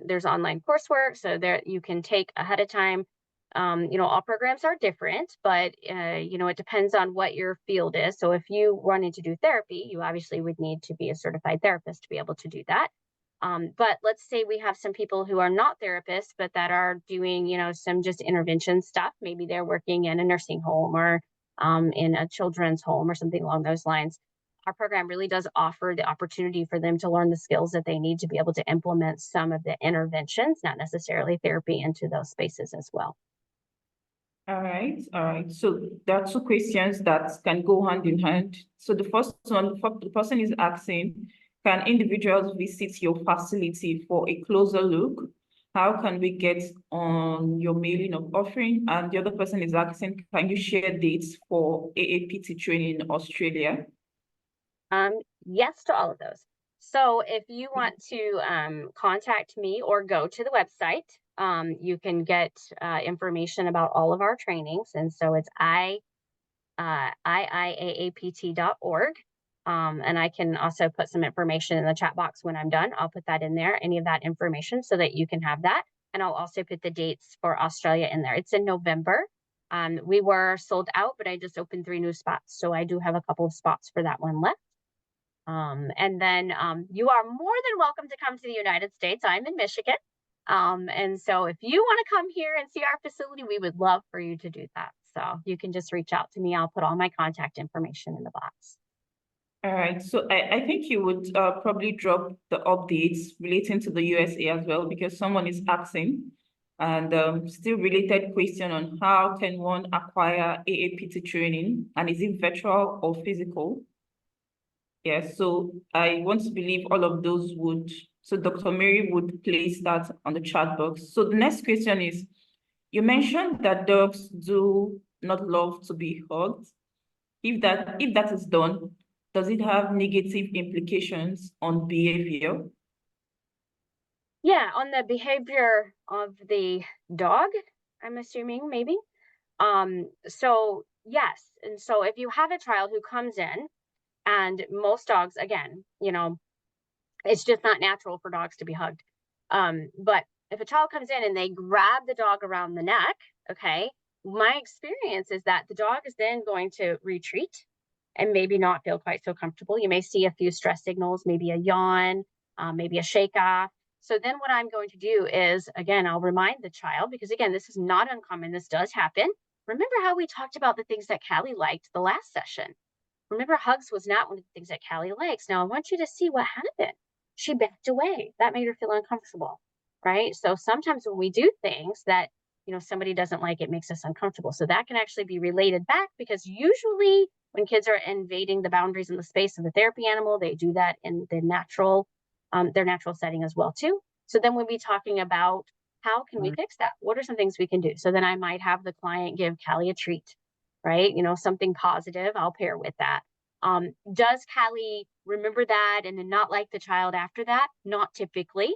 there's online coursework, so there you can take ahead of time. You know, all programs are different, but you know, it depends on what your field is. So if you wanted to do therapy, you obviously would need to be a certified therapist to be able to do that. But let's say we have some people who are not therapists, but that are doing, you know, some just intervention stuff. Maybe they're working in a nursing home or in a children's home or something along those lines. Our program really does offer the opportunity for them to learn the skills that they need to be able to implement some of the interventions, not necessarily therapy, into those spaces as well. All right. So there are two questions that can go hand in hand. So the first one, the person is asking, can individuals visit your facility for a closer look? How can we get on your mailing of offering? And the other person is asking, can you share dates for AAPT training in Australia? Yes to all of those. So if you want to contact me or go to the website, you can get information about all of our trainings. And so it's iiaapt.org. And I can also put some information in the chat box when I'm done. I'll put that in there, any of that information, so that you can have that. And I'll also put the dates for Australia in there. It's in November. We were sold out, but I just opened 3 new spots. So I do have a couple of spots for that one left. And then you are more than welcome to come to the United States. I'm in Michigan. And so if you want to come here and see our facility, we would love for you to do that. So you can just reach out to me. I'll put all my contact information in the box. All right. So I think you would probably drop the updates relating to the USA as well, because someone is asking, and still related question on how can one acquire AAPT training, and is it virtual or physical? Yeah, so I want to believe all of those would, so Dr. Mary would place that on the chat box. So the next question is, you mentioned that dogs do not love to be hugged. If that is done, does it have negative implications on behavior? Yeah, on the behavior of the dog, I'm assuming maybe. So yes, and so if you have a child who comes in, and most dogs, again, you know, it's just not natural for dogs to be hugged. But if a child comes in and they grab the dog around the neck, okay, my experience is that the dog is then going to retreat and maybe not feel quite so comfortable. You may see a few stress signals, maybe a yawn, maybe a shake off. So then what I'm going to do is, again, I'll remind the child, because again, this is not uncommon. This does happen. Remember how we talked about the things that Callie liked the last session. Remember, hugs was not one of the things that Callie likes. Now I want you to see what happened. She backed away. That made her feel uncomfortable, right? So sometimes when we do things that, you know, somebody doesn't like, it makes us uncomfortable. So that can actually be related back, because usually when kids are invading the boundaries in the space of the therapy animal, they do that in the natural, their natural setting as well too. So then we'll be talking about how can we fix that? What are some things we can do? So then I might have the client give Callie a treat, right? You know, something positive, I'll pair with that. Does Callie remember that and then not like the child after that? Not typically.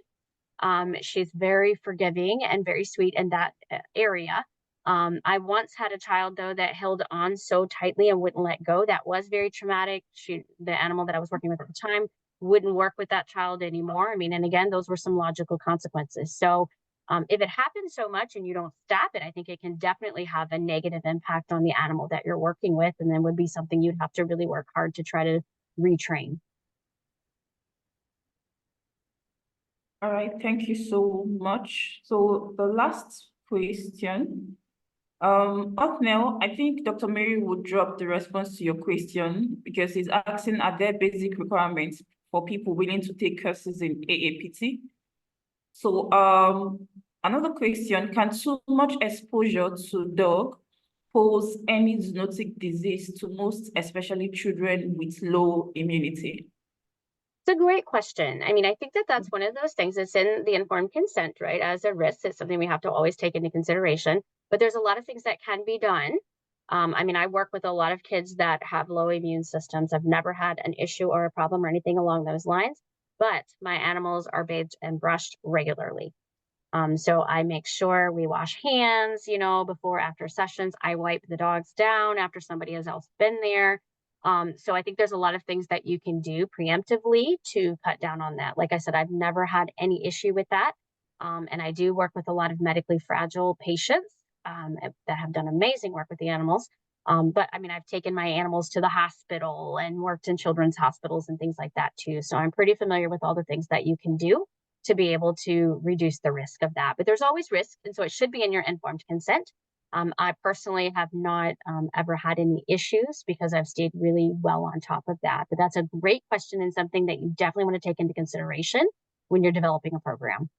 She's very forgiving and very sweet in that area. I once had a child though that held on so tightly and wouldn't let go. That was very traumatic. The animal that I was working with at the time wouldn't work with that child anymore. I mean, and again, those were some logical consequences. So if it happens so much and you don't stop it, I think it can definitely have a negative impact on the animal that you're working with, and then would be something you'd have to really work hard to try to retrain. All right, thank you so much. So the last question Othniel, I think Dr. Mary would drop the response to your question because he's asking, are there basic requirements for people willing to take courses in AAPT? So another question, can too much exposure to dog pose any zoonotic disease to most, especially children with low immunity? It's a great question. I mean, I think that that's one of those things that's in the informed consent, right? As a risk, it's something we have to always take into consideration. But there's a lot of things that can be done. I mean, I work with a lot of kids that have low immune systems. I've never had an issue or a problem or anything along those lines, but my animals are bathed and brushed regularly. So I make sure we wash hands, you know, before, after sessions. I wipe the dogs down after somebody has else been there. So I think there's a lot of things that you can do preemptively to cut down on that. Like I said, I've never had any issue with that. And I do work with a lot of medically fragile patients that have done amazing work with the animals. But I mean, I've taken my animals to the hospital and worked in children's hospitals and things like that too. So I'm pretty familiar with all the things that you can do to be able to reduce the risk of that. But there's always risk, and so it should be in your informed consent. I personally have not ever had any issues because I've stayed really well on top of that. But that's a great question and something that you definitely want to take into consideration when you're developing a program.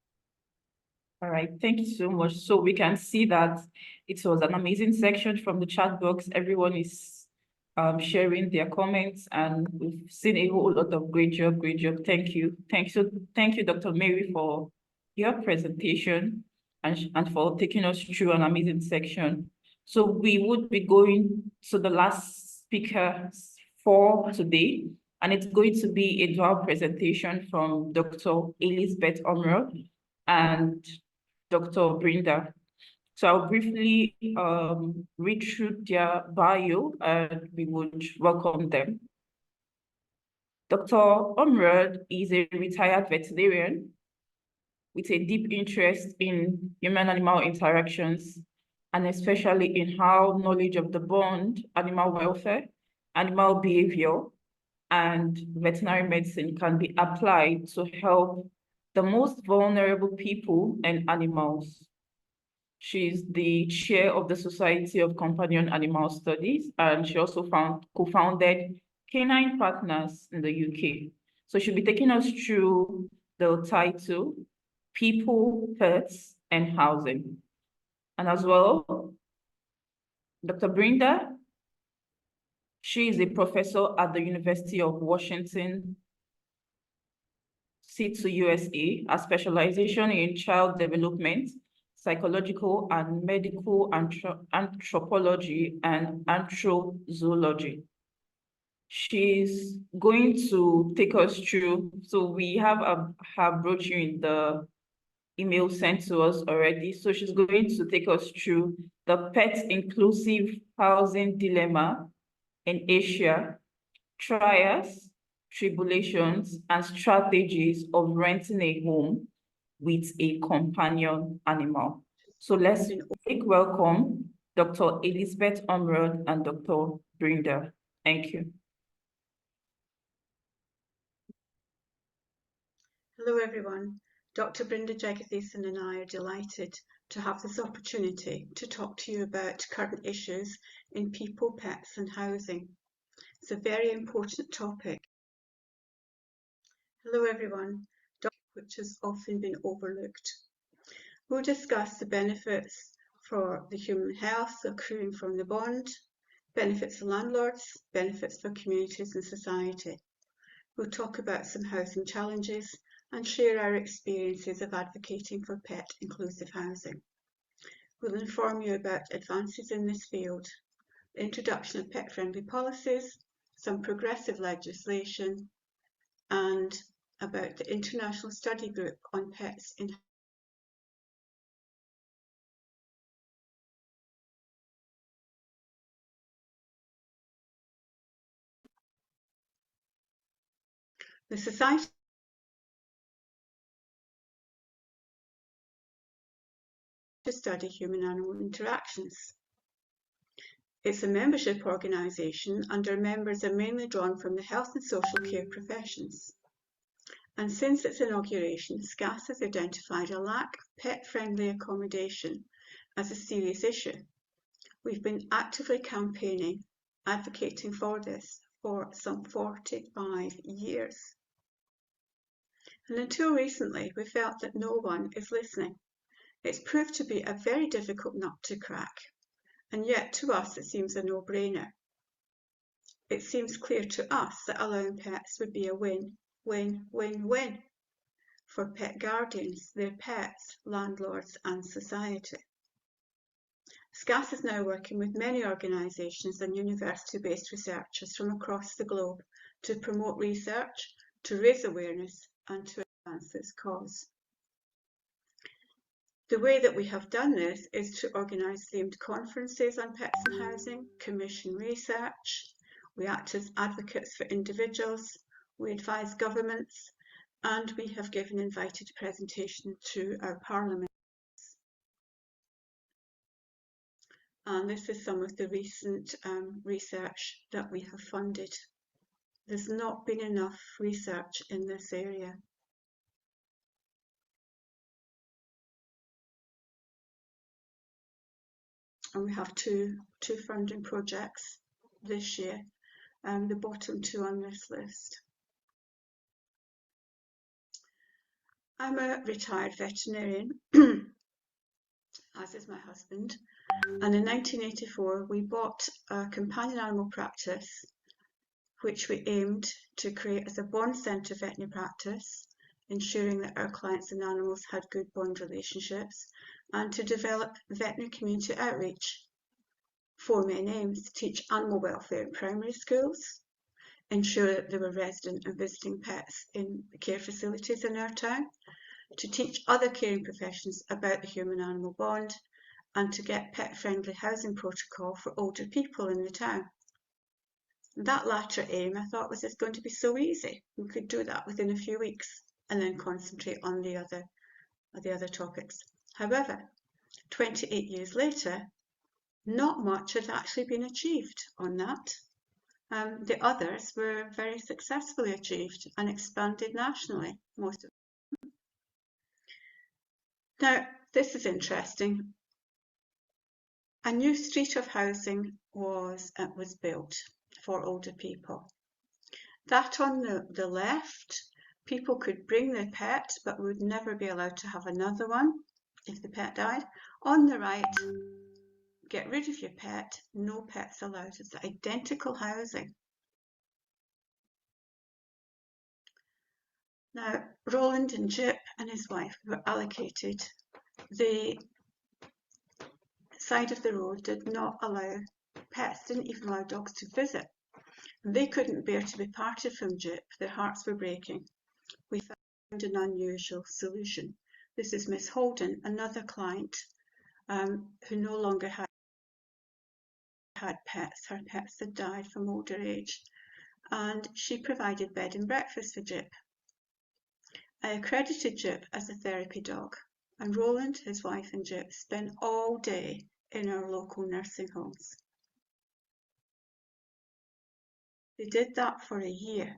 All right, thank you so much. So we can see that it was an amazing section from the chat box. Everyone is sharing their comments, and we've seen a whole lot of great job, great job. Thank you. Thank you, Dr. Mary, for your presentation and for taking us through an amazing section. So we would be going to the last speaker for today, and it's going to be a dual presentation from Dr. Elizabeth Ormerod and Dr. Brinda. So I'll briefly read through their bio and we would welcome them. Dr. Ormerod is a retired veterinarian with a deep interest in human-animal interactions, and especially in how knowledge of the bond, animal welfare, animal behavior, and veterinary medicine can be applied to help the most vulnerable people and animals. She's the chair of the Society of Companion Animal Studies, and she also co-founded Canine Partners in the UK. So she'll be taking us through the title, People, Pets, and Housing. And as well, Dr. Brinda, she is a professor at the University of Washington, Seattle, USA, a specialization in child development, psychological and medical anthropology and anthrozoology. She's going to take us through, so we have her brochure in the email sent to us already. So she's going to take us through the pet inclusive housing dilemma in Asia, trials, tribulations, and strategies of renting a home with a companion animal. So let's welcome Dr. Elizabeth Ormerod and Dr. Brinda. Thank you. Hello everyone. Dr. Brinda Jegatheesan and I are delighted to have this opportunity to talk to you about current issues in people, pets and housing. It's a very important topic. Hello everyone, which has often been overlooked. We'll discuss the benefits for the human health accruing from the bond, benefits for landlords, benefits for communities and society. We'll talk about some housing challenges and share our experiences of advocating for pet inclusive housing. We'll inform you about advances in this field, the introduction of pet-friendly policies, some progressive legislation, and about the International Study Group on Pets in the Society to study human-animal interactions. It's a membership organisation and our members are mainly drawn from the health and social care professions. And since its inauguration, SCAS has identified a lack of pet-friendly accommodation as a serious issue. We've been actively campaigning, advocating for this for some 45 years. And until recently, we felt that no one is listening. It's proved to be a very difficult nut to crack, and yet to us it seems a no-brainer. It seems clear to us that allowing pets would be a win, win, win, win for pet guardians, their pets, landlords and society. SCAS is now working with many organisations and university-based researchers from across the globe to promote research, to raise awareness and to advance this cause. The way that we have done this is to organise themed conferences on pets and housing, commission research, we act as advocates for individuals, we advise governments, and we have given invited presentation to our parliament. And this is some of the recent research that we have funded. There's not been enough research in this area. And we have two funding projects this year, the bottom two on this list. I'm a retired veterinarian, as is my husband, and in 1984 we bought a companion animal practice which we aimed to create as a bond centre veterinary practice, ensuring that our clients and animals had good bond relationships, and to develop veterinary community outreach. 4 main aims: teach animal welfare in primary schools, ensure that there were resident and visiting pets in care facilities in our town, to teach other caring professions about the human-animal bond, and to get pet-friendly housing protocol for older people in the town. That latter aim I thought was just going to be so easy. We could do that within a few weeks and then concentrate on the other topics. However, 28 years later, not much had actually been achieved on that. The others were very successfully achieved and expanded nationally, most of them. Now, this is interesting. A new street of housing was built for older people. That on the left, people could bring their pet, but would never be allowed to have another one if the pet died. On the right, get rid of your pet, no pets allowed. It's identical housing. Now, Roland and Jip and his wife were allocated. The side of the road did not allow pets, didn't even allow dogs to visit. They couldn't bear to be parted from Jip. Their hearts were breaking. We found an unusual solution. This is Miss Holden, another client who no longer had pets. Her pets had died from older age, and she provided bed and breakfast for Jip. I accredited Jip as a therapy dog, and Roland, his wife and Jip spent all day in our local nursing homes. They did that for a year,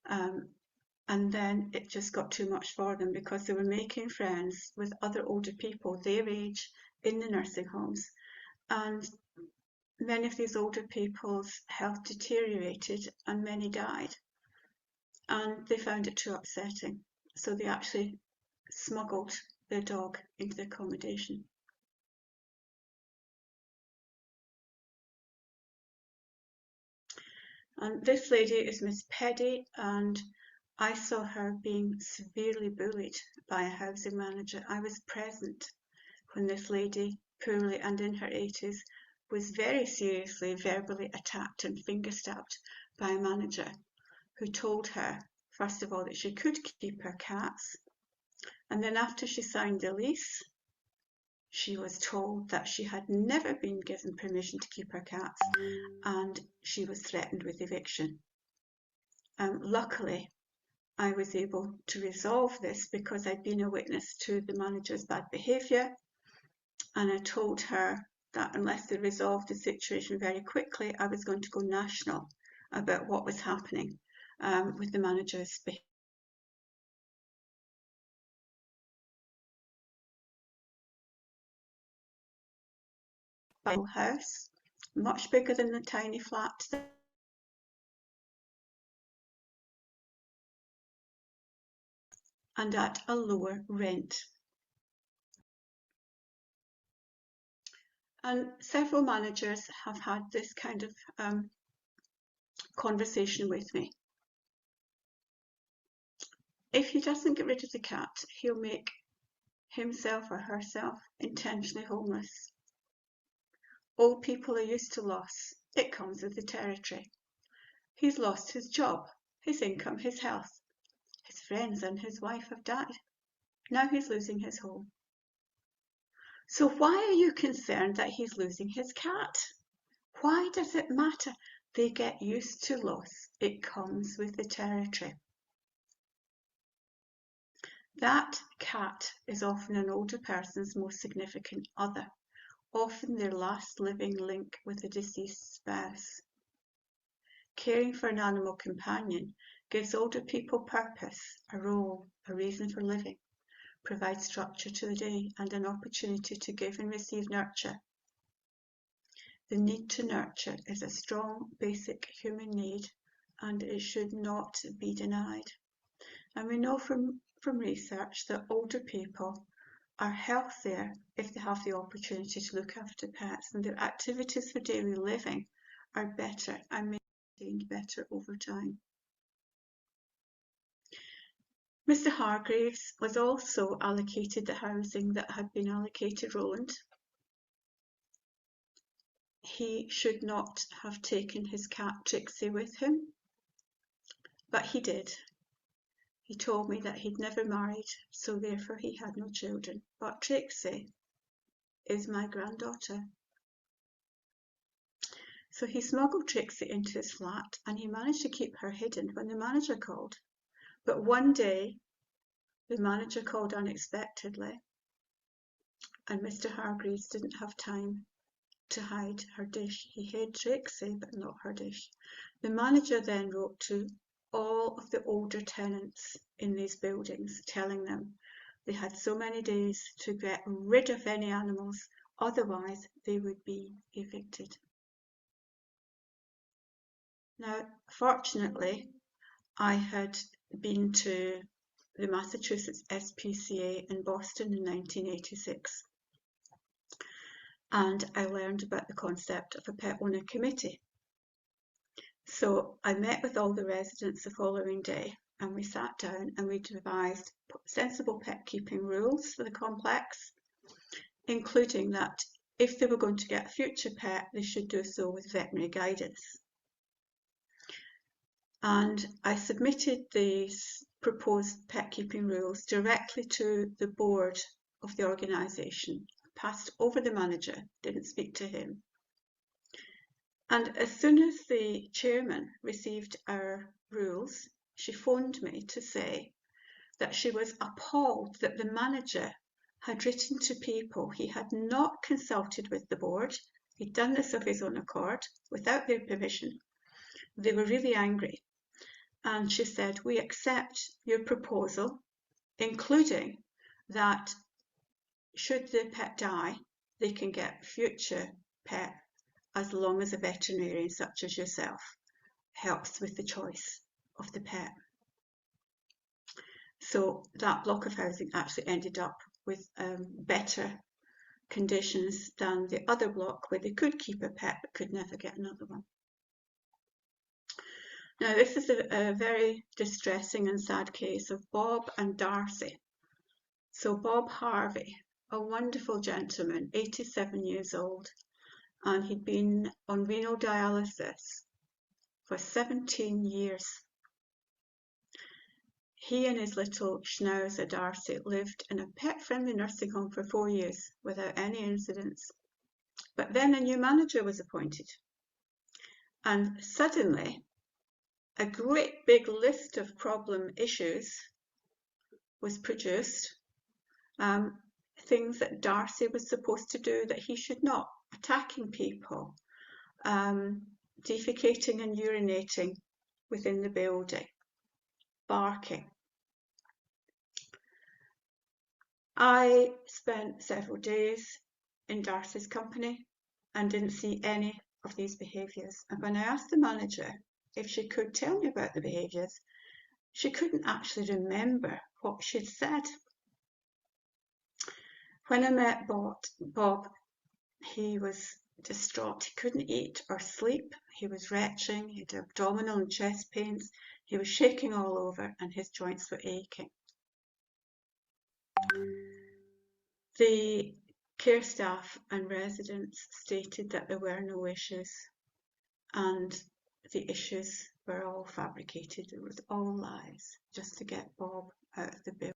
and then it just got too much for them because they were making friends with other older people their age in the nursing homes, and many of these older people's health deteriorated and many died, and they found it too upsetting, so they actually smuggled their dog into the accommodation. And this lady is Miss Peddy, and I saw her being severely bullied by a housing manager. I was present when this lady, poorly and in her 80s, was very seriously verbally attacked and finger stabbed by a manager who told her, first of all, that she could keep her cats, and then after she signed the lease, she was told that she had never been given permission to keep her cats, and she was threatened with eviction. Luckily, I was able to resolve this because I'd been a witness to the manager's bad behaviour, and I told her that unless they resolved the situation very quickly, I was going to go national about what was happening with the manager's behaviour. by a house, much bigger than the tiny flat and at a lower rent. And several managers have had this kind of conversation with me. If he doesn't get rid of the cat, he'll make himself or herself intentionally homeless. Old people are used to loss. It comes with the territory. He's lost his job, his income, his health. His friends and his wife have died. Now he's losing his home. So why are you concerned that he's losing his cat? Why does it matter? They get used to loss. It comes with the territory. That cat is often an older person's most significant other, often their last living link with a deceased spouse. Caring for an animal companion gives older people purpose, a role, a reason for living, provides structure to the day and an opportunity to give and receive nurture. The need to nurture is a strong, basic human need, and it should not be denied. And we know from research that older people are healthier if they have the opportunity to look after pets, and their activities for daily living are better and maintained better over time. Mr. Hargreaves was also allocated the housing that had been allocated Roland. He should not have taken his cat Trixie with him, but he did. He told me that he'd never married, so therefore he had no children. But Trixie is my granddaughter. So he smuggled Trixie into his flat and he managed to keep her hidden when the manager called. But one day, the manager called unexpectedly and Mr. Hargreaves didn't have time to hide her dish. He hid Trixie, but not her dish. The manager then wrote to all of the older tenants in these buildings, telling them they had so many days to get rid of any animals, otherwise they would be evicted. Now, fortunately, I had been to the Massachusetts SPCA in Boston in 1986, and I learned about the concept of a pet owner committee. So I met with all the residents the following day and we sat down and we devised sensible pet keeping rules for the complex, including that if they were going to get a future pet, they should do so with veterinary guidance. And I submitted these proposed pet keeping rules directly to the board of the organisation, passed over the manager, didn't speak to him. And as soon as the chairman received our rules, she phoned me to say that she was appalled that the manager had written to people he had not consulted with the board. He'd done this of his own accord, without their permission. They were really angry. And she said, we accept your proposal, including that should the pet die, they can get future pet as long as a veterinarian such as yourself helps with the choice of the pet. So that block of housing actually ended up with better conditions than the other block where they could keep a pet but could never get another one. Now this is a very distressing and sad case of Bob and Darcy. So Bob Harvey, a wonderful gentleman, 87 years old, and he'd been on renal dialysis for 17 years. He and his little schnauzer Darcy lived in a pet-friendly nursing home for 4 years without any incidents. But then a new manager was appointed, and suddenly a great big list of problem issues was produced, things that Darcy was supposed to do that he should not, attacking people, defecating and urinating within the building, barking. I spent several days in Darcy's company and didn't see any of these behaviours. And when I asked the manager if she could tell me about the behaviours, she couldn't actually remember what she'd said. When I met Bob, he was distraught. He couldn't eat or sleep. He was retching. He had abdominal and chest pains. He was shaking all over and his joints were aching. The care staff and residents stated that there were no issues and the issues were all fabricated. It was all lies just to get Bob out of the building.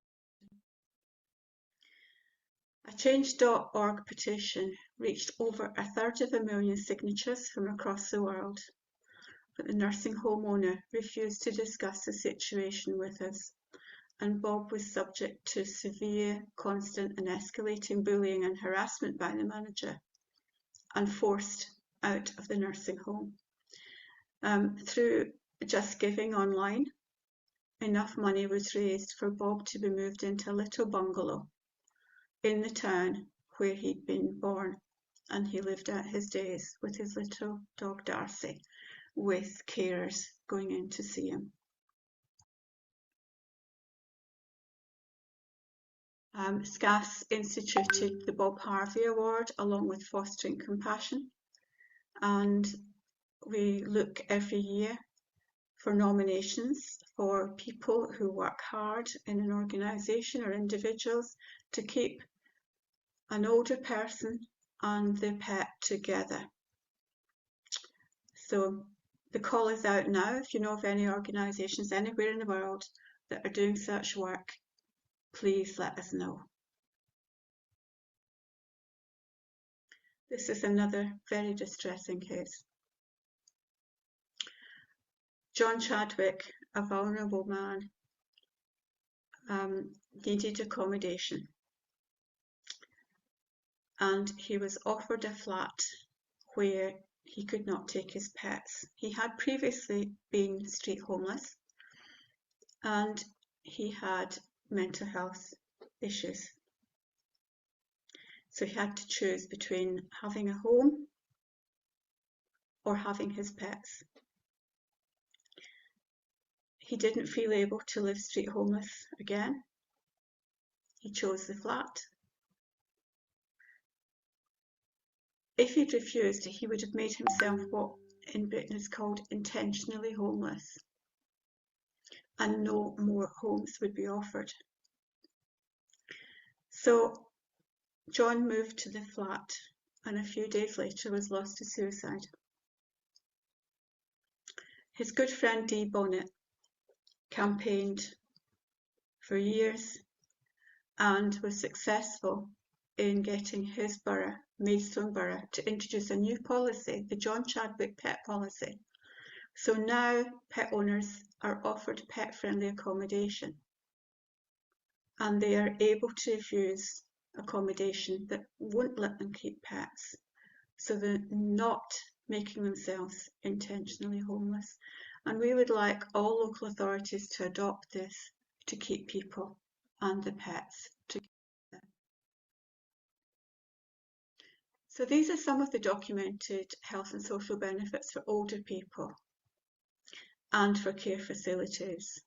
A Change.org petition reached over 250,000 signatures from across the world, but the nursing home owner refused to discuss the situation with us, and Bob was subject to severe, constant and escalating bullying and harassment by the manager and forced out of the nursing home. Through Just Giving online, enough money was raised for Bob to be moved into a little bungalow in the town where he'd been born, and he lived out his days with his little dog Darcy, with carers going in to see him. SCAS instituted the Bob Harvey Award along with Fostering Compassion, and we look every year for nominations for people who work hard in an organisation or individuals to keep an older person and their pet together. So the call is out now. If you know of any organisations anywhere in the world that are doing such work, please let us know. This is another very distressing case. John Chadwick, a vulnerable man, needed accommodation, and he was offered a flat where he could not take his pets. He had previously been street homeless and he had mental health issues. So he had to choose between having a home or having his pets. He didn't feel able to live street homeless again. He chose the flat. If he'd refused, he would have made himself what in Britain is called intentionally homeless, and no more homes would be offered. So John moved to the flat and a few days later was lost to suicide. His good friend Dee Bonnet campaigned for years and was successful in getting his borough, Maidstone Borough, to introduce a new policy, the John Chadwick Pet Policy. So now pet owners are offered pet-friendly accommodation and they are able to refuse accommodation that won't let them keep pets. So they're not making themselves intentionally homeless. And we would like all local authorities to adopt this to keep people and the pets together. So these are some of the documented health and social benefits for older people and for care facilities.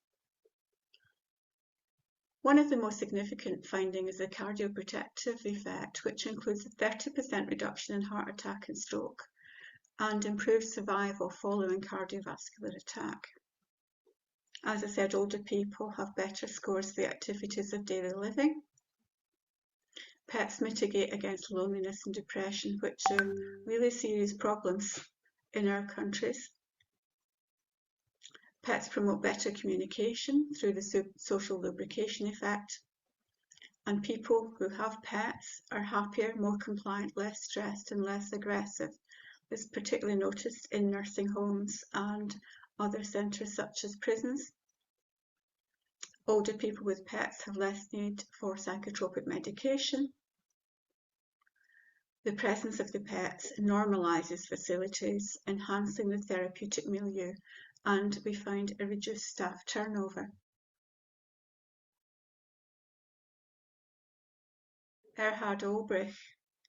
One of the most significant findings is the cardioprotective effect, which includes a 30% reduction in heart attack and stroke and improved survival following cardiovascular attack. As I said, older people have better scores for the activities of daily living. Pets mitigate against loneliness and depression, which are really serious problems in our countries. Pets promote better communication through the social lubrication effect. And people who have pets are happier, more compliant, less stressed and less aggressive. This is particularly noticed in nursing homes and other centres such as prisons. Older people with pets have less need for psychotropic medication. The presence of the pets normalises facilities, enhancing the therapeutic milieu, and we find a reduced staff turnover. Erhard Olbrich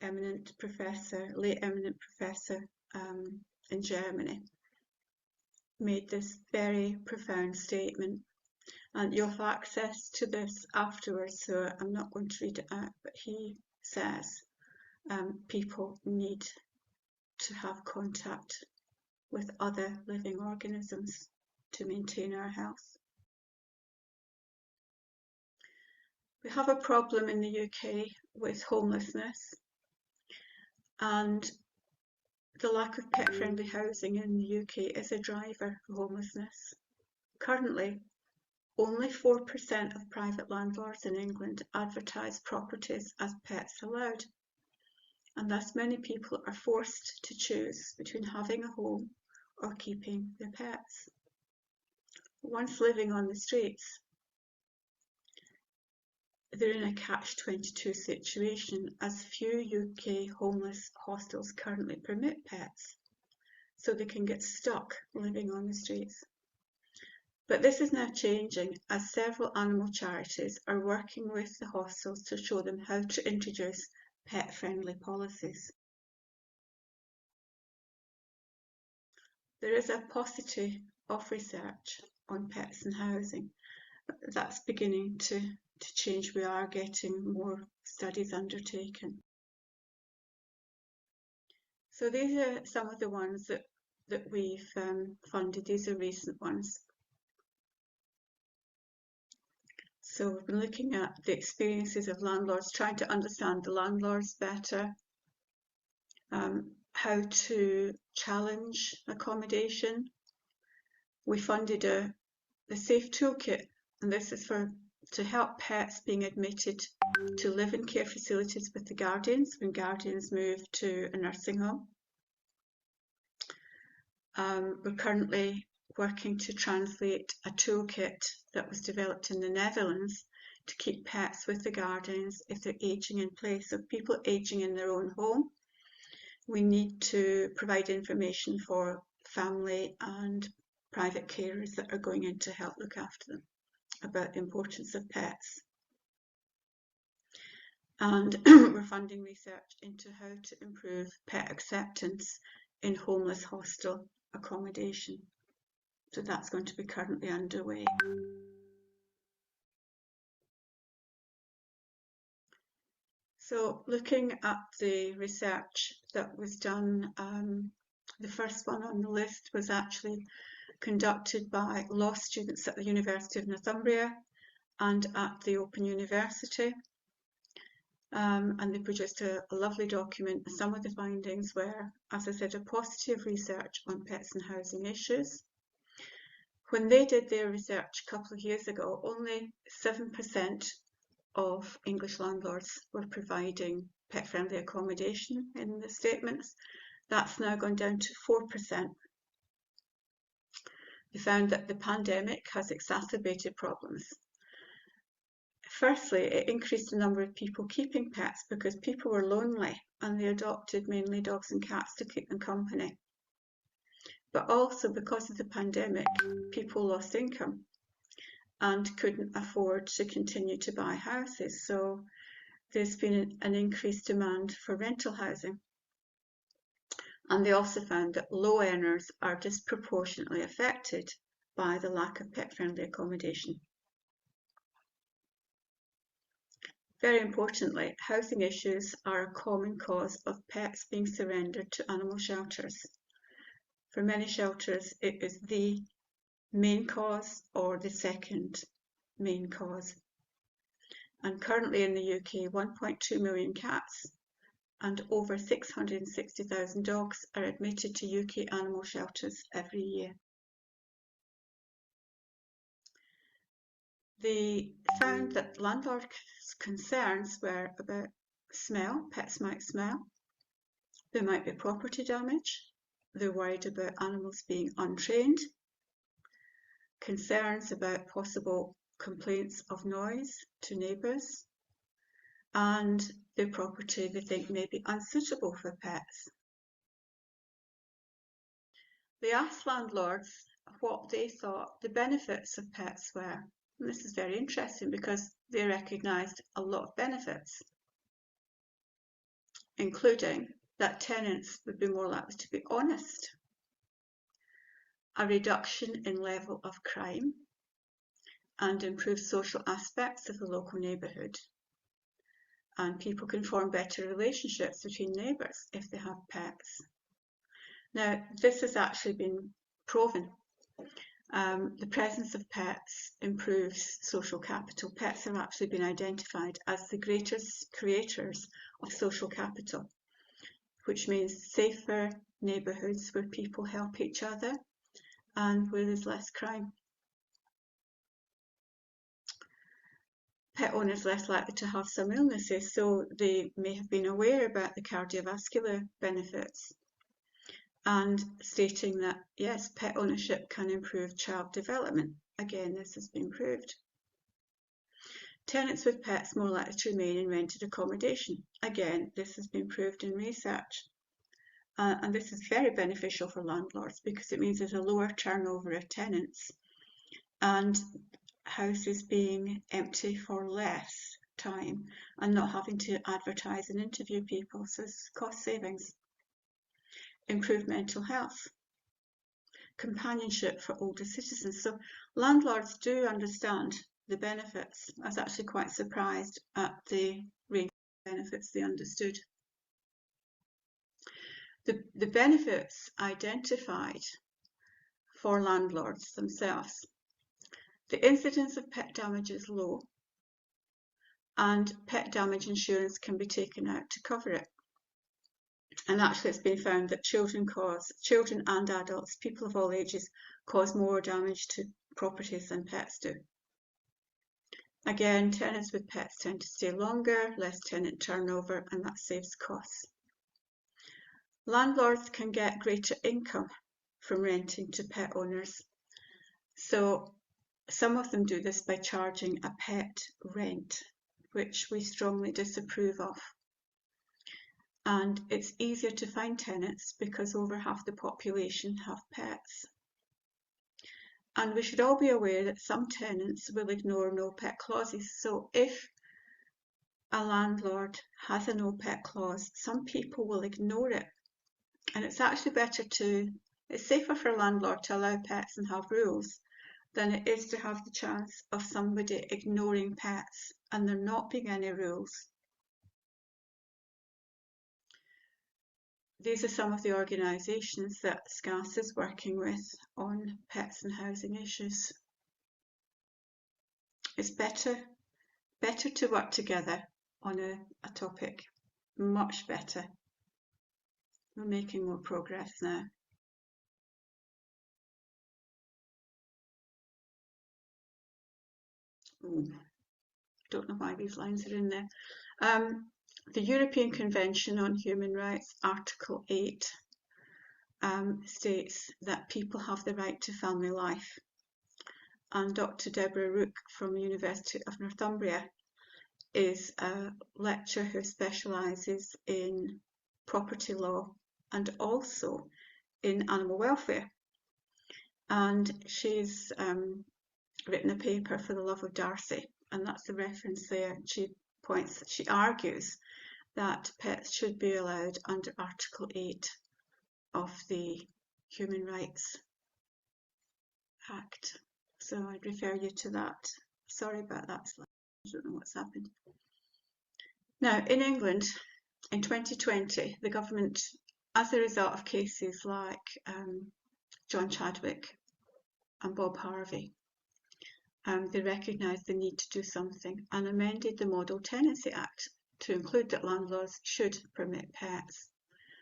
eminent professor, late eminent professor in Germany, made this very profound statement. And you'll have access to this afterwards, so I'm not going to read it out, but he says people need to have contact with other living organisms to maintain our health. We have a problem in the UK with homelessness, and the lack of pet-friendly housing in the UK is a driver for homelessness. Currently, only 4% of private landlords in England advertise properties as pets allowed, and thus many people are forced to choose between having a home or keeping their pets. Once living on the streets, they're in a catch-22 situation, as few UK homeless hostels currently permit pets, so they can get stuck living on the streets. But this is now changing, as several animal charities are working with the hostels to show them how to introduce pet-friendly policies. There is a paucity of research on pets and housing. That's beginning to change. We are getting more studies undertaken. So these are some of the ones that we've funded. These are recent ones. So we've been looking at the experiences of landlords, trying to understand the landlords better, how to challenge accommodation. We funded the Safe Toolkit, and this is to help pets being admitted to live-in care facilities with the guardians when guardians move to a nursing home. We're currently working to translate a toolkit that was developed in the Netherlands to keep pets with the guardians if they're aging in place. So people aging in their own home, we need to provide information for family and private carers that are going in to help look after them about the importance of pets. And we're funding research into how to improve pet acceptance in homeless hostel accommodation. So that's going to be currently underway. So looking at the research that was done, the first one on the list was actually conducted by law students at the University of Northumbria and at the Open University. And they produced a lovely document. Some of the findings were, as I said, a paucity of research on pets and housing issues. When they did their research a couple of years ago, only 7% of English landlords were providing pet-friendly accommodation in the statements. That's now gone down to 4%. They found that the pandemic has exacerbated problems. Firstly, it increased the number of people keeping pets because people were lonely and they adopted mainly dogs and cats to keep them company. But also because of the pandemic, people lost income and couldn't afford to continue to buy houses. So there's been an increased demand for rental housing. And they also found that low earners are disproportionately affected by the lack of pet-friendly accommodation. Very importantly, housing issues are a common cause of pets being surrendered to animal shelters. For many shelters, it is the main cause or the second main cause. And currently in the UK, 1.2 million cats and over 660,000 dogs are admitted to UK animal shelters every year. They found that landlord concerns were about smell. Pets might smell. There might be property damage. They're worried about animals being untrained. Concerns about possible complaints of noise to neighbours. And their property they think may be unsuitable for pets. They asked landlords what they thought the benefits of pets were. And this is very interesting because they recognised a lot of benefits. including that tenants would be more likely to be honest, a reduction in level of crime, and improved social aspects of the local neighbourhood. And people can form better relationships between neighbours if they have pets. Now, this has actually been proven. The presence of pets improves social capital. Pets have actually been identified as the greatest creators of social capital, which means safer neighbourhoods where people help each other and where there's less crime. Pet owners less likely to have some illnesses, so they may have been aware about the cardiovascular benefits, and stating that yes, pet ownership can improve child development. Again, this has been proved. Tenants with pets more likely to remain in rented accommodation. Again, this has been proved in research. And this is very beneficial for landlords because it means there's a lower turnover of tenants and houses being empty for less time and not having to advertise and interview people, so it's cost savings. Improved mental health, companionship for older citizens. So landlords do understand the benefits. I was actually quite surprised at the range of benefits they understood. The benefits identified for landlords themselves. The incidence of pet damage is low, and pet damage insurance can be taken out to cover it. And actually it's been found that children and adults, people of all ages, cause more damage to properties than pets do. Again, tenants with pets tend to stay longer, less tenant turnover, and that saves costs. Landlords can get greater income from renting to pet owners. So some of them do this by charging a pet rent, which we strongly disapprove of. And it's easier to find tenants because over half the population have pets. And we should all be aware that some tenants will ignore no pet clauses. So if a landlord has a no pet clause, some people will ignore it. And it's actually it's safer for a landlord to allow pets and have rules than it is to have the chance of somebody ignoring pets and there not being any rules. These are some of the organisations that SCAS is working with on pets and housing issues. It's better to work together on a topic, much better. We're making more progress now. Ooh, don't know why these lines are in there. The European Convention on Human Rights, Article 8, states that people have the right to family life. And Dr. Deborah Rook from the University of Northumbria is a lecturer who specialises in property law and also in animal welfare. And she's written a paper for the love of Darcy, and that's the reference there. She argues that pets should be allowed under Article 8 of the Human Rights Act. So I'd refer you to that. Sorry about that slide. I don't know what's happened. Now, in England, in 2020, the government, as a result of cases like John Chadwick and Bob Harvey, they recognised the need to do something and amended the Model Tenancy Act to include that landlords should permit pets.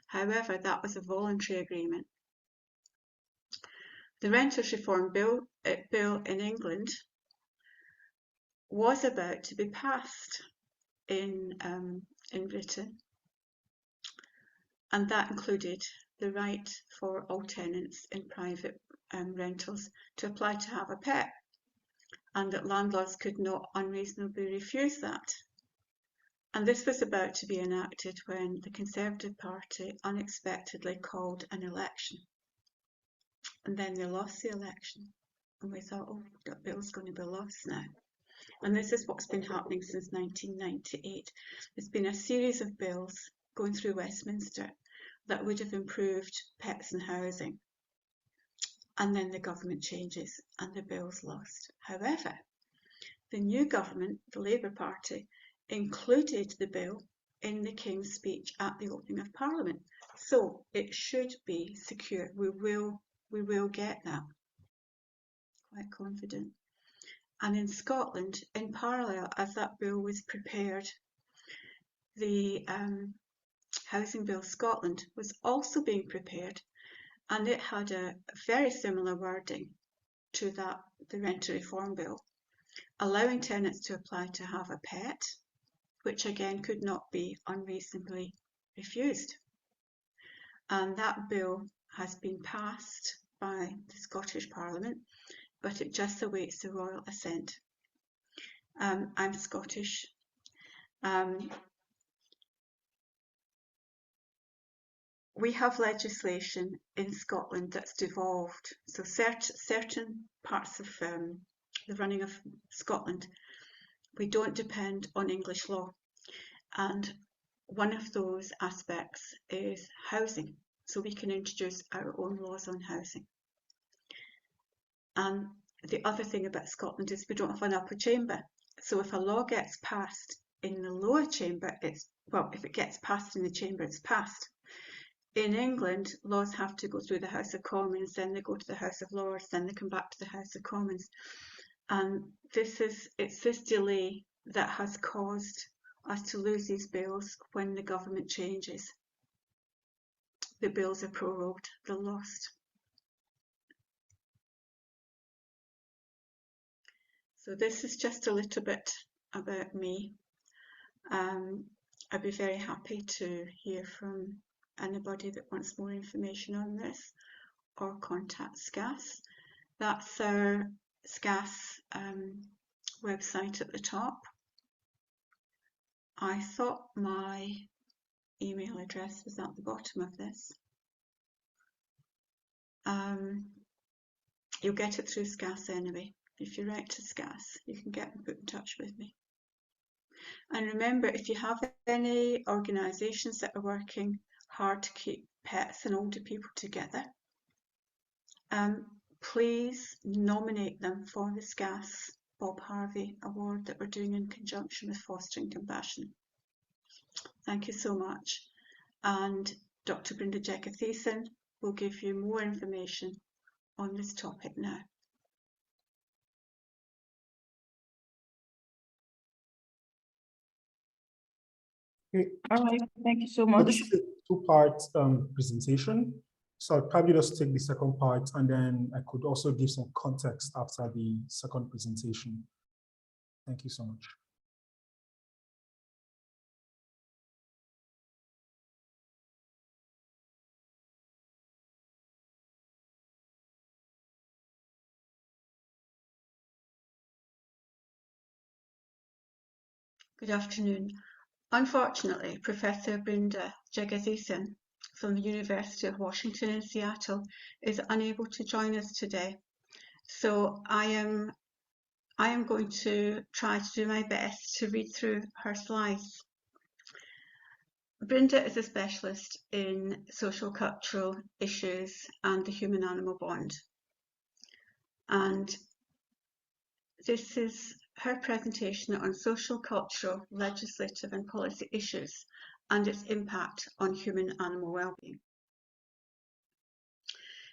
However, that was a voluntary agreement. The Renters Reform Bill in England was about to be passed in Britain, and that included the right for all tenants in private rentals to apply to have a pet, and that landlords could not unreasonably refuse that. And this was about to be enacted when the Conservative Party unexpectedly called an election. And then they lost the election. And we thought, oh, that bill's going to be lost now. And this is what's been happening since 1998. There's been a series of bills going through Westminster that would have improved pets and housing. And then the government changes and the bill's lost. However, the new government, the Labour Party, included the bill in the King's speech at the opening of Parliament. So it should be secure. We will get that. Quite confident. And in Scotland, in parallel, as that bill was prepared, the Housing Bill Scotland was also being prepared, and it had a very similar wording to that, the Renter Reform Bill, allowing tenants to apply to have a pet, which again could not be unreasonably refused. And that bill has been passed by the Scottish Parliament, but it just awaits the royal assent. I'm Scottish. We have legislation in Scotland that's devolved. So certain parts of the running of Scotland, we don't depend on English law. And one of those aspects is housing. So we can introduce our own laws on housing. And the other thing about Scotland is we don't have an upper chamber. So if a law gets passed in the lower chamber, if it gets passed in the chamber, it's passed. In England, laws have to go through the House of Commons, then they go to the House of Lords, then they come back to the House of Commons. And it's this delay that has caused us to lose these bills when the government changes. The bills are prorogued, they're lost. So this is just a little bit about me. I'd be very happy to hear from anybody that wants more information on this, or contact SCAS. That's our SCAS website at the top. I thought my email address was at the bottom of this. You'll get it through SCAS anyway. If you write to SCAS, you can get and put in touch with me. And remember, if you have any organisations that are working hard to keep pets and older people together, please nominate them for the SCAS Bob Harvey Award that we're doing in conjunction with Fostering Compassion. Thank you so much. And Dr. Brinda Jegatheesan will give you more information on this topic now. Okay. All right, thank you so So much. this is a two-part presentation. So I'll probably just take the second part, and then I could also give some context after the second presentation. Thank you so much. Good afternoon. Unfortunately, Professor Brinda Jegatheesan from the University of Washington in Seattle is unable to join us today. So I am going to try to do my best to read through her slides. Brinda is a specialist in social cultural issues and the human-animal bond. And this is her presentation on social, cultural, legislative and policy issues and its impact on human-animal well-being.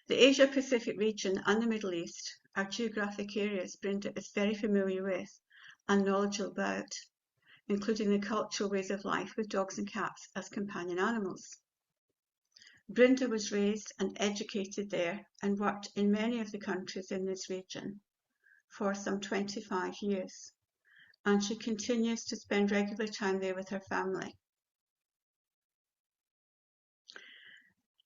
The Asia-Pacific region and the Middle East are geographic areas Brinda is very familiar with and knowledgeable about, including the cultural ways of life with dogs and cats as companion animals. Brinda was raised and educated there and worked in many of the countries in this region for some 25 years, and she continues to spend regular time there with her family.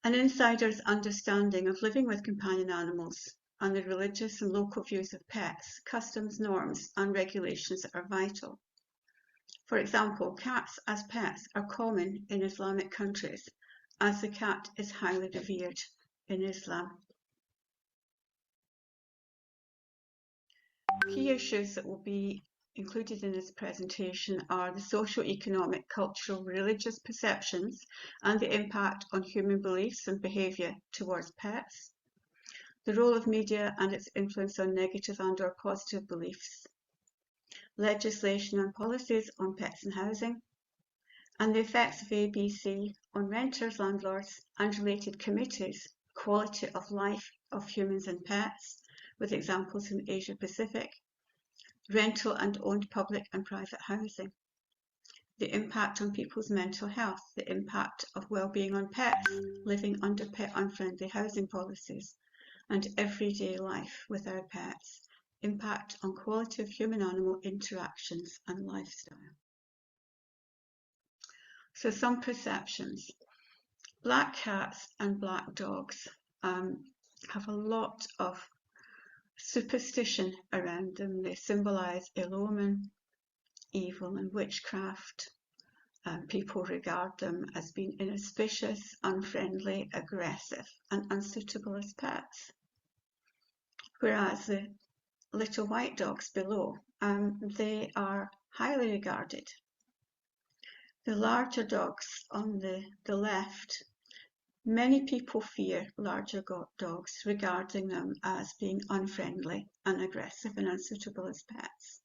An insider's understanding of living with companion animals and the religious and local views of pets, customs, norms and regulations are vital. For example, cats as pets are common in Islamic countries, as the cat is highly revered in Islam. Key issues that will be included in this presentation are the socio-economic, cultural, religious perceptions and the impact on human beliefs and behaviour towards pets, the role of media and its influence on negative and/or positive beliefs, legislation and policies on pets and housing, and the effects of ABC on renters, landlords and related committees, quality of life of humans and pets, with examples in Asia Pacific, rental and owned public and private housing, the impact on people's mental health, the impact of well-being on pets living under pet-unfriendly housing policies, and everyday life with our pets, impact on quality of human-animal interactions and lifestyle. So some perceptions. Black cats and black dogs have a lot of superstition around them. They symbolise ill omen, evil and witchcraft. People regard them as being inauspicious, unfriendly, aggressive and unsuitable as pets. Whereas the little white dogs below, they are highly regarded. The larger dogs on the left, many people fear larger dogs, regarding them as being unfriendly and aggressive and unsuitable as pets.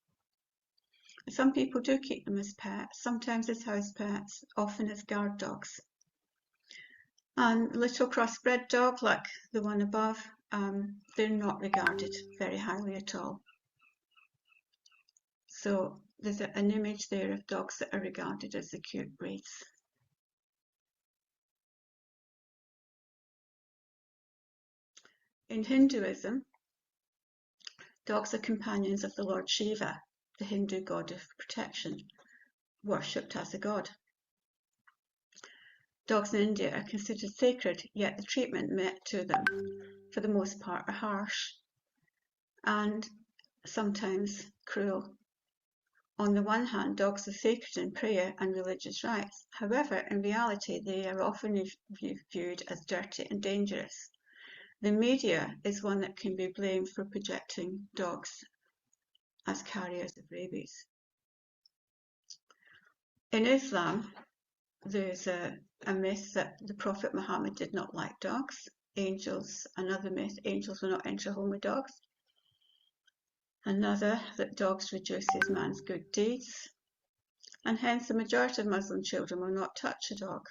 Some people do keep them as pets, sometimes as house pets, often as guard dogs. And little crossbred dog, like the one above, they're not regarded very highly at all. So there's an image there of dogs that are regarded as the cute breeds. In Hinduism, dogs are companions of the Lord Shiva, the Hindu god of protection, worshipped as a god. Dogs in India are considered sacred, yet the treatment met to them, for the most part, are harsh and sometimes cruel. On the one hand, dogs are sacred in prayer and religious rites. However, in reality, they are often viewed as dirty and dangerous. The media is one that can be blamed for projecting dogs as carriers of rabies. In Islam, there's a myth that the Prophet Muhammad did not like dogs. Angels, another myth, angels will not enter home with dogs. Another, that dogs reduces man's good deeds. And hence the majority of Muslim children will not touch a dog,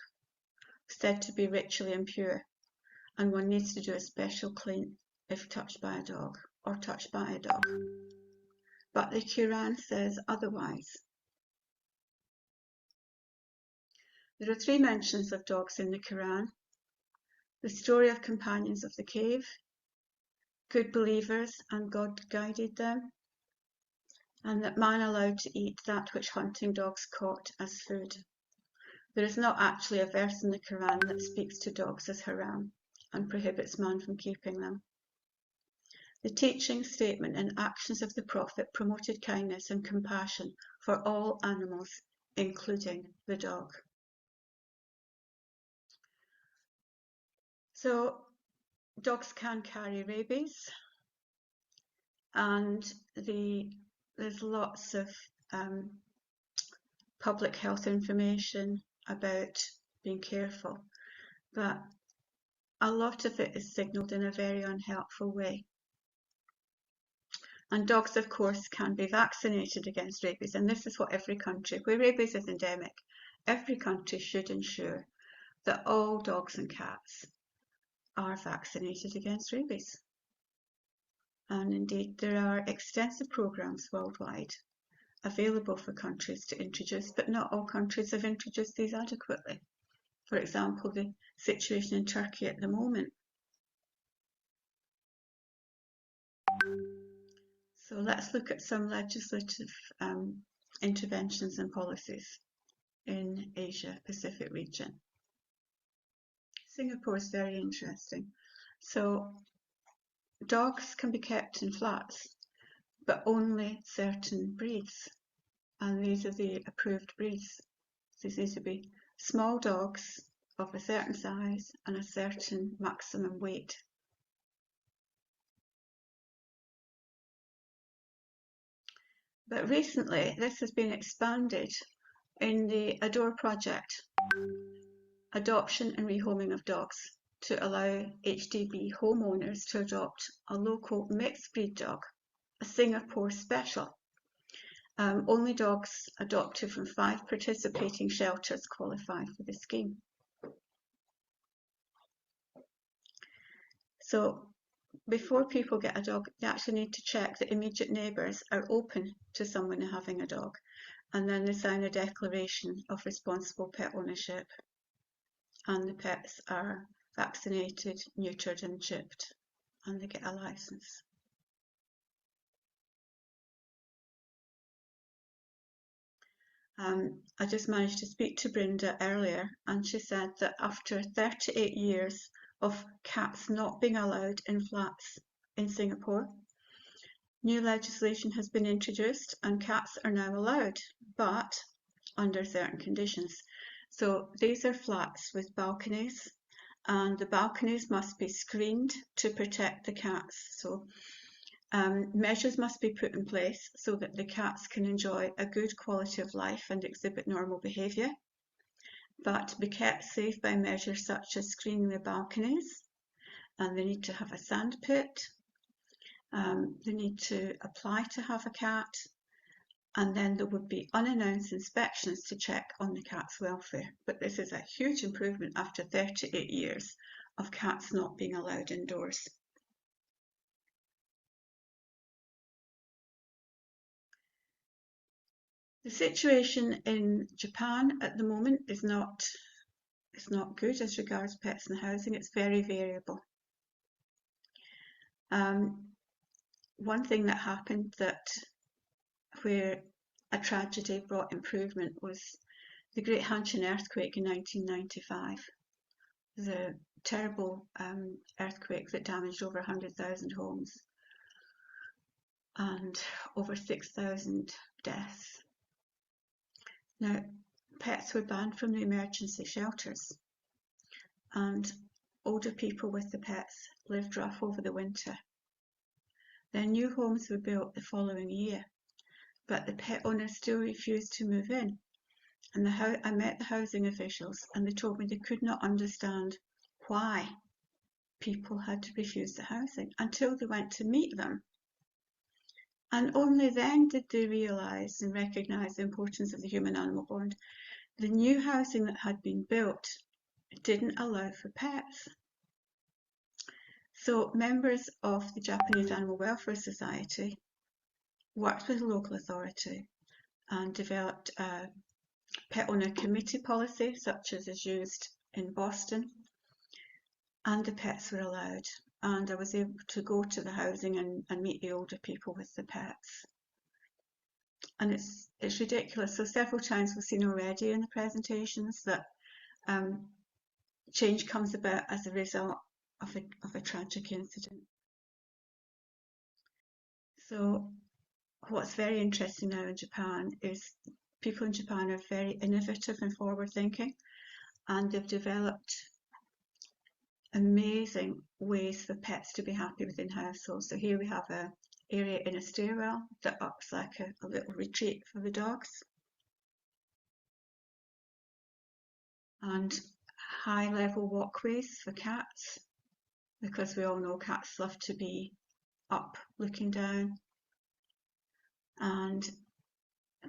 said to be ritually impure, and one needs to do a special clean if touched by a dog or touched by a dog. But the Quran says otherwise. There are 3 mentions of dogs in the Quran: the story of companions of the cave, good believers and God guided them, and that man allowed to eat that which hunting dogs caught as food. There is not actually a verse in the Quran that speaks to dogs as haram and prohibits man from keeping them. The teaching, statement and actions of the Prophet promoted kindness and compassion for all animals, including the dog. So dogs can carry rabies, and there's lots of public health information about being careful, but a lot of it is signalled in a very unhelpful way. And dogs, of course, can be vaccinated against rabies, and this is what every country, where rabies is endemic, every country should ensure that all dogs and cats are vaccinated against rabies. And indeed, there are extensive programmes worldwide available for countries to introduce, but not all countries have introduced these adequately. For example, the situation in Turkey at the moment. So let's look at some legislative interventions and policies in Asia Pacific region. Singapore is very interesting. So dogs can be kept in flats, but only certain breeds. And these are the approved breeds. These need to be small dogs of a certain size and a certain maximum weight. But recently, this has been expanded in the Adore project, adoption and rehoming of dogs, to allow HDB homeowners to adopt a local mixed breed dog, a Singapore special. Only dogs adopted from 5 participating shelters qualify for the scheme. So before people get a dog, they actually need to check that immediate neighbours are open to someone having a dog, and then they sign a declaration of responsible pet ownership, and the pets are vaccinated, neutered and chipped, and they get a licence. I just managed to speak to Brinda earlier, and she said that after 38 years of cats not being allowed in flats in Singapore, new legislation has been introduced and cats are now allowed, but under certain conditions. So these are flats with balconies, and the balconies must be screened to protect the cats. So measures must be put in place so that the cats can enjoy a good quality of life and exhibit normal behaviour, but be kept safe by measures such as screening the balconies, and they need to have a sand pit, they need to apply to have a cat, and then there would be unannounced inspections to check on the cat's welfare. But this is a huge improvement after 38 years of cats not being allowed indoors. The situation in Japan at the moment is not good as regards pets and housing. It's very variable. One thing that happened where a tragedy brought improvement was the Great Hanshin earthquake in 1995. The terrible earthquake that damaged over 100,000 homes and over 6,000 deaths. Now, pets were banned from the emergency shelters, and older people with the pets lived rough over the winter. Then new homes were built the following year, but the pet owners still refused to move in. And I met the housing officials, and they told me they could not understand why people had to refuse the housing until they went to meet them. And only then did they realise and recognise the importance of the human-animal bond. The new housing that had been built didn't allow for pets. So members of the Japanese Animal Welfare Society worked with the local authority and developed a pet owner committee policy, such as is used in Boston, and the pets were allowed. And I was able to go to the housing and meet the older people with the pets. And it's ridiculous. So several times we've seen already in the presentations that change comes about as a result of a tragic incident. So what's very interesting now in Japan is people in Japan are very innovative and forward thinking, and they've developed amazing ways for pets to be happy within households. So here we have an area in a stairwell that acts like a little retreat for the dogs, and high level walkways for cats, because we all know cats love to be up looking down. And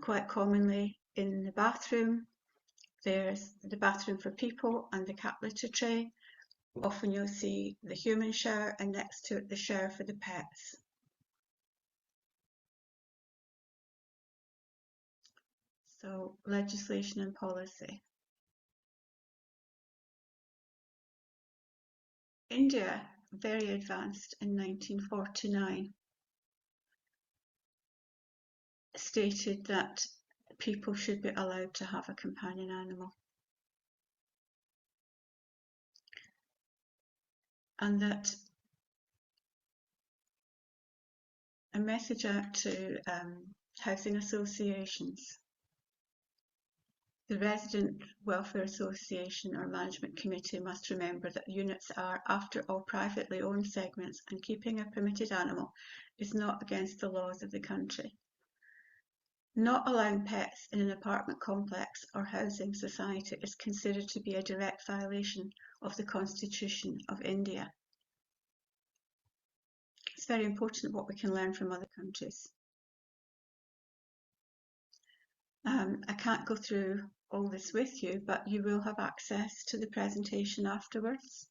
quite commonly in the bathroom, there's the bathroom for people and the cat litter tray. Often you'll see the human shower, and next to it the shower for the pets. So legislation and policy. India, very advanced in 1949, stated that people should be allowed to have a companion animal. And that a message out to housing associations. The Resident Welfare Association or Management Committee must remember that units are, after all, privately owned segments, and keeping a permitted animal is not against the laws of the country. Not allowing pets in an apartment complex or housing society is considered to be a direct violation of the Constitution of India. It's very important what we can learn from other countries. I can't go through all this with you, but you will have access to the presentation afterwards.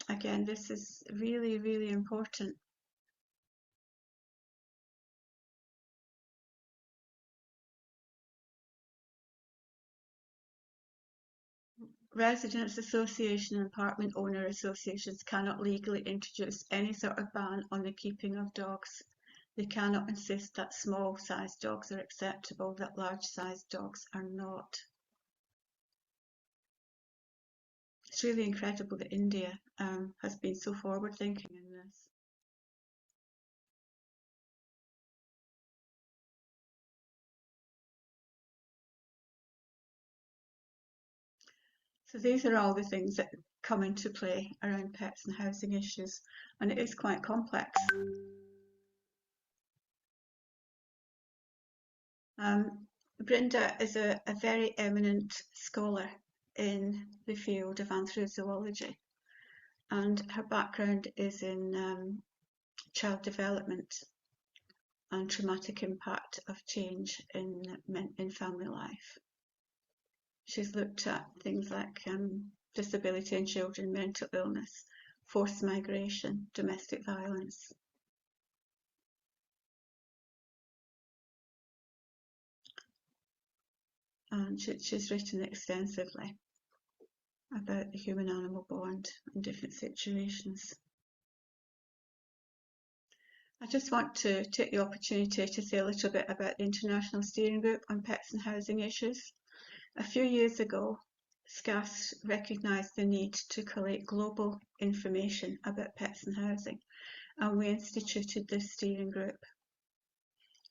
Again, this is really, really important. Residents association and apartment owner associations cannot legally introduce any sort of ban on the keeping of dogs. They cannot insist that small-sized dogs are acceptable, that large-sized dogs are not. It's really incredible that India has been so forward-thinking in this. So these are all the things that come into play around pets and housing issues, and it is quite complex. Brinda is a very eminent scholar in the field of anthrozoology, and her background is in child development and traumatic impact of change in family life. She's looked at things like disability in children, mental illness, forced migration, domestic violence. And she's written extensively about the human-animal bond in different situations. I just want to take the opportunity to say a little bit about the International Steering Group on Pets and Housing Issues. A few years ago, SCAS recognised the need to collate global information about pets and housing, and we instituted this steering group.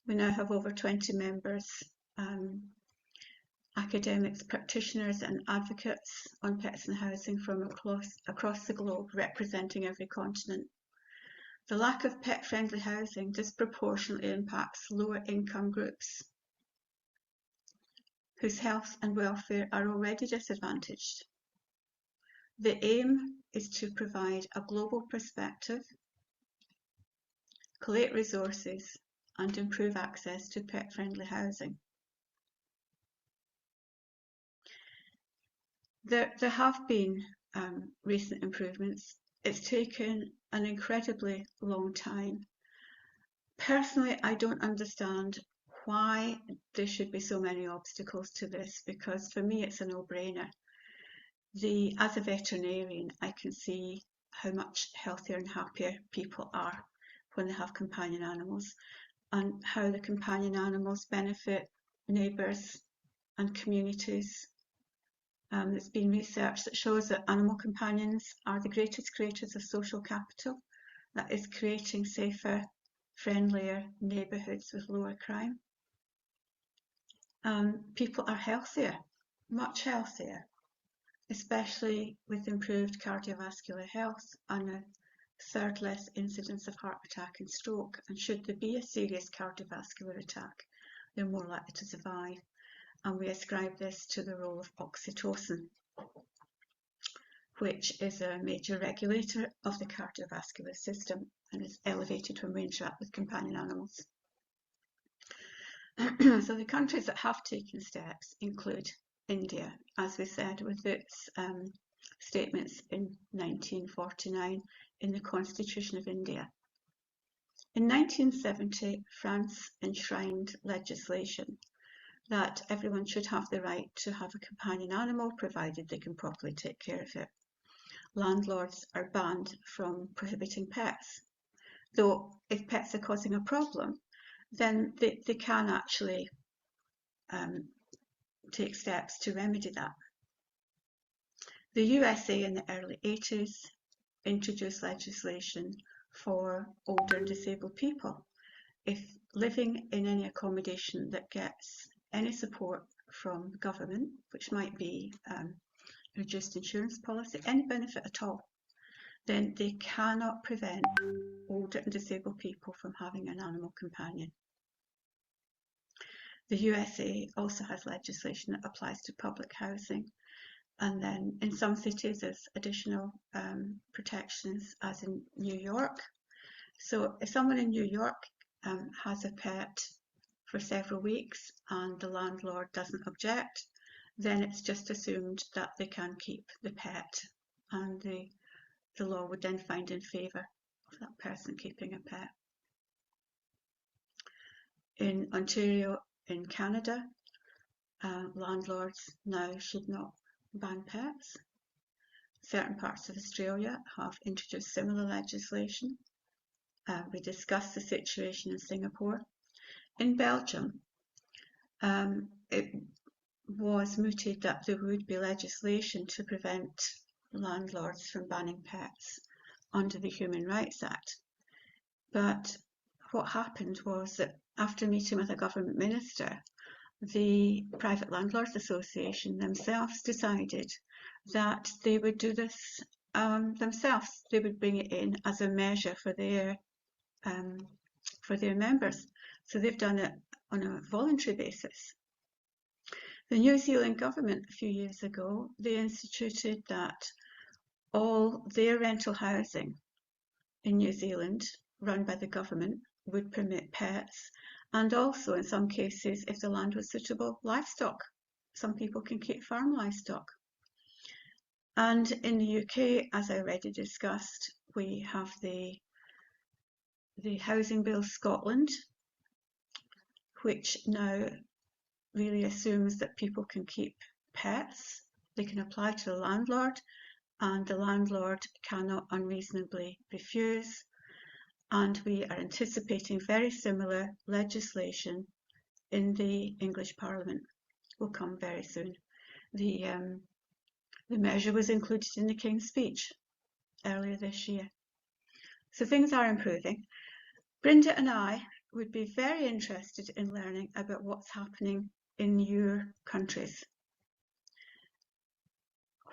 We now have over 20 members, academics, practitioners and advocates on pets and housing from across the globe, representing every continent. The lack of pet-friendly housing disproportionately impacts lower income groups whose health and welfare are already disadvantaged. The aim is to provide a global perspective, collate resources and improve access to pet-friendly housing. There have been recent improvements. It's taken an incredibly long time. Personally, I don't understand why there should be so many obstacles to this, because for me it's a no-brainer. As a veterinarian, I can see how much healthier and happier people are when they have companion animals, and how the companion animals benefit neighbours and communities. There's been research that shows that animal companions are the greatest creators of social capital, that is creating safer, friendlier neighbourhoods with lower crime. People are healthier, much healthier, especially with improved cardiovascular health and a third less incidence of heart attack and stroke. And should there be a serious cardiovascular attack, they're more likely to survive. And we ascribe this to the role of oxytocin, which is a major regulator of the cardiovascular system and is elevated when we interact with companion animals. So the countries that have taken steps include India, as we said, with its statements in 1949 in the Constitution of India. In 1970, France enshrined legislation that everyone should have the right to have a companion animal, provided they can properly take care of it. Landlords are banned from prohibiting pets, though if pets are causing a problem, then they can actually take steps to remedy that. The USA in the early 80s introduced legislation for older and disabled people. If living in any accommodation that gets any support from the government, which might be reduced insurance policy, any benefit at all, then they cannot prevent older and disabled people from having an animal companion. The USA also has legislation that applies to public housing. And then in some cities, there's additional protections, as in New York. So if someone in New York has a pet for several weeks and the landlord doesn't object, then it's just assumed that they can keep the pet, and the law would then find in favour of that person keeping a pet. In Ontario, in Canada, landlords now should not ban pets. Certain parts of Australia have introduced similar legislation. We discussed the situation in Singapore. In Belgium, it was mooted that there would be legislation to prevent landlords from banning pets under the Human Rights Act. But what happened was that after meeting with a government minister, the Private Landlords Association themselves decided that they would do this themselves. They would bring it in as a measure for their members. So they've done it on a voluntary basis. The New Zealand government a few years ago, they instituted that all their rental housing in New Zealand, run by the government, would permit pets, and also in some cases, if the land was suitable, livestock. Some people can keep farm livestock. And in the UK, as I already discussed, we have the Housing Bill Scotland, which now really assumes that people can keep pets. They can apply to the landlord, and the landlord cannot unreasonably refuse. And we are anticipating very similar legislation in the English Parliament. Will come very soon. The measure was included in the King's Speech earlier this year. So things are improving. Brinda and I would be very interested in learning about what's happening in your countries.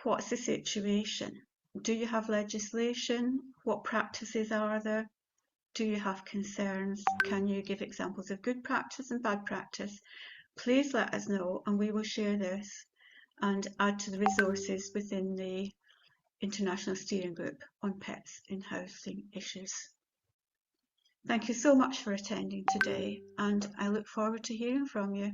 What's the situation? Do you have legislation? What practices are there? Do you have concerns? Can you give examples of good practice and bad practice? Please let us know, and we will share this and add to the resources within the International Steering Group on Pets in Housing Issues. Thank you so much for attending today, and I look forward to hearing from you.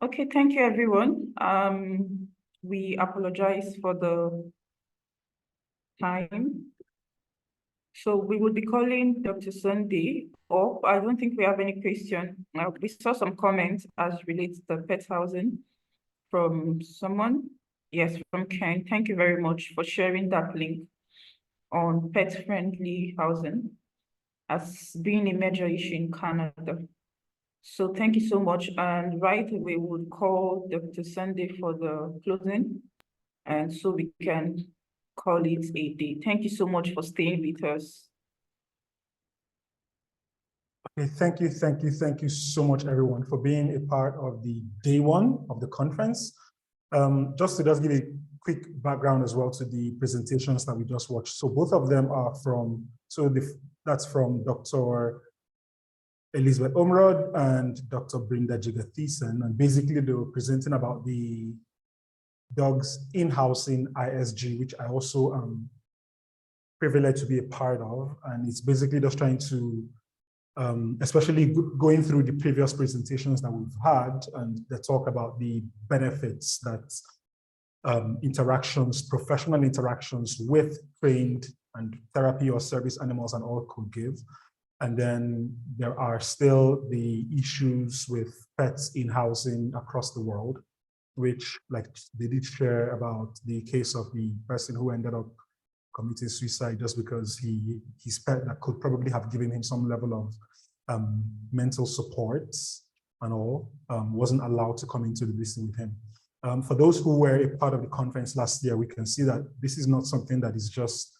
Okay, thank you, everyone. We apologize for the time. So we will be calling Dr. Sunday up. I don't think we have any question. We saw some comments as relates to pet housing from someone. Yes, from Ken. Thank you very much for sharing that link on pet-friendly housing as being a major issue in Canada. So thank you so much. And right away, we'll call Dr. Sunday for the closing, and so we can call it a day. Thank you so much for staying with us. Okay, thank you so much, everyone, for being a part of the day one of the conference. Just to give a quick background as well to the presentations that we just watched. So both of them are from, that's from Dr. Elizabeth Ormerod and Dr. Brinda Jegatheesan, and basically they were presenting about the dogs in-housing ISG, which I also am privileged to be a part of, and it's basically just trying to, especially going through the previous presentations that we've had, and they talk about the benefits that professional interactions with trained and therapy or service animals and all could give. And then there are still the issues with pets in housing across the world, which, like they did share about the case of the person who ended up committing suicide just because his pet that could probably have given him some level of mental support and all wasn't allowed to come into the listing with him. For those who were a part of the conference last year, we can see that this is not something that is just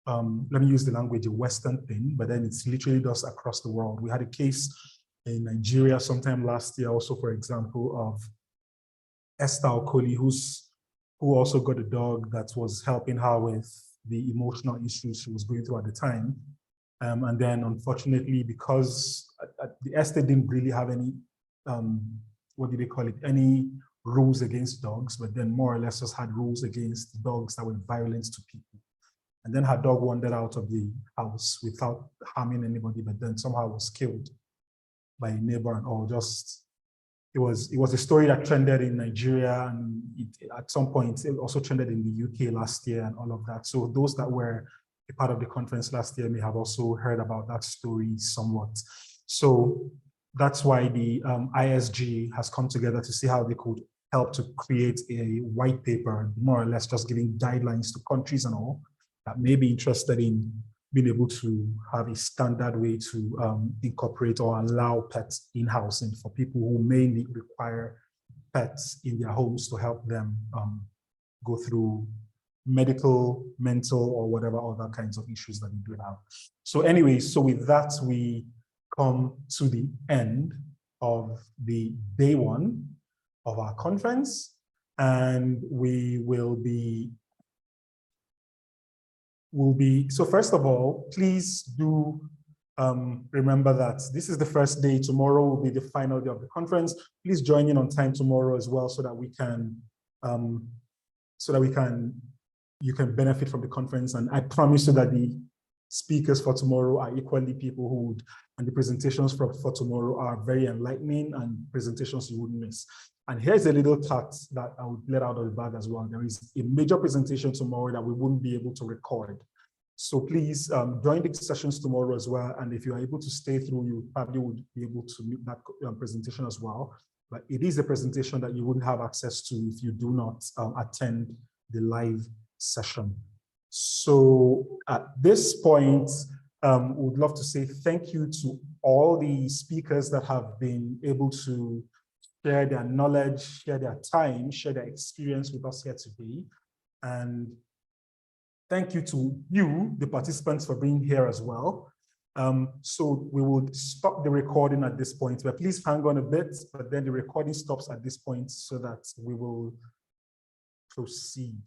let me use the language, a Western thing, but then it's literally just across the world. We had a case in Nigeria sometime last year also, for example, of Esther Okoli, who also got a dog that was helping her with the emotional issues she was going through at the time. And then unfortunately, because the estate didn't really have any, what do they call it, any rules against dogs, but then more or less just had rules against dogs that were violent to people. And then her dog wandered out of the house without harming anybody, but then somehow was killed by a neighbor and all. It was a story that trended in Nigeria, and at some point it also trended in the UK last year and all of that. So those that were a part of the conference last year may have also heard about that story somewhat. So that's why the ISG has come together to see how they could help to create a white paper, more or less just giving guidelines to countries and all that may be interested in being able to have a standard way to incorporate or allow pets in-housing for people who may require pets in their homes to help them go through medical, mental, or whatever other kinds of issues that we do have. So anyway, so with that, we come to the end of the day one of our conference, and we will be, so first of all, please do remember that this is the first day. Tomorrow will be the final day of the conference. Please join in on time tomorrow as well, so that we can, you can benefit from the conference. And I promise you that the speakers for tomorrow are equally people who would, and the presentations for tomorrow are very enlightening and presentations you wouldn't miss. And here's a little cut that I would let out of the bag as well. There is a major presentation tomorrow that we wouldn't be able to record. So please join the sessions tomorrow as well. And if you are able to stay through, you probably would be able to meet that presentation as well. But it is a presentation that you wouldn't have access to if you do not attend the live session. So at this point, we would love to say thank you to all the speakers that have been able to share their knowledge, share their time, share their experience with us here today. And thank you to you, the participants, for being here as well. So we would stop the recording at this point, but please hang on a bit, but then the recording stops at this point so that we will proceed.